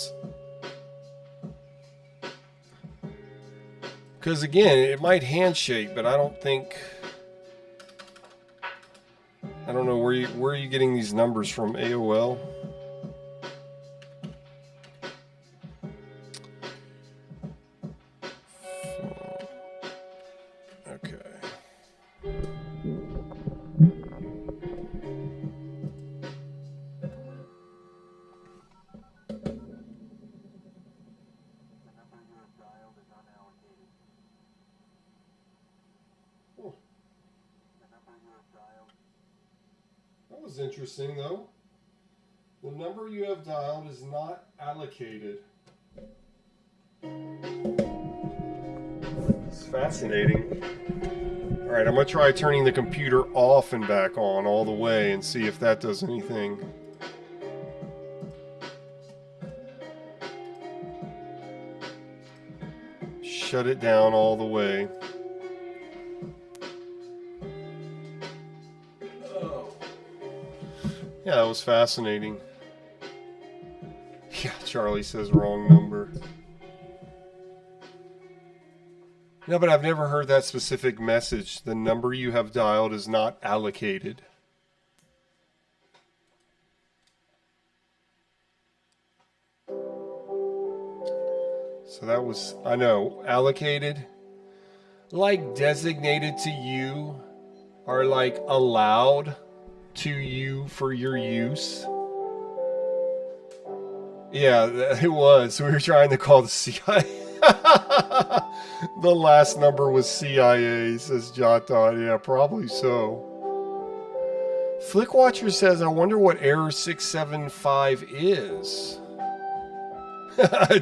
Because again, it might handshake, but I don't think... I don't know, where are you getting these numbers from? AOL? That was interesting, though. The number you have dialed is not allocated. It's fascinating. Alright, I'm going to try turning the computer off and back on all the way and see if that does anything. Shut it down all the way. Yeah, that was fascinating. Yeah, Charlie says wrong number. No, but I've never heard that specific message. The number you have dialed is not allocated. So that was, I know, allocated. Like designated to you, or like allowed to you for your use. Yeah, it was. We were trying to call the CIA. The last number was CIA, says JotDot. Yeah, probably so. Flickwatcher says, I wonder what error 675 is.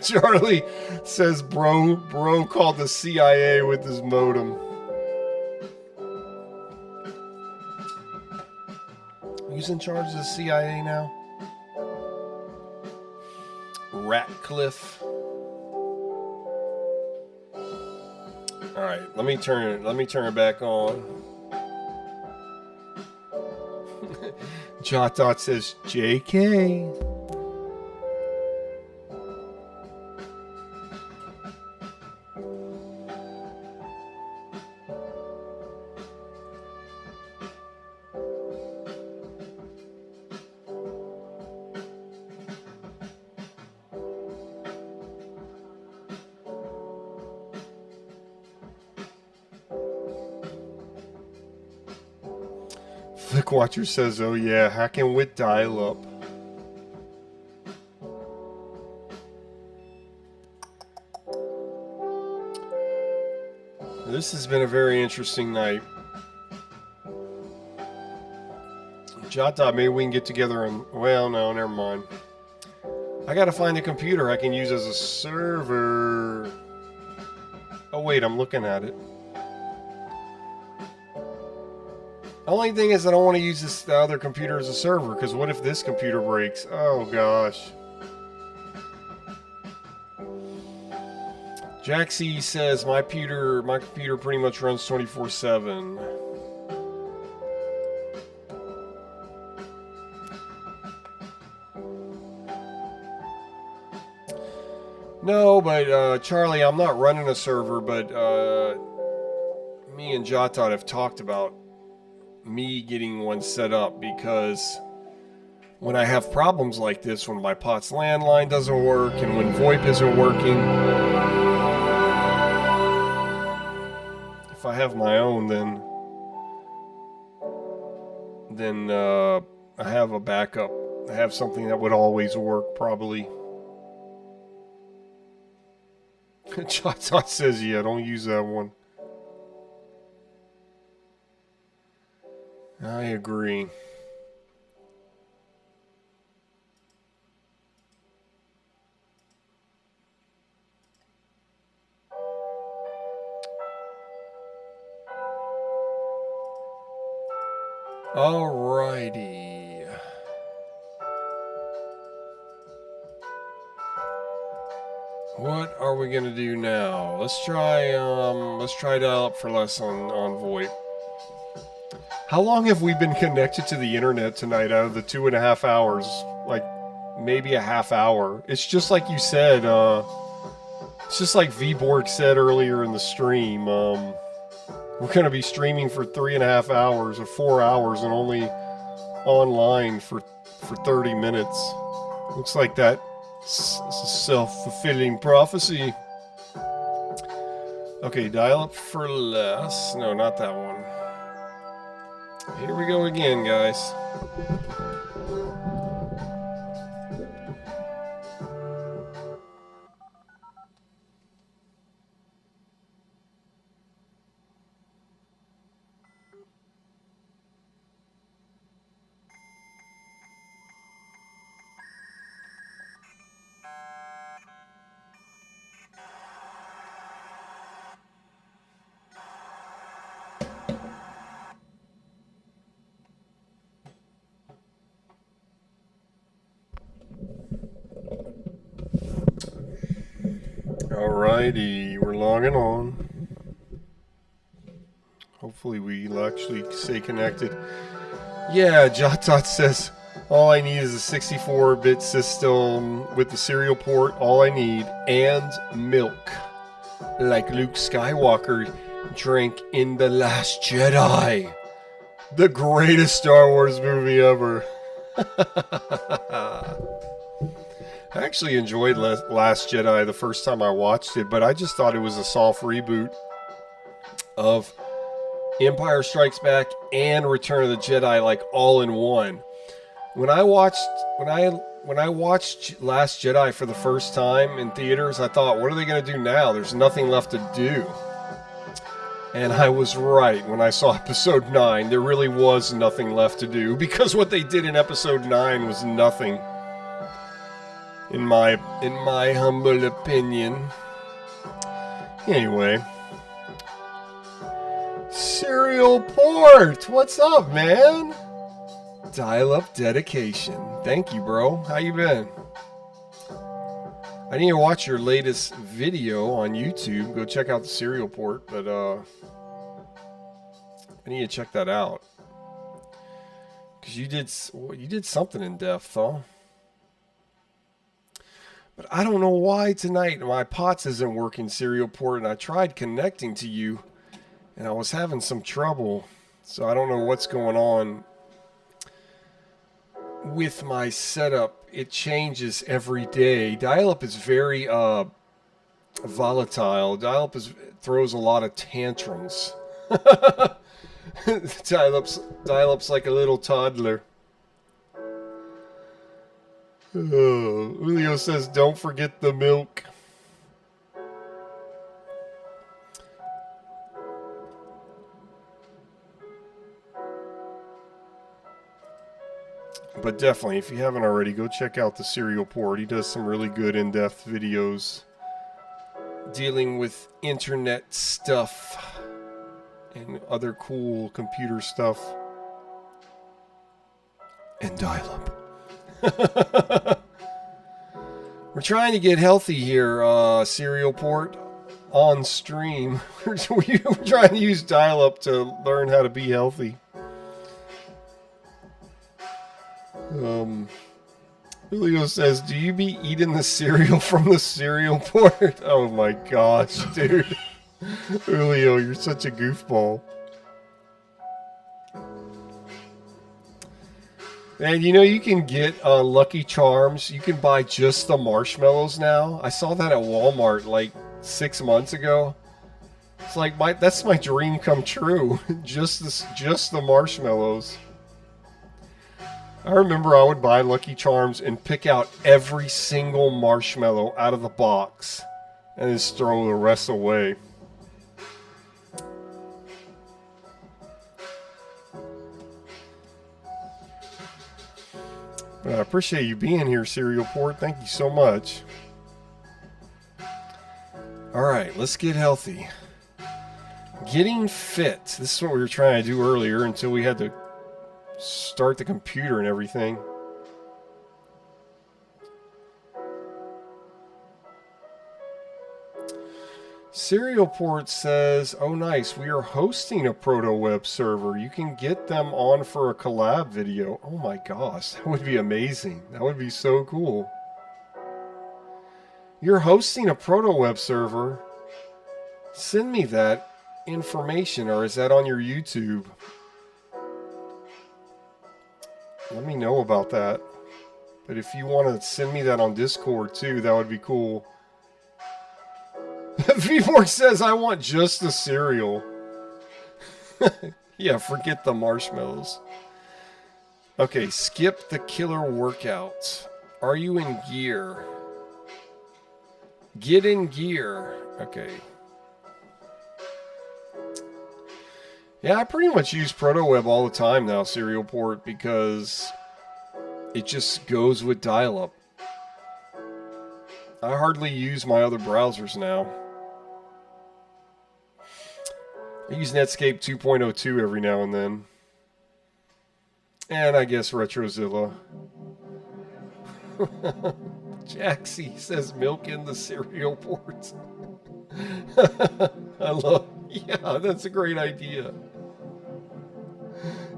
Charlie says, bro called the CIA with his modem. Who's in charge of the CIA now? Ratcliffe. All right, let me turn it back on. JotDot says JK. Watcher says, oh yeah, hacking with dial-up. This has been a very interesting night. JotDot, maybe we can get together and... Well, no, never mind. I gotta find a computer I can use as a server. Oh wait, I'm looking at it. The only thing is I don't want to use the other computer as a server, because what if this computer breaks? Oh gosh. Jaxie says my computer pretty much runs 24/7. No, but Charlie, I'm not running a server, but me and JotDot have talked about me getting one set up, because when I have problems like this, when my POTS landline doesn't work and when VoIP isn't working, if I have my own, then I have a backup. I have something that would always work, probably. JotDot says, yeah, don't use that one. I agree. Alrighty. What are we gonna do now? Let's try dial up for less on VoIP. How long have we been connected to the internet tonight out of the 2.5 hours? Like maybe a half hour. It's just like you said, it's just like VBorg said earlier in the stream. We're gonna be streaming for 3.5 hours or 4 hours and only online for 30 minutes. Looks like that self-fulfilling prophecy. Okay, dial up for less. No, not that one. Here we go again, guys. Alrighty, we're logging on. Hopefully we'll actually stay connected. Yeah, JotDot says, all I need is a 64-bit system with the serial port, all I need, and milk. Like Luke Skywalker drank in The Last Jedi. The greatest Star Wars movie ever. I actually enjoyed Last Jedi the first time I watched it, but I just thought it was a soft reboot of Empire Strikes Back and Return of the Jedi, like all in one. When I watched Last Jedi for the first time in theaters, I thought, what are they going to do now? There's nothing left to do. And I was right. When I saw episode 9, there really was nothing left to do, because what they did in episode 9 was nothing. In my humble opinion. Anyway. Serial port! What's up, man? Dial-up dedication. Thank you, bro. How you been? I need to watch your latest video on YouTube. Go check out the serial port, but I need to check that out. Because you did something in depth, huh? But I don't know why tonight my POTS isn't working, serial port, and I tried connecting to you, and I was having some trouble. So I don't know what's going on with my setup. It changes every day. Dial-up is very volatile. Dial-up throws a lot of tantrums. Dial-up's like a little toddler. Julio says, don't forget the milk. But definitely, if you haven't already, go check out the serial port. He does some really good in-depth videos dealing with internet stuff and other cool computer stuff. And dial-up. We're trying to get healthy here, serial port, on stream. We're trying to use dial-up to learn how to be healthy. Julio says, do you be eating the cereal from the cereal port? Oh my gosh, dude. Julio, you're such a goofball. And you know, you can get Lucky Charms. You can buy just the marshmallows now. I saw that at Walmart like 6 months ago. It's like that's my dream come true. just the marshmallows. I remember I would buy Lucky Charms and pick out every single marshmallow out of the box and just throw the rest away. But I appreciate you being here, Serial Port. Thank you so much. Alright, let's get healthy. Getting fit. This is what we were trying to do earlier until we had to start the computer and everything. Serial Port says, oh nice, we are hosting a Protoweb server. You can get them on for a collab video. Oh my gosh, that would be amazing. That would be so cool. You're hosting a Protoweb server. Send me that information, or is that on your YouTube? Let me know about that. But if you want to send me that on Discord too, that would be cool. V4 says, I want just the cereal. Yeah, forget the marshmallows. Okay, skip the killer workout. Are you in gear? Get in gear. Okay. Yeah, I pretty much use Protoweb all the time now, Serial Port, because it just goes with dial-up. I hardly use my other browsers now. I use Netscape 2.02 every now and then. And I guess Retrozilla. Jaxie says milk in the Serial Port. I love... Yeah, that's a great idea.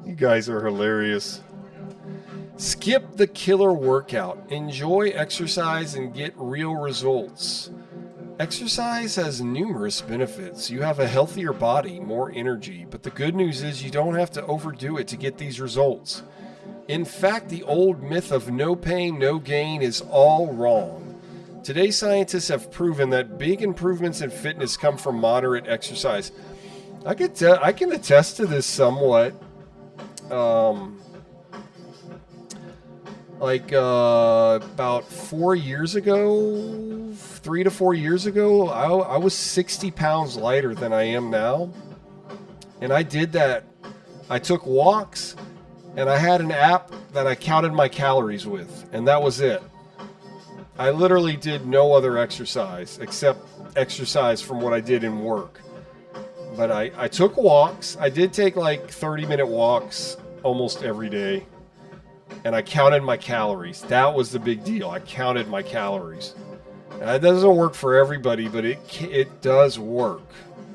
You guys are hilarious. Skip the killer workout. Enjoy exercise and get real results. Exercise has numerous benefits. You have a healthier body, more energy, but the good news is you don't have to overdo it to get these results. In fact, the old myth of no pain, no gain is all wrong. Today, scientists have proven that big improvements in fitness come from moderate exercise. I can attest to this somewhat. About 4 years ago, 3 to 4 years ago, I was 60 pounds lighter than I am now. And I did that. I took walks, and I had an app that I counted my calories with, and that was it. I literally did no other exercise except exercise from what I did in work. But I took walks. I did take like 30-minute walks almost every day. And I counted my calories. That was the big deal. I counted my calories. Now, it doesn't work for everybody, but it does work.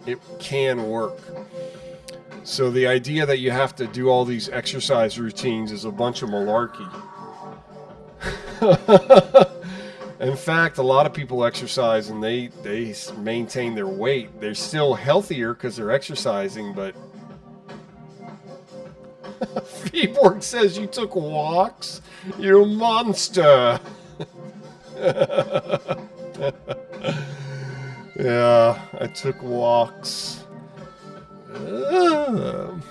It can work. So the idea that you have to do all these exercise routines is a bunch of malarkey. In fact, a lot of people exercise and they maintain their weight. They're still healthier because they're exercising, but... Feeborg says you took walks? You monster! Yeah, I took walks. In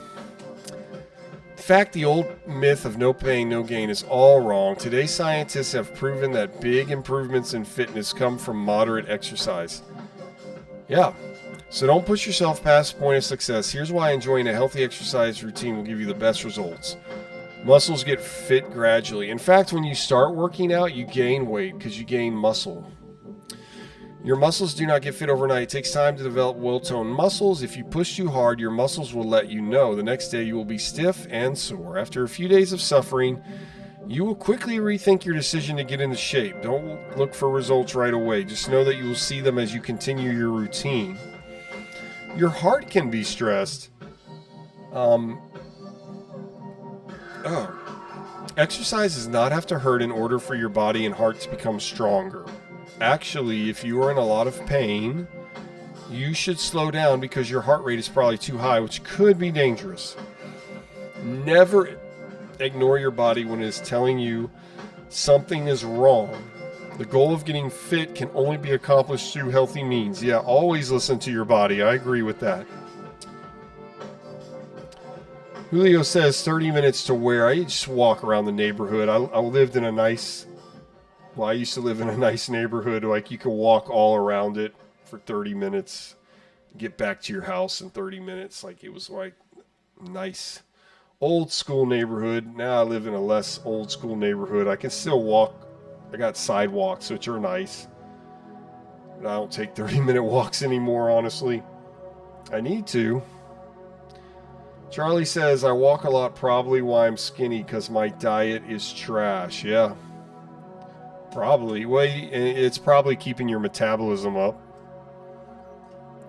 fact, the old myth of no pain, no gain is all wrong. Today, scientists have proven that big improvements in fitness come from moderate exercise. Yeah. So don't push yourself past the point of success. Here's why enjoying a healthy exercise routine will give you the best results. Muscles get fit gradually. In fact, when you start working out, you gain weight because you gain muscle. Your muscles do not get fit overnight. It takes time to develop well-toned muscles. If you push too hard, your muscles will let you know. The next day, you will be stiff and sore. After a few days of suffering, you will quickly rethink your decision to get into shape. Don't look for results right away. Just know that you will see them as you continue your routine. Your heart can be stressed. Exercise does not have to hurt in order for your body and heart to become stronger. Actually, if you are in a lot of pain, you should slow down because your heart rate is probably too high, which could be dangerous. Never ignore your body when it is telling you something is wrong. The goal of getting fit can only be accomplished through healthy means. Yeah, always listen to your body. I agree with that. Julio says 30 minutes to where? I just walk around the neighborhood. I used to live in a nice neighborhood. Like, you could walk all around it. for 30 minutes, get back to your house in 30 minutes. Like, it was like nice. Old school neighborhood. Now I live in a less old school neighborhood. I can still walk. I got sidewalks, which are nice. But I don't take 30-minute walks anymore, honestly. I need to. Charlie says, I walk a lot, probably why I'm skinny, because my diet is trash. Yeah. Probably. Well, it's probably keeping your metabolism up.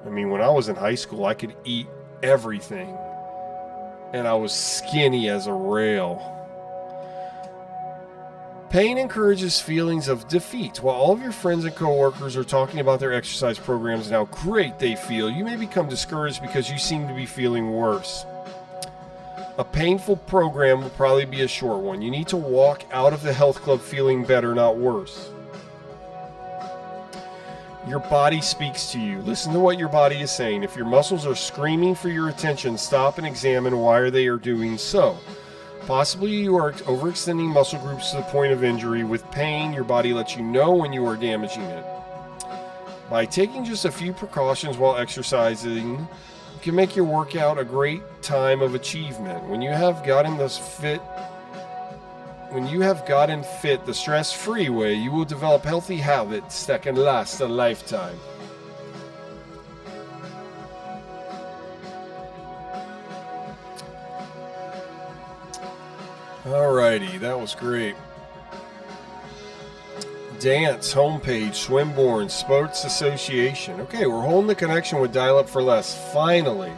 I mean, when I was in high school, I could eat everything. And I was skinny as a rail. Pain encourages feelings of defeat. While all of your friends and coworkers are talking about their exercise programs and how great they feel, you may become discouraged because you seem to be feeling worse. A painful program will probably be a short one. You need to walk out of the health club feeling better, not worse. Your body speaks to you. Listen to what your body is saying. If your muscles are screaming for your attention, stop and examine why they are doing so. Possibly you are overextending muscle groups to the point of injury. With pain, your body lets you know when you are damaging it. By taking just a few precautions while exercising, you can make your workout a great time of achievement. When you have gotten fit the stress-free way, you will develop healthy habits that can last a lifetime. Alrighty, that was great. Dance, homepage, Swinburne, Sports Association. Okay, we're holding the connection with Dial-Up for Less, finally.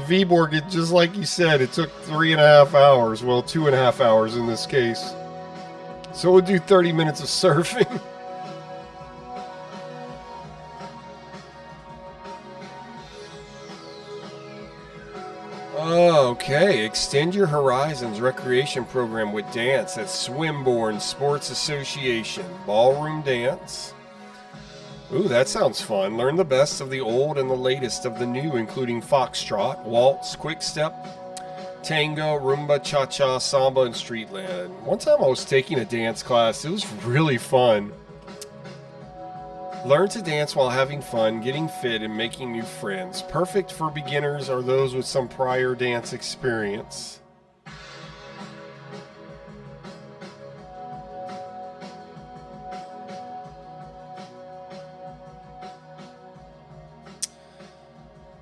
VBorg, it just like you said, it took 3.5 hours. Well, 2.5 hours in this case. So we'll do 30 minutes of surfing. Okay, extend your horizons recreation program with dance at Swinburne Sports Association. Ballroom dance. Ooh, that sounds fun. Learn the best of the old and the latest of the new, including foxtrot, waltz, quick-step, tango, rumba, cha-cha, samba, and streetland. One time I was taking a dance class. It was really fun. Learn to dance while having fun, getting fit, and making new friends. Perfect for beginners or those with some prior dance experience.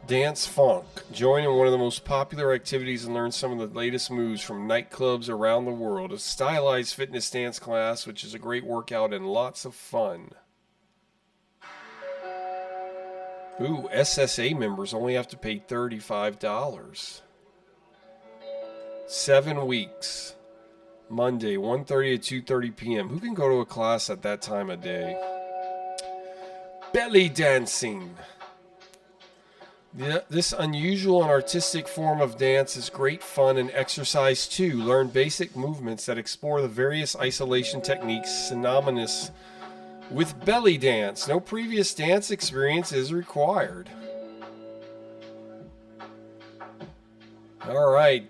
Dance Funk. Join in one of the most popular activities and learn some of the latest moves from nightclubs around the world. A stylized fitness dance class, which is a great workout and lots of fun. Ooh, SSA members only have to pay $35. 7 weeks. Monday, 1:30 to 2:30 p.m. Who can go to a class at that time of day? Belly dancing. This unusual and artistic form of dance is great fun and exercise too. Learn basic movements that explore the various isolation techniques synonymous with belly dance. No previous dance experience is required. All right.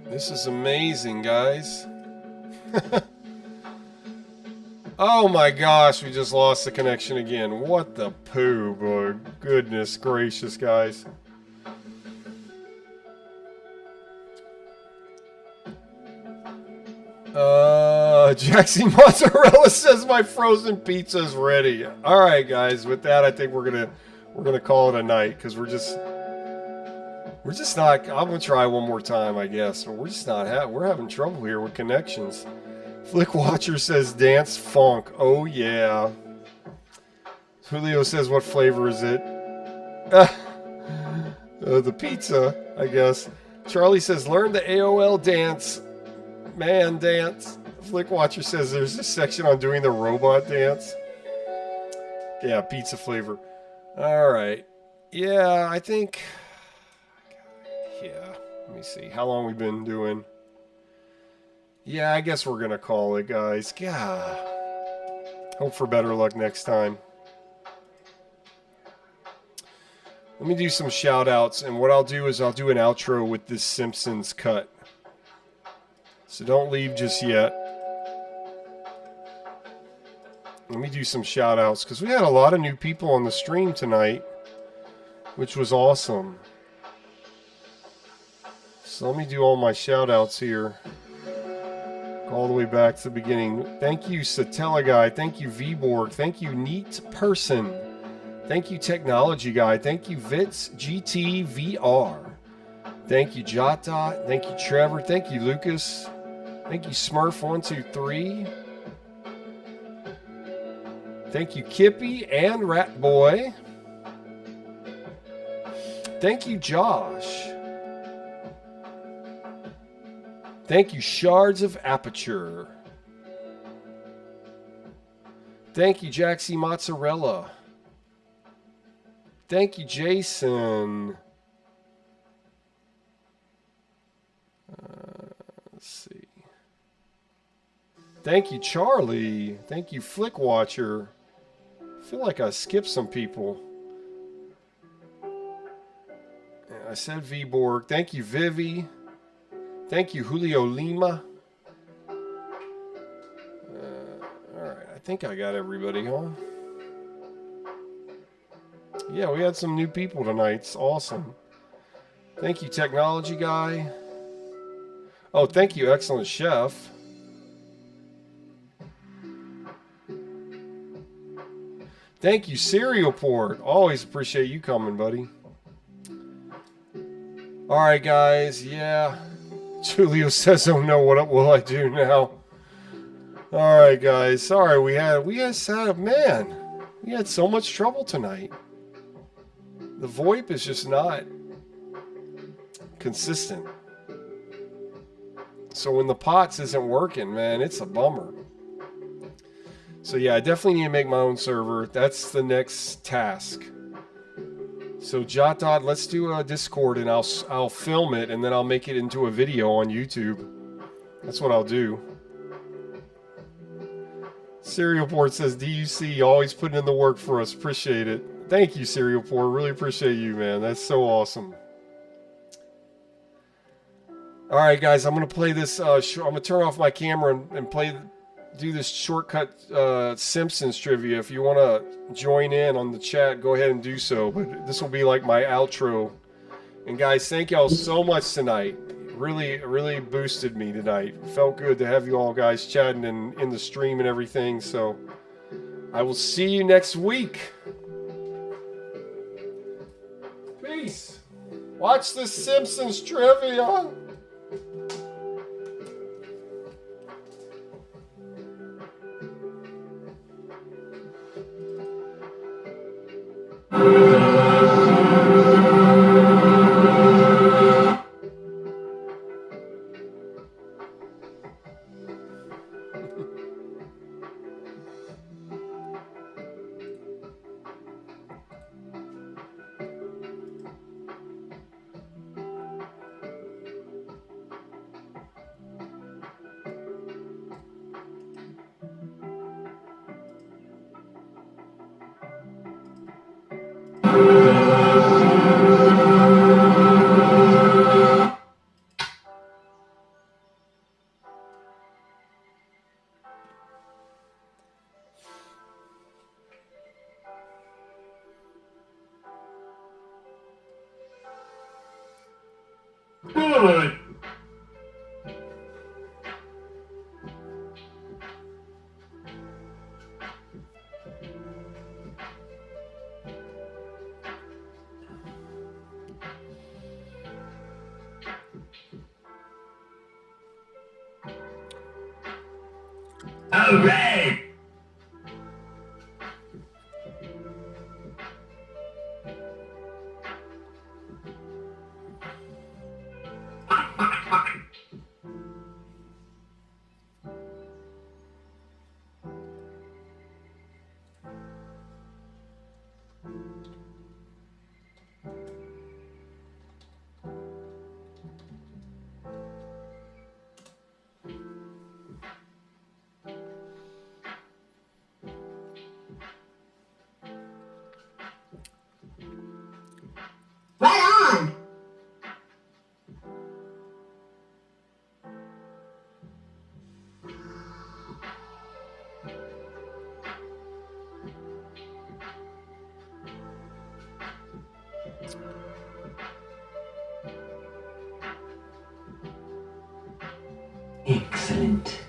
This is amazing, guys. Oh my gosh, we just lost the connection again. What the poo, boy. Goodness gracious, guys. Jackson Mozzarella says my frozen pizza is ready. All right, guys. With that, I think we're gonna call it a night because we're just not. I'm gonna try one more time, I guess, but we're just not. We're having trouble here with connections. Flick Watcher says dance funk. Oh yeah. Julio says what flavor is it? The pizza, I guess. Charlie says learn the AOL dance. Man dance. Flick Watcher says there's a section on doing the robot dance. Yeah, pizza flavor. Alright. Yeah, I think... Yeah, let me see. How long we been doing? Yeah, I guess we're gonna call it, guys. God. Hope for better luck next time. Let me do some shout outs, and what I'll do is I'll do an outro with this Simpsons cut. So don't leave just yet. Let me do some shout outs because we had a lot of new people on the stream tonight, which was awesome. So let me do all my shout outs here. All the way back to the beginning. Thank you, Satella Guy. Thank you, Vborg. Thank you, Neat Person. Thank you, Technology Guy. Thank you, Vits GT VR. Thank you, JotDot. Thank you, Trevor. Thank you, Lucas. Thank you, Smurf123. Thank you, Kippy and Rat Boy. Thank you, Josh. Thank you, Shards of Aperture. Thank you, Jaxie Mozzarella. Thank you, Jason. Let's see. Thank you, Charlie. Thank you, Flick Watcher. I feel like I skipped some people. I said Vborg. Thank you, Vivi. Thank you, Julio Lima. Alright, I think I got everybody, huh? Yeah, we had some new people tonight. It's awesome. Thank you, Technology Guy. Oh, thank you, Excellent Chef. Thank you, Serial Port. Always appreciate you coming, buddy. Alright, guys. Yeah. Julio says, oh no, what will I do now? Alright, guys. Sorry, we had man. We had so much trouble tonight. The VoIP is just not consistent. So when the POTS isn't working, man, it's a bummer. So yeah, I definitely need to make my own server. That's the next task. So JotDot, let's do a Discord and I'll film it and then I'll make it into a video on YouTube. That's what I'll do. Serial Port says DUC, always putting in the work for us. Appreciate it. Thank you, Serial Port. Really appreciate you, man. That's so awesome. All right, guys, I'm gonna play this. I'm gonna turn off my camera and do this shortcut Simpsons trivia. If you want to join in on the chat, go ahead and do so. But this will be like my outro. And guys, thank y'all so much tonight. Really, really boosted me tonight. Felt good to have you all guys chatting in the stream and everything. So I will see you next week. Peace. Watch the Simpsons trivia. Good. All right. Excellent.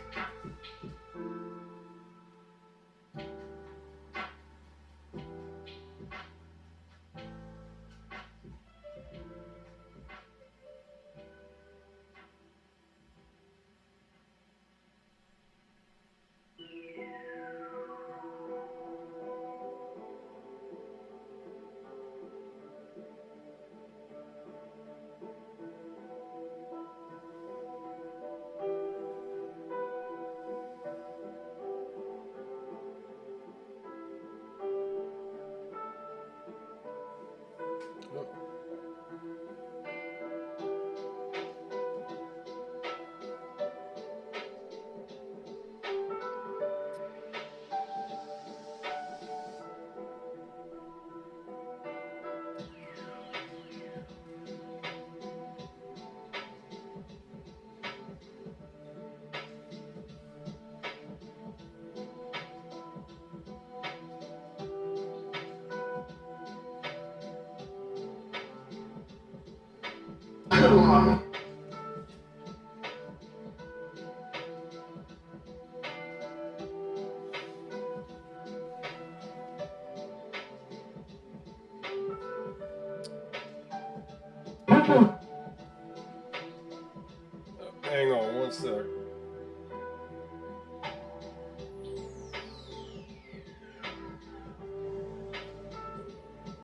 Cool. Hang on one sec.